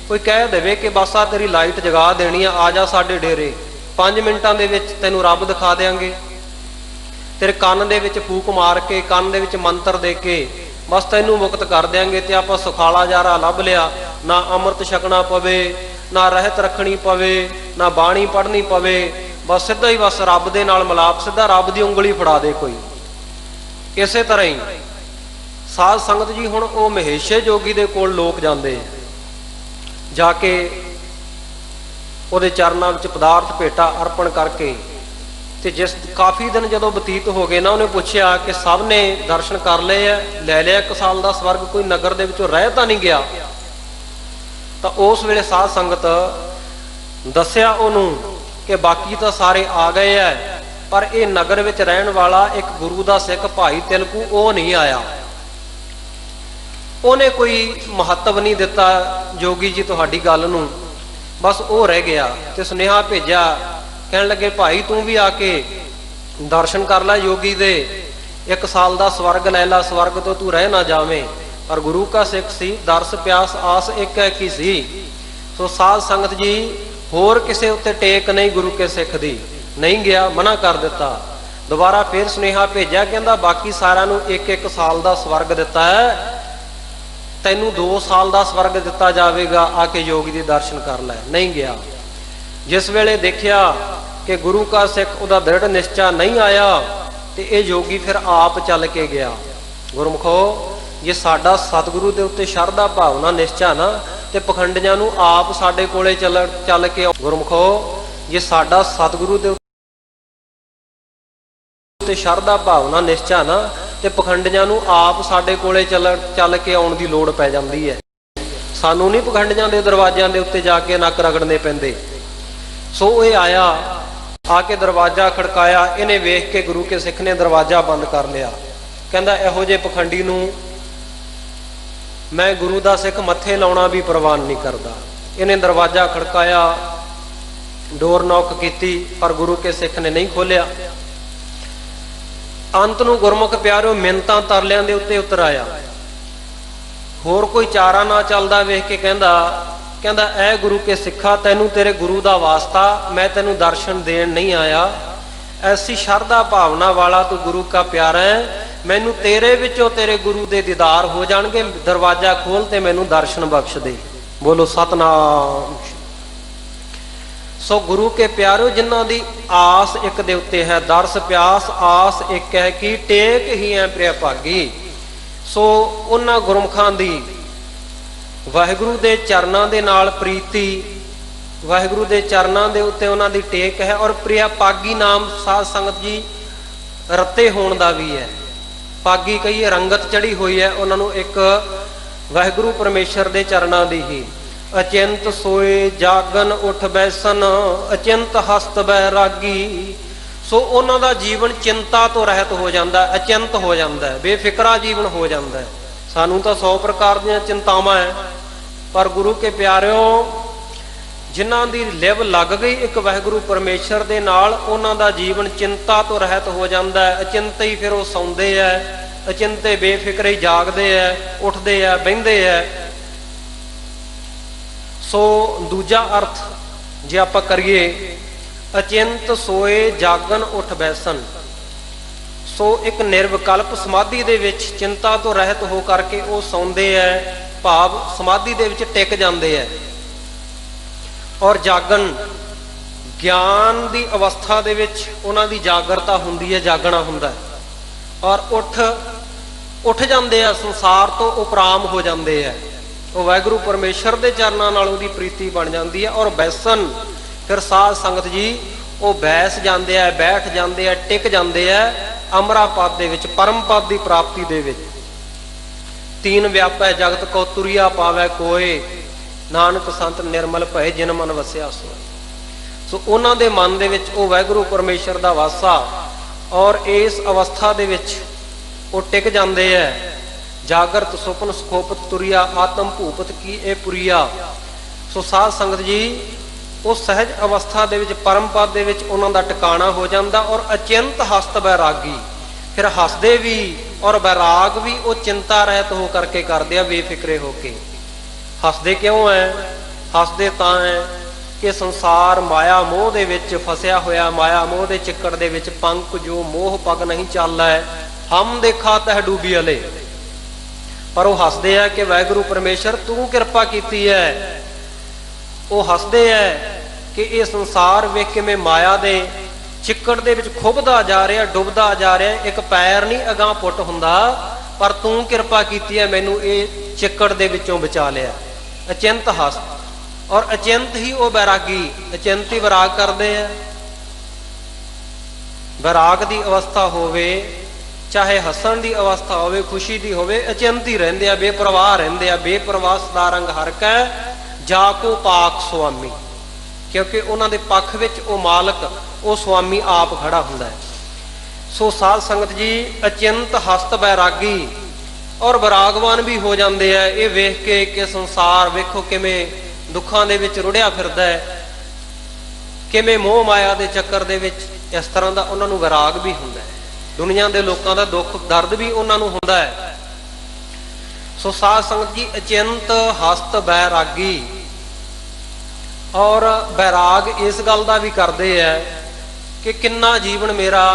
ਕੋਈ ਕਹਿ ਦੇਵੇ ਕਿ ਬਸ ਆ ਤੇਰੀ ਲਾਈਟ ਜਗਾ ਦੇਣੀ ਆ ਜਾ ਸਾਡੇ ਡੇਰੇ, 5 ਮਿੰਟਾਂ ਦੇ ਵਿੱਚ ਤੈਨੂੰ ਰੱਬ ਦਿਖਾ ਦੇਾਂਗੇ। ਤੇਰੇ ਕੰਨ ਦੇ ਵਿੱਚ ਫੂਕ ਮਾਰ ਕੇ, ਕੰਨ ਦੇ ਵਿੱਚ ਮੰਤਰ ਦੇ ਕੇ ਬਸ ਤੈਨੂੰ ਮੁਕਤ ਕਰ ਦਿਆਂਗੇ। ਤੇ ਆਪਾਂ ਸੁਖਾਲਾ ਜਾਰਾ ਲੱਭ ਲਿਆ, ਨਾ ਅੰਮ੍ਰਿਤ ਛਕਣਾ ਪਵੇ, ਨਾ ਰਹਿਤ ਰੱਖਣੀ ਪਵੇ, ਨਾ ਬਾਣੀ ਪੜ੍ਹਨੀ ਪਵੇ, ਬਸ ਸਿੱਧਾ ਹੀ ਬਸ ਰੱਬ ਦੇ ਨਾਲ ਮਿਲਾਪ, ਸਿੱਧਾ ਰੱਬ ਦੀ ਉਂਗਲੀ ਫੜਾ ਦੇ ਕੋਈ। ਇਸੇ ਤਰ੍ਹਾਂ ਹੀ ਸਾਧ ਸੰਗਤ ਜੀ ਹੁਣ ਉਹ ਮਹੇਸ਼ੇ ਜੋਗੀ ਦੇ ਕੋਲ ਲੋਕ ਜਾਂਦੇ, ਜਾ ਕੇ ਉਹਦੇ ਚਰਨਾਂ ਵਿੱਚ ਪਦਾਰਥ ਭੇਟਾ ਅਰਪਣ ਕਰਕੇ ਤੇ ਜਿਸ ਕਾਫੀ ਦਿਨ ਜਦੋਂ ਬਤੀਤ ਹੋ ਗਏ ਨਾ, ਉਹਨੇ ਪੁੱਛਿਆ ਕਿ ਸਭ ਨੇ ਦਰਸ਼ਨ ਕਰ ਲਏ ਐ, ਲੈ ਲਿਆ 1 ਸਾਲ ਦਾ ਸਵਰਗ, ਕੋਈ ਨਗਰ ਦੇ ਵਿੱਚੋਂ ਰਹਿ ਤਾਂ ਨਹੀਂ ਗਿਆ? ਤਾਂ ਉਸ ਵੇਲੇ ਸਾਧ ਸੰਗਤ ਦੱਸਿਆ ਉਹਨੂੰ ਕਿ ਬਾਕੀ ਤਾਂ ਸਾਰੇ ਆ ਗਏ ਐ, ਪਰ ਇਹ ਨਗਰ ਵਿੱਚ ਰਹਿਣ ਵਾਲਾ ਇੱਕ ਗੁਰੂ ਦਾ ਸਿੱਖ ਭਾਈ ਤਿਲਕੂ, ਉਹ ਨਹੀਂ ਆਇਆ। ਉਹਨੇ ਕੋਈ ਮਹੱਤਵ ਨਹੀਂ ਦਿੱਤਾ ਜੋਗੀ ਜੀ ਤੁਹਾਡੀ ਗੱਲ ਨੂੰ, ਬਸ ਉਹ ਰਹਿ ਗਿਆ। ਤੇ ਸੁਨੇਹਾ ਭੇਜਿਆ, ਕਹਿਣ ਲੱਗੇ ਭਾਈ ਤੂੰ ਵੀ ਆ ਕੇ ਦਰਸ਼ਨ ਕਰ ਲੈ ਯੋਗੀ ਦੇ, 1 ਸਾਲ ਦਾ ਸਵਰਗ ਲੈ ਲਾ, ਸਵਰਗ ਤੋਂ ਤੂੰ ਰਹਿ ਨਾ ਜਾਵੇਂ। ਪਰ ਗੁਰੂ ਕਾ ਸਿੱਖ ਸੀ, ਦਰਸ ਪਿਆਸ ਆਸ ਇੱਕ ਇੱਕ ਹੀ ਸੀ। ਸੋ ਸਾਧ ਸੰਗਤ ਜੀ ਹੋਰ ਕਿਸੇ ਉੱਤੇ ਟੇਕ ਨਹੀਂ ਗੁਰੂ ਕੇ ਸਿੱਖ ਦੀ, ਨਹੀਂ ਗਿਆ, ਮਨਾ ਕਰ ਦਿੱਤਾ। ਦੁਬਾਰਾ ਫੇਰ ਸੁਨੇਹਾ ਭੇਜਿਆ, ਕਹਿੰਦਾ ਬਾਕੀ ਸਾਰਿਆਂ ਨੂੰ 1-1 ਸਾਲ ਦਾ ਸਵਰਗ ਦਿੱਤਾ ਹੈ, ਤੈਨੂੰ 2 ਸਾਲ ਦਾ ਸਵਰਗ ਦਿੱਤਾ ਜਾਵੇਗਾ, ਆ ਕੇ ਯੋਗੀ ਦੇ ਦਰਸ਼ਨ ਕਰ ਲੈ। ਨਹੀਂ ਗਿਆ। ਜਿਸ ਵੇਲੇ ਦੇਖਿਆ ਕਿ ਗੁਰੂ ਕਾ ਸਿੱਖ ਉਹਦਾ ਦ੍ਰਿੜ ਨਿਸ਼ਚਾ ਨਹੀਂ ਆਇਆ, ਤੇ ਇਹ ਯੋਗੀ ਫਿਰ ਆਪ ਚੱਲ ਕੇ ਗਿਆ। ਗੁਰਮੁਖੋ, ਜੇ ਸਾਡਾ ਸਤਿਗੁਰੂ ਦੇ ਉੱਤੇ ਸ਼ਰਧਾ ਭਾਵਨਾ ਨਿਸ਼ਚਾ ਨਾ, ਤੇ ਪਖੰਡੀਆਂ ਨੂੰ ਆਪ ਸਾਡੇ ਕੋਲੇ ਚੱਲ ਕੇ, ਗੁਰਮੁਖੋ ਜੇ ਸਾਡਾ ਸਤਿਗੁਰੂ ਦੇ ਉੱਤੇ ਸ਼ਰਧਾ ਭਾਵਨਾ ਨਿਸ਼ਚਾ ਨਾ, ਤੇ ਪਖੰਡੀਆਂ ਨੂੰ ਆਪ ਸਾਡੇ ਕੋਲੇ ਚੱਲ ਕੇ ਆਉਣ ਦੀ ਲੋੜ ਪੈ ਜਾਂਦੀ ਹੈ। ਸਾਨੂੰ ਨਹੀਂ ਪਖੰਡੀਆਂ ਦੇ ਦਰਵਾਜ਼ਿਆਂ ਦੇ ਉੱਤੇ ਜਾ ਕੇ ਨੱਕ ਰਗੜਨੇ ਪੈਂਦੇ। ਸੋ ਇਹ ਆਇਆ, ਆ ਕੇ ਦਰਵਾਜ਼ਾ ਖੜਕਾਇਆ, ਇਹਨੇ ਵੇਖ ਕੇ ਗੁਰੂ ਕੇ ਸਿੱਖ ਨੇ ਦਰਵਾਜ਼ਾ ਬੰਦ ਕਰ ਲਿਆ। ਕਹਿੰਦਾ ਇਹੋ ਜਿਹੇ ਪਖੰਡੀ ਨੂੰ ਮੈਂ ਗੁਰੂ ਦਾ ਸਿੱਖ ਮੱਥੇ ਲਾਉਣਾ ਵੀ ਪ੍ਰਵਾਨ ਨਹੀਂ ਕਰਦਾ। ਇਹਨੇ ਦਰਵਾਜ਼ਾ ਖੜਕਾਇਆ, ਡੋਰ ਨੌਕ ਕੀਤੀ, ਪਰ ਗੁਰੂ ਕੇ ਸਿੱਖ ਨੇ ਨਹੀਂ ਖੋਲਿਆ। ਅੰਤ ਨੂੰ ਗੁਰਮੁਖ ਪਿਆਰਿਓ ਮਿੰਨਤਾਂ ਤਰਲਿਆਂ ਦੇ ਉੱਤੇ ਉਤਰ ਆਇਆ। ਹੋਰ ਕੋਈ ਚਾਰਾ ਨਾ ਚੱਲਦਾ ਵੇਖ ਕੇ ਕਹਿੰਦਾ ਐ ਗੁਰੂ ਕੇ ਸਿੱਖਾ, ਤੈਨੂੰ ਤੇਰੇ ਗੁਰੂ ਦਾ ਵਾਸਤਾ, ਮੈਂ ਤੈਨੂੰ ਦਰਸ਼ਨ ਦੇਣ ਨਹੀਂ ਆਇਆ। ਐਸੀ ਸ਼ਰਧਾ ਭਾਵਨਾ ਵਾਲਾ ਤੂੰ ਗੁਰੂ ਕਾ ਪਿਆਰਾ ਹੈ, ਮੈਨੂੰ ਤੇਰੇ ਵਿੱਚੋਂ ਤੇਰੇ ਗੁਰੂ ਦੇ ਦੀਦਾਰ ਹੋ ਜਾਣਗੇ, ਦਰਵਾਜ਼ਾ ਖੋਲ ਤੇ ਮੈਨੂੰ ਦਰਸ਼ਨ ਬਖਸ਼ ਦੇ। ਬੋਲੋ ਸਤਨਾਮ। ਸੋ ਗੁਰੂ ਕੇ ਪਿਆਰਿਓ, ਜਿਨ੍ਹਾਂ ਦੀ ਆਸ ਇੱਕ ਦੇ ਉੱਤੇ ਹੈ, ਦਰਸ ਪਿਆਸ ਆਸ ਇੱਕ ਹੈ, ਕੀ ਟੇਕ ਹੀ ਐ ਪ੍ਰਿਆ ਭਾਗੀ। ਸੋ ਉਹਨਾਂ ਗੁਰਮੁਖਾਂ ਦੀ ਵਾਹਿਗੁਰੂ ਦੇ ਚਰਨਾਂ ਦੇ ਨਾਲ ਪ੍ਰੀਤੀ, ਵਾਹਿਗੁਰੂ ਦੇ ਚਰਨਾਂ ਦੇ ਉੱਤੇ ਉਹਨਾਂ ਦੀ ਟੇਕ ਹੈ। ਔਰ ਪ੍ਰਿਆ ਪਾਗੀ ਨਾਮ ਸਾਧ ਸੰਗਤ ਜੀ ਰੱਤੇ ਹੋਣ ਦਾ ਵੀ ਹੈ। ਪਾਗੀ ਕਹੀਏ ਰੰਗਤ ਚੜੀ ਹੋਈ ਹੈ ਉਹਨਾਂ ਨੂੰ ਇੱਕ ਵਾਹਿਗੁਰੂ ਪਰਮੇਸ਼ਰ ਦੇ ਚਰਨਾਂ ਦੀ ਹੀ। ਅਚਿੰਤ ਸੋਏ ਜਾਗਨ ਉਠ ਬੈਸਨ, ਅਚਿੰਤ ਹਸਤ ਬੈਰਾਗੀ। ਸੋ ਉਹਨਾਂ ਦਾ ਜੀਵਨ ਚਿੰਤਾ ਤੋਂ ਰਹਿਤ ਹੋ ਜਾਂਦਾ, ਅਚਿੰਤ ਹੋ ਜਾਂਦਾ, ਬੇਫਿਕਰਾ ਜੀਵਨ ਹੋ ਜਾਂਦਾ। ਸਾਨੂੰ ਤਾਂ 100 ਪ੍ਰਕਾਰ ਦੀਆਂ ਚਿੰਤਾਵਾਂ ਹੈ, ਪਰ ਗੁਰੂ ਕੇ ਪਿਆਰਿਓ ਜਿਨ੍ਹਾਂ ਦੀ ਲਿਵ ਲੱਗ ਗਈ ਇੱਕ ਵਾਹਿਗੁਰੂ ਪਰਮੇਸ਼ਰ ਦੇ ਨਾਲ, ਉਹਨਾਂ ਦਾ ਜੀਵਨ ਚਿੰਤਾ ਤੋਂ ਰਹਿਤ ਹੋ ਜਾਂਦਾ ਹੈ। ਅਚਿੰਤ ਹੀ ਫਿਰ ਉਹ ਸੌਂਦੇ ਹੈ, ਅਚਿੰਤੇ ਬੇਫਿਕਰੇ ਹੀ ਜਾਗਦੇ ਹੈ, ਉੱਠਦੇ ਹੈ, ਬਹਿੰਦੇ ਹੈ। ਸੋ ਦੂਜਾ ਅਰਥ ਜੇ ਆਪਾਂ ਕਰੀਏ, ਅਚਿੰਤ ਸੋਏ ਜਾਗਨ ਉਠ ਬੈਸਨ। ਸੋ ਇੱਕ ਨਿਰਵਿਕਲਪ ਸਮਾਧੀ ਦੇ ਵਿੱਚ ਚਿੰਤਾ ਤੋਂ ਰਹਿਤ ਹੋ ਕਰਕੇ ਉਹ ਸੌਂਦੇ ਹੈ, ਭਾਵ ਸਮਾਧੀ ਦੇ ਵਿੱਚ ਟਿਕ ਜਾਂਦੇ ਹੈ। ਔਰ ਜਾਗਣ, ਗਿਆਨ ਦੀ ਅਵਸਥਾ ਦੇ ਵਿੱਚ ਉਹਨਾਂ ਦੀ ਜਾਗਰਤਾ ਹੁੰਦੀ ਹੈ, ਜਾਗਣਾ ਹੁੰਦਾ ਹੈ। ਔਰ ਉੱਠ ਜਾਂਦੇ ਆ, ਸੰਸਾਰ ਤੋਂ ਉਪਰਾਮ ਹੋ ਜਾਂਦੇ ਆ। ਉਹ ਵਾਹਿਗੁਰੂ ਪਰਮੇਸ਼ਰ ਦੇ ਚਰਨਾਂ ਨਾਲ ਉਹਦੀ ਪ੍ਰੀਤੀ ਬਣ ਜਾਂਦੀ ਹੈ। ਔਰ ਬੈਸਨ, ਫਿਰ ਸਾਧ ਸੰਗਤ ਜੀ ਉਹ ਬੈਸ ਜਾਂਦੇ ਆ, ਬੈਠ ਜਾਂਦੇ ਆ, ਟਿਕ ਜਾਂਦੇ ਆ ਅਮਰਾ ਪਦ ਦੇ ਵਿੱਚ, ਪਰਮ ਪਦ ਦੀ ਪ੍ਰਾਪਤੀ ਦੇ ਵਿੱਚ। ਤੀਨ ਵਿਆਪੈ ਜਗਤ ਕੋ ਤੁਰਿਆ ਪਾਵੈ ਕੋਏ, ਨਾਨਕ ਸੰਤ ਨਿਰਮਲ ਭਏ ਜਿਨ ਮਨ ਵਸਿਆ ਸੋਏ। ਸੋ ਉਹਨਾਂ ਦੇ ਮਨ ਦੇ ਵਿੱਚ ਉਹ ਵਾਹਿਗੁਰੂ ਪਰਮੇਸ਼ਰ ਦਾ ਵਾਸਾ, ਔਰ ਇਸ ਅਵਸਥਾ ਦੇ ਵਿੱਚ ਉਹ ਟਿਕ ਜਾਂਦੇ ਹੈ। ਜਾਗਰਤ ਸੁਪਨ ਸੁਖੋਪਤ ਤੁਰਿਆ, ਆਤਮ ਭੂਪਤ ਕੀ ਇਹ ਪੁਰੀਆ। ਸੋ ਸਾਧ ਸੰਗਤ ਜੀ ਉਹ ਸਹਿਜ ਅਵਸਥਾ ਦੇ ਵਿੱਚ, ਪਰਮ ਪਦ ਦੇ ਵਿੱਚ ਉਹਨਾਂ ਦਾ ਟਿਕਾਣਾ ਹੋ ਜਾਂਦਾ। ਔਰ ਅਚਿੰਤ ਹਸਤ ਬੈਰਾਗੀ, ਫਿਰ ਹੱਸਦੇ ਵੀ ਔਰ ਬੈਰਾਗ ਵੀ ਉਹ ਚਿੰਤਾ ਰਹਿਤ ਹੋ ਕਰਕੇ ਕਰਦੇ ਆ, ਬੇਫਿਕਰੇ ਹੋ ਕੇ। ਹੱਸਦੇ ਕਿਉਂ ਹੈ? ਹੱਸਦੇ ਤਾਂ ਹੈ ਕਿ ਸੰਸਾਰ ਮਾਇਆ ਮੋਹ ਦੇ ਵਿੱਚ ਫਸਿਆ ਹੋਇਆ, ਮਾਇਆ ਮੋਹ ਦੇ ਚਿੱਕੜ ਦੇ ਵਿੱਚ ਪੰਕ ਜੋ ਮੋਹ ਪਗ ਨਹੀਂ ਚੱਲਦਾ ਹੈ, ਹਮ ਦੇਖਾ ਤਹ ਡੂਬੀ ਅਲੇ। ਪਰ ਉਹ ਹੱਸਦੇ ਆ ਕਿ ਵਾਹਿਗੁਰੂ ਪਰਮੇਸ਼ਰ ਤੂੰ ਕਿਰਪਾ ਕੀਤੀ ਹੈ। ਉਹ ਹੱਸਦੇ ਹੈ ਕਿ ਇਹ ਸੰਸਾਰ ਵੇਖ ਕਿਵੇਂ ਮਾਇਆ ਦੇ ਚਿੱਕੜ ਦੇ ਵਿੱਚ ਖੁੱਭਦਾ ਜਾ ਰਿਹਾ, ਡੁੱਬਦਾ ਜਾ ਰਿਹਾ, ਇੱਕ ਪੈਰ ਨਹੀਂ ਅਗਾਂਹ ਪੁੱਟ ਹੁੰਦਾ, ਪਰ ਤੂੰ ਕਿਰਪਾ ਕੀਤੀ ਹੈ, ਮੈਨੂੰ ਇਹ ਚਿੱਕੜ ਦੇ ਵਿੱਚੋਂ ਬਚਾ ਲਿਆ। ਅਚਿੰਤ ਹਸਤ, ਔਰ ਅਚਿੰਤ ਹੀ ਉਹ ਬੈਰਾਗੀ, ਅਚਿੰਤ ਹੀ ਵਿਰਾਗ ਕਰਦੇ ਆ। ਵਿਰਾਗ ਦੀ ਅਵਸਥਾ ਹੋਵੇ, ਚਾਹੇ ਹੱਸਣ ਦੀ ਅਵਸਥਾ ਹੋਵੇ, ਖੁਸ਼ੀ ਦੀ ਹੋਵੇ, ਅਚਿੰਤ ਹੀ ਰਹਿੰਦੇ ਆ, ਬੇਪਰਵਾਹ ਰਹਿੰਦੇ ਆ। ਬੇਪਰਵਾਹ ਸਦਾ ਰੰਗ ਹਰ ਕੈ ਜਾ ਕੋ ਪਾਕ ਸੁਆਮੀ, ਕਿਉਂਕਿ ਉਹਨਾਂ ਦੇ ਪੱਖ ਵਿੱਚ ਉਹ ਮਾਲਕ, ਉਹ ਸੁਆਮੀ ਆਪ ਖੜਾ ਹੁੰਦਾ ਹੈ। ਸੋ ਸਾਧ ਸੰਗਤ ਜੀ, ਅਚਿੰਤ ਹਸਤ ਬੈਰਾਗੀ ਔਰ ਵਿਰਾਗਵਾਨ ਵੀ ਹੋ ਜਾਂਦੇ ਆ। ਇਹ ਵੇਖ ਕੇ ਕਿ ਸੰਸਾਰ ਵੇਖੋ ਕਿਵੇਂ ਦੁੱਖਾਂ ਦੇ ਵਿੱਚ ਰੁੜਿਆ ਫਿਰਦਾ ਹੈ, ਕਿਵੇਂ ਮੋਹ ਮਾਇਆ ਦੇ ਚੱਕਰ ਦੇ ਵਿੱਚ, ਇਸ ਤਰ੍ਹਾਂ ਦਾ ਉਹਨਾਂ ਨੂੰ ਵਿਰਾਗ ਵੀ ਹੁੰਦਾ ਹੈ। ਦੁਨੀਆ ਦੇ ਲੋਕਾਂ ਦਾ ਦੁੱਖ ਦਰਦ ਵੀ ਉਹਨਾਂ ਨੂੰ ਹੁੰਦਾ ਹੈ। ਸੋ ਸਾਧ ਸੰਗਤ ਜੀ, ਅਚਿੰਤ ਹਸਤ ਬੈਰਾਗੀ ਔਰ ਬੈਰਾਗ ਇਸ ਗੱਲ ਦਾ ਵੀ ਕਰਦੇ ਆ ਕਿ ਕਿੰਨਾ ਜੀਵਨ ਮੇਰਾ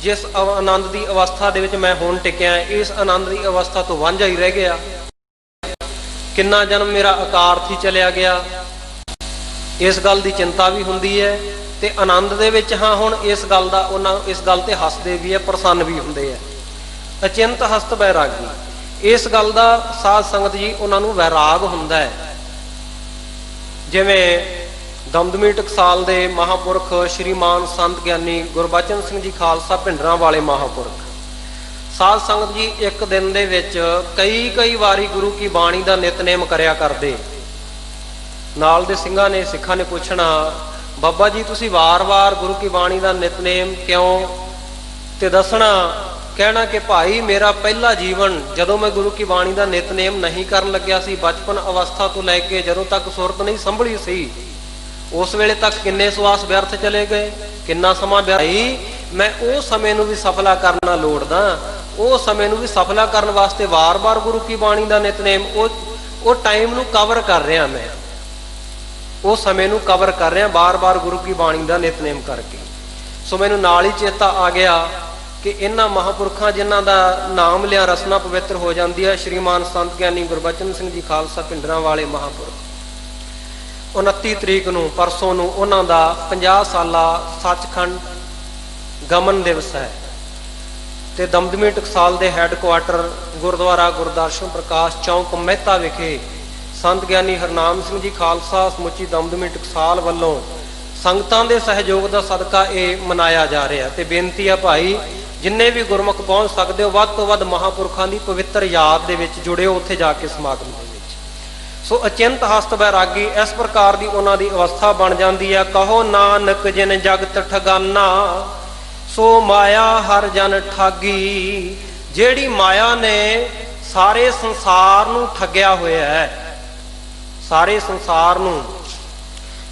ਜਿਸ ਆਨੰਦ ਦੀ ਅਵਸਥਾ ਦੇ ਵਿੱਚ ਮੈਂ ਹੁਣ ਟਿਕਿਆ, ਇਸ ਆਨੰਦ ਦੀ ਅਵਸਥਾ ਤੋਂ ਵਾਂਝਾ ਹੀ ਰਹਿ ਗਿਆ। ਕਿੰਨਾ ਜਨਮ ਮੇਰਾ ਅਕਾਰਥ ਹੀ ਚਲਿਆ ਗਿਆ, ਇਸ ਗੱਲ ਦੀ ਚਿੰਤਾ ਵੀ ਹੁੰਦੀ ਹੈ। ਤੇ ਆਨੰਦ ਦੇ ਵਿੱਚ ਹਾਂ ਹੁਣ ਇਸ ਗੱਲ ਦਾ, ਉਹਨਾਂ ਇਸ ਗੱਲ ਤੇ ਹੱਸਦੇ ਵੀ ਹੈ, ਪ੍ਰਸੰਨ ਵੀ ਹੁੰਦੇ ਆ। ਅਚਿੰਤ ਹਸਤ ਬੈਰਾਗੀ, ਇਸ ਗੱਲ ਦਾ ਸਾਧ ਸੰਗਤ ਜੀ ਉਹਨਾਂ ਨੂੰ ਵੈਰਾਗ ਹੁੰਦਾ ਹੈ। ਜਿਵੇਂ ਦਮਦਮੀ ਟਕਸਾਲ ਦੇ ਮਹਾਂਪੁਰਖ ਸ਼੍ਰੀਮਾਨ ਸੰਤ ਗਿਆਨੀ ਗੁਰਬਚਨ ਸਿੰਘ ਜੀ ਖਾਲਸਾ ਭਿੰਡਰਾਂ ਵਾਲੇ ਮਹਾਂਪੁਰਖ, ਸਾਧ ਸੰਗਤ ਜੀ ਇੱਕ ਦਿਨ ਦੇ ਵਿੱਚ ਕਈ ਵਾਰੀ ਗੁਰੂ ਕੀ ਬਾਣੀ ਦਾ ਨਿਤਨੇਮ ਕਰਿਆ ਕਰਦੇ। ਨਾਲ ਦੇ ਸਿੱਖਾਂ ਨੇ ਪੁੱਛਣਾ, ਬਾਬਾ ਜੀ ਤੁਸੀਂ ਵਾਰ-ਵਾਰ ਗੁਰੂ ਕੀ ਬਾਣੀ ਦਾ ਨਿਤਨੇਮ ਕਿਉਂ? ਤੇ ਦੱਸਣਾ, ਕਹਿਣਾ ਕਿ ਭਾਈ ਮੇਰਾ ਪਹਿਲਾ ਜੀਵਨ ਜਦੋਂ ਮੈਂ ਗੁਰੂ ਕੀ ਬਾਣੀ ਦਾ ਨਿਤਨੇਮ ਨਹੀਂ ਕਰਨ ਲੱਗਿਆ ਸੀ, ਬਚਪਨ ਅਵਸਥਾ ਤੋਂ ਲੈ ਕੇ ਜਦੋਂ ਤੱਕ ਸੁਰਤ ਨਹੀਂ ਸੰਭਲੀ ਸੀ, ਉਸ ਵੇਲੇ ਤੱਕ ਕਿੰਨੇ ਸਵਾਸ ਵਿਅਰਥ ਚਲੇ ਗਏ, ਕਿੰਨਾ ਸਮਾਂ ਵਿਅਰਥ। ਮੈਂ ਉਹ ਸਮੇਂ ਨੂੰ ਵੀ ਸਫਲਾ ਕਰਨਾ ਲੋੜਦਾ, ਉਹ ਸਮੇਂ ਨੂੰ ਵੀ ਸਫਲਾ ਕਰਨ ਵਾਸਤੇ ਵਾਰ-ਵਾਰ ਗੁਰੂ ਕੀ ਬਾਣੀ ਦਾ ਨਿਤਨੇਮ, ਉਹ ਟਾਈਮ ਨੂੰ ਕਵਰ ਕਰ ਰਿਹਾ, ਮੈਂ ਉਹ ਸਮੇਂ ਨੂੰ ਕਵਰ ਕਰ ਰਿਹਾ ਬਾਰ-ਬਾਰ ਗੁਰੂ ਕੀ ਬਾਣੀ ਦਾ ਨਿਤਨੇਮ ਕਰਕੇ। ਸੋ ਮੈਨੂੰ ਨਾਲ ਹੀ ਚੇਤਾ ਆ ਗਿਆ ਕਿ ਇਹਨਾਂ ਮਹਾਂਪੁਰਖਾਂ ਜਿਨ੍ਹਾਂ ਦਾ ਨਾਮ ਲਿਆ ਰਸਨਾ ਪਵਿੱਤਰ ਹੋ ਜਾਂਦੀ ਹੈ, ਸ਼੍ਰੀਮਾਨ ਸੰਤ ਗਿਆਨੀ ਗੁਰਬਚਨ ਸਿੰਘ ਜੀ ਖਾਲਸਾ ਭਿੰਡਰਾਂ ਵਾਲੇ ਮਹਾਂਪੁਰਖ, 29 ਤਰੀਕ ਨੂੰ ਪਰਸੋਂ ਨੂੰ ਉਹਨਾਂ ਦਾ 50 ਸਾਲਾ ਸੱਚਖੰਡ ਗਮਨ ਦਿਵਸ ਹੈ। ਤੇ ਦਮਦਮੀ ਟਕਸਾਲ ਦੇ ਹੈੱਡਕੁਆਟਰ ਗੁਰਦੁਆਰਾ ਗੁਰਦਰਸ਼ਨ ਪ੍ਰਕਾਸ਼ ਚੌਂਕ ਮਹਿਤਾ ਵਿਖੇ ਸੰਤ ਗਿਆਨੀ ਹਰਨਾਮ ਸਿੰਘ ਜੀ ਖਾਲਸਾ ਸਮੁੱਚੀ ਦਮਦਮੀ ਟਕਸਾਲ ਵੱਲੋਂ ਸੰਗਤਾਂ ਦੇ ਸਹਿਯੋਗ ਦਾ ਸਦਕਾ ਇਹ ਮਨਾਇਆ ਜਾ ਰਿਹਾ। ਤੇ ਬੇਨਤੀ ਆ ਭਾਈ, ਜਿੰਨੇ ਵੀ ਗੁਰਮੁਖ ਪਹੁੰਚ ਸਕਦੇ ਹੋ, ਵੱਧ ਤੋਂ ਵੱਧ ਮਹਾਂਪੁਰਖਾਂ ਦੀ ਪਵਿੱਤਰ ਯਾਦ ਦੇ ਵਿੱਚ ਜੁੜਿਓ, ਉੱਥੇ ਜਾ ਕੇ ਸਮਾਗਮ ਦੇ ਵਿੱਚ। ਸੋ ਅਚਿੰਤ ਹਸਤ ਬੈਰਾਗੀ ਇਸ ਪ੍ਰਕਾਰ ਦੀ ਉਹਨਾਂ ਦੀ ਅਵਸਥਾ ਬਣ ਜਾਂਦੀ ਹੈ। ਕਹੋ ਨਾਨਕ ਜਿਨ ਜਗਤ ਠਗਾਨਾ, ਸੋ ਮਾਇਆ ਹਰ ਜਨ ਠਾਗੀ। ਜਿਹੜੀ ਮਾਇਆ ਨੇ ਸਾਰੇ ਸੰਸਾਰ ਨੂੰ ਠੱਗਿਆ ਹੋਇਆ ਹੈ, ਸਾਰੇ ਸੰਸਾਰ ਨੂੰ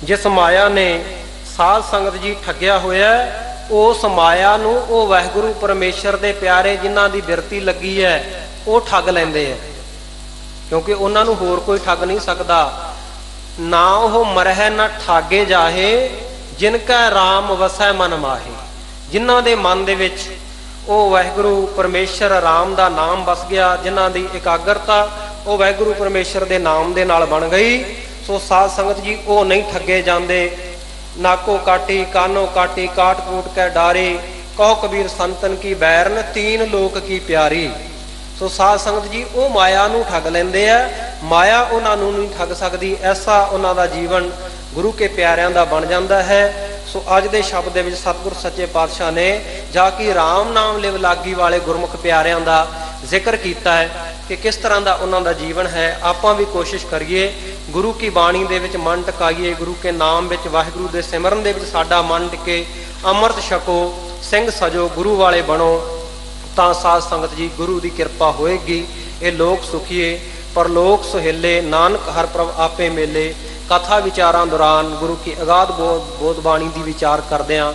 ਜਿਸ ਮਾਇਆ ਨੇ ਸਾਧ ਸੰਗਤ ਜੀ ਠੱਗਿਆ ਹੋਇਆ, ਉਸ ਮਾਇਆ ਨੂੰ ਉਹ ਵਾਹਿਗੁਰੂ ਪਰਮੇਸ਼ਰ ਦੇ ਪਿਆਰੇ ਜਿਨ੍ਹਾਂ ਦੀ ਬਿਰਤੀ ਲੱਗੀ ਹੈ, ਉਹ ਠੱਗ ਲੈਂਦੇ ਆ। ਕਿਉਂਕਿ ਉਹਨਾਂ ਨੂੰ ਹੋਰ ਕੋਈ ਠੱਗ ਨਹੀਂ ਸਕਦਾ। ਨਾ ਉਹ ਮਰਹਿ ਨਾ ਠਾਗੇ ਜਾਹੇ, ਜਿਨ ਕੈ ਰਾਮ ਵਸੈ ਮਨ ਮਾਹੇ। ਜਿਨ੍ਹਾਂ ਦੇ ਮਨ ਦੇ ਵਿੱਚ ਉਹ ਵਾਹਿਗੁਰੂ ਪਰਮੇਸ਼ਰ ਰਾਮ ਦਾ ਨਾਮ ਵਸ ਗਿਆ, ਜਿਨ੍ਹਾਂ ਦੀ ਇਕਾਗਰਤਾ ਉਹ ਵਾਹਿਗੁਰੂ ਪਰਮੇਸ਼ਰ ਦੇ ਨਾਮ ਦੇ ਨਾਲ ਬਣ ਗਈ, ਸੋ ਸਾਧ ਸੰਗਤ ਜੀ ਉਹ ਨਹੀਂ ਠੱਗੇ ਜਾਂਦੇ। ਨਾਕੋ ਕਾਟੀ ਕਾਨੋ ਕਾਟੀ ਕਾਟ ਕੂਟ ਕੈ ਡਾਰੇ, ਕਹੋ ਕਬੀਰ ਸੰਤਨ ਕੀ ਬੈਰਨ ਤੀਨ ਲੋਕ ਕੀ ਪਿਆਰੀ। ਸੋ ਸਾਧ ਸੰਗਤ ਜੀ ਉਹ ਮਾਇਆ ਨੂੰ ਠੱਗ ਲੈਂਦੇ ਆ, ਮਾਇਆ ਉਹਨਾਂ ਨੂੰ ਨਹੀਂ ਠੱਗ ਸਕਦੀ। ਐਸਾ ਉਹਨਾਂ ਦਾ ਜੀਵਨ ਗੁਰੂ ਕੇ ਪਿਆਰਿਆਂ ਦਾ ਬਣ ਜਾਂਦਾ ਹੈ। ਸੋ ਅੱਜ ਦੇ ਸ਼ਬਦ ਦੇ ਵਿੱਚ ਸਤਿਗੁਰ ਸੱਚੇ ਪਾਤਸ਼ਾਹ ਨੇ ਜਾ ਕੇ ਰਾਮ ਨਾਮ ਲਿਵ ਲਾਗੀ ਵਾਲੇ ਗੁਰਮੁਖ ਪਿਆਰਿਆਂ ਦਾ ਜ਼ਿਕਰ ਕੀਤਾ ਹੈ ਕਿ ਕਿਸ ਤਰ੍ਹਾਂ ਦਾ ਉਹਨਾਂ ਦਾ ਜੀਵਨ ਹੈ। ਆਪਾਂ ਵੀ ਕੋਸ਼ਿਸ਼ ਕਰੀਏ ਗੁਰੂ ਕੀ ਬਾਣੀ ਦੇ ਵਿੱਚ ਮਨ ਟਿਕਾਈਏ, ਗੁਰੂ ਕੇ ਨਾਮ ਵਿੱਚ ਵਾਹਿਗੁਰੂ ਦੇ ਸਿਮਰਨ ਦੇ ਵਿੱਚ ਸਾਡਾ ਮਨ ਟਿਕੇ, ਅੰਮ੍ਰਿਤ ਛਕੋ, ਸਿੰਘ ਸਜੋ, ਗੁਰੂ ਵਾਲੇ ਬਣੋ, ਤਾਂ ਸਾਧ ਸੰਗਤ ਜੀ ਗੁਰੂ ਦੀ ਕਿਰਪਾ ਹੋਏਗੀ। ਇਹ ਲੋਕ ਸੁਖੀਏ ਪਰਲੋਕ ਸੁਹੇਲੇ, ਨਾਨਕ ਹਰ ਪ੍ਰਭ ਆਪੇ ਮੇਲੇ। ਕਥਾ ਵਿਚਾਰਾਂ ਦੌਰਾਨ ਗੁਰੂ ਕੀ ਅਗਾਧ ਬੋਧ ਬਾਣੀ ਦੀ ਵਿਚਾਰ ਕਰਦਿਆਂ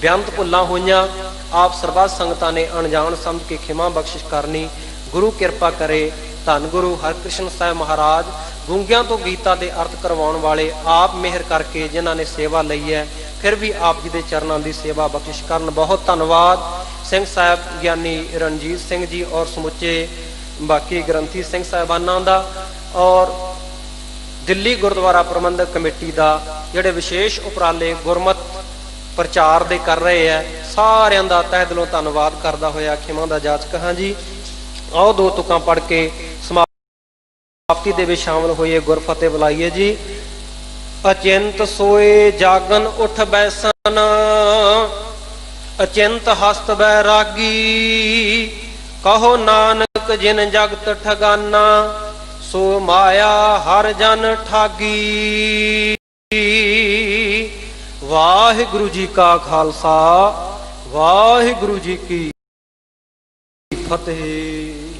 ਬੇਅੰਤ ਭੁੱਲਾਂ ਹੋਈਆਂ, ਆਪ ਸਰਬੱਤ ਸੰਗਤਾਂ ਨੇ ਅਣਜਾਣ ਸਮਝ ਕੇ ਖਿਮਾ ਬਖਸ਼ਿਸ਼ ਕਰਨੀ। ਗੁਰੂ ਕਿਰਪਾ ਕਰੇ। ਧੰਨ ਗੁਰੂ ਹਰਿਕ੍ਰਿਸ਼ਨ ਸਾਹਿਬ ਮਹਾਰਾਜ, ਗੂੰਗਿਆਂ ਤੋਂ ਗੀਤਾ ਦੇ ਅਰਥ ਕਰਵਾਉਣ ਵਾਲੇ, ਆਪ ਮਿਹਰ ਕਰਕੇ ਜਿਨ੍ਹਾਂ ਨੇ ਸੇਵਾ ਲਈ ਹੈ, ਫਿਰ ਵੀ ਆਪ ਜੀ ਦੇ ਚਰਨਾਂ ਦੀ ਸੇਵਾ ਬਖਸ਼ਿਸ਼ ਕਰਨ। ਬਹੁਤ ਧੰਨਵਾਦ ਸਿੰਘ ਸਾਹਿਬ ਗਿਆਨੀ ਰਣਜੀਤ ਸਿੰਘ ਜੀ ਔਰ ਸਮੁੱਚੇ ਬਾਕੀ ਗ੍ਰੰਥੀ ਸਿੰਘ ਸਾਹਿਬਾਨਾਂ ਦਾ, ਔਰ ਦਿੱਲੀ ਗੁਰਦੁਆਰਾ ਪ੍ਰਬੰਧਕ ਕਮੇਟੀ ਦਾ, ਜਿਹੜੇ ਵਿਸ਼ੇਸ਼ ਉਪਰਾਲੇ ਗੁਰਮਤ ਪ੍ਰਚਾਰ ਦੇ ਕਰ ਰਹੇ ਹੈ, ਸਾਰਿਆਂ ਦਾ ਤਹਿ ਦਿਲੋਂ ਧੰਨਵਾਦ ਕਰਦਾ ਹੋਇਆ ਖਿਮਾ ਦਾ ਜਾਚਕ ਹਾਂ ਜੀ। ਆਓ ਦੋ ਤੁਕਾਂ ਪੜ੍ਹ ਕੇ ਸਮਾਪਤੀ ਦੇ ਵਿੱਚ ਸ਼ਾਮਲ ਹੋਈਏ, ਗੁਰਫਤਿਹ ਬੁਲਾਈਏ ਜੀ। ਅਚਿੰਤ ਸੋਏ ਜਾਗਨ ਉਠ ਬੈਸਨ, ਅਚਿੰਤ ਹਸਤ ਬੈਰਾਗੀ, ਕਹੋ ਨਾਨਕ ਜਿਨ ਜਗਤ ਠਗਾਨਾ, ਸੋ ਮਾਇਆ ਹਰ ਜਨ ਠਾਗੀ। ਵਾਹਿਗੁਰੂ ਜੀ ਕਾ ਖਾਲਸਾ, ਵਾਹਿਗੁਰੂ ਜੀ ਕੀ ਫਤਿਹ।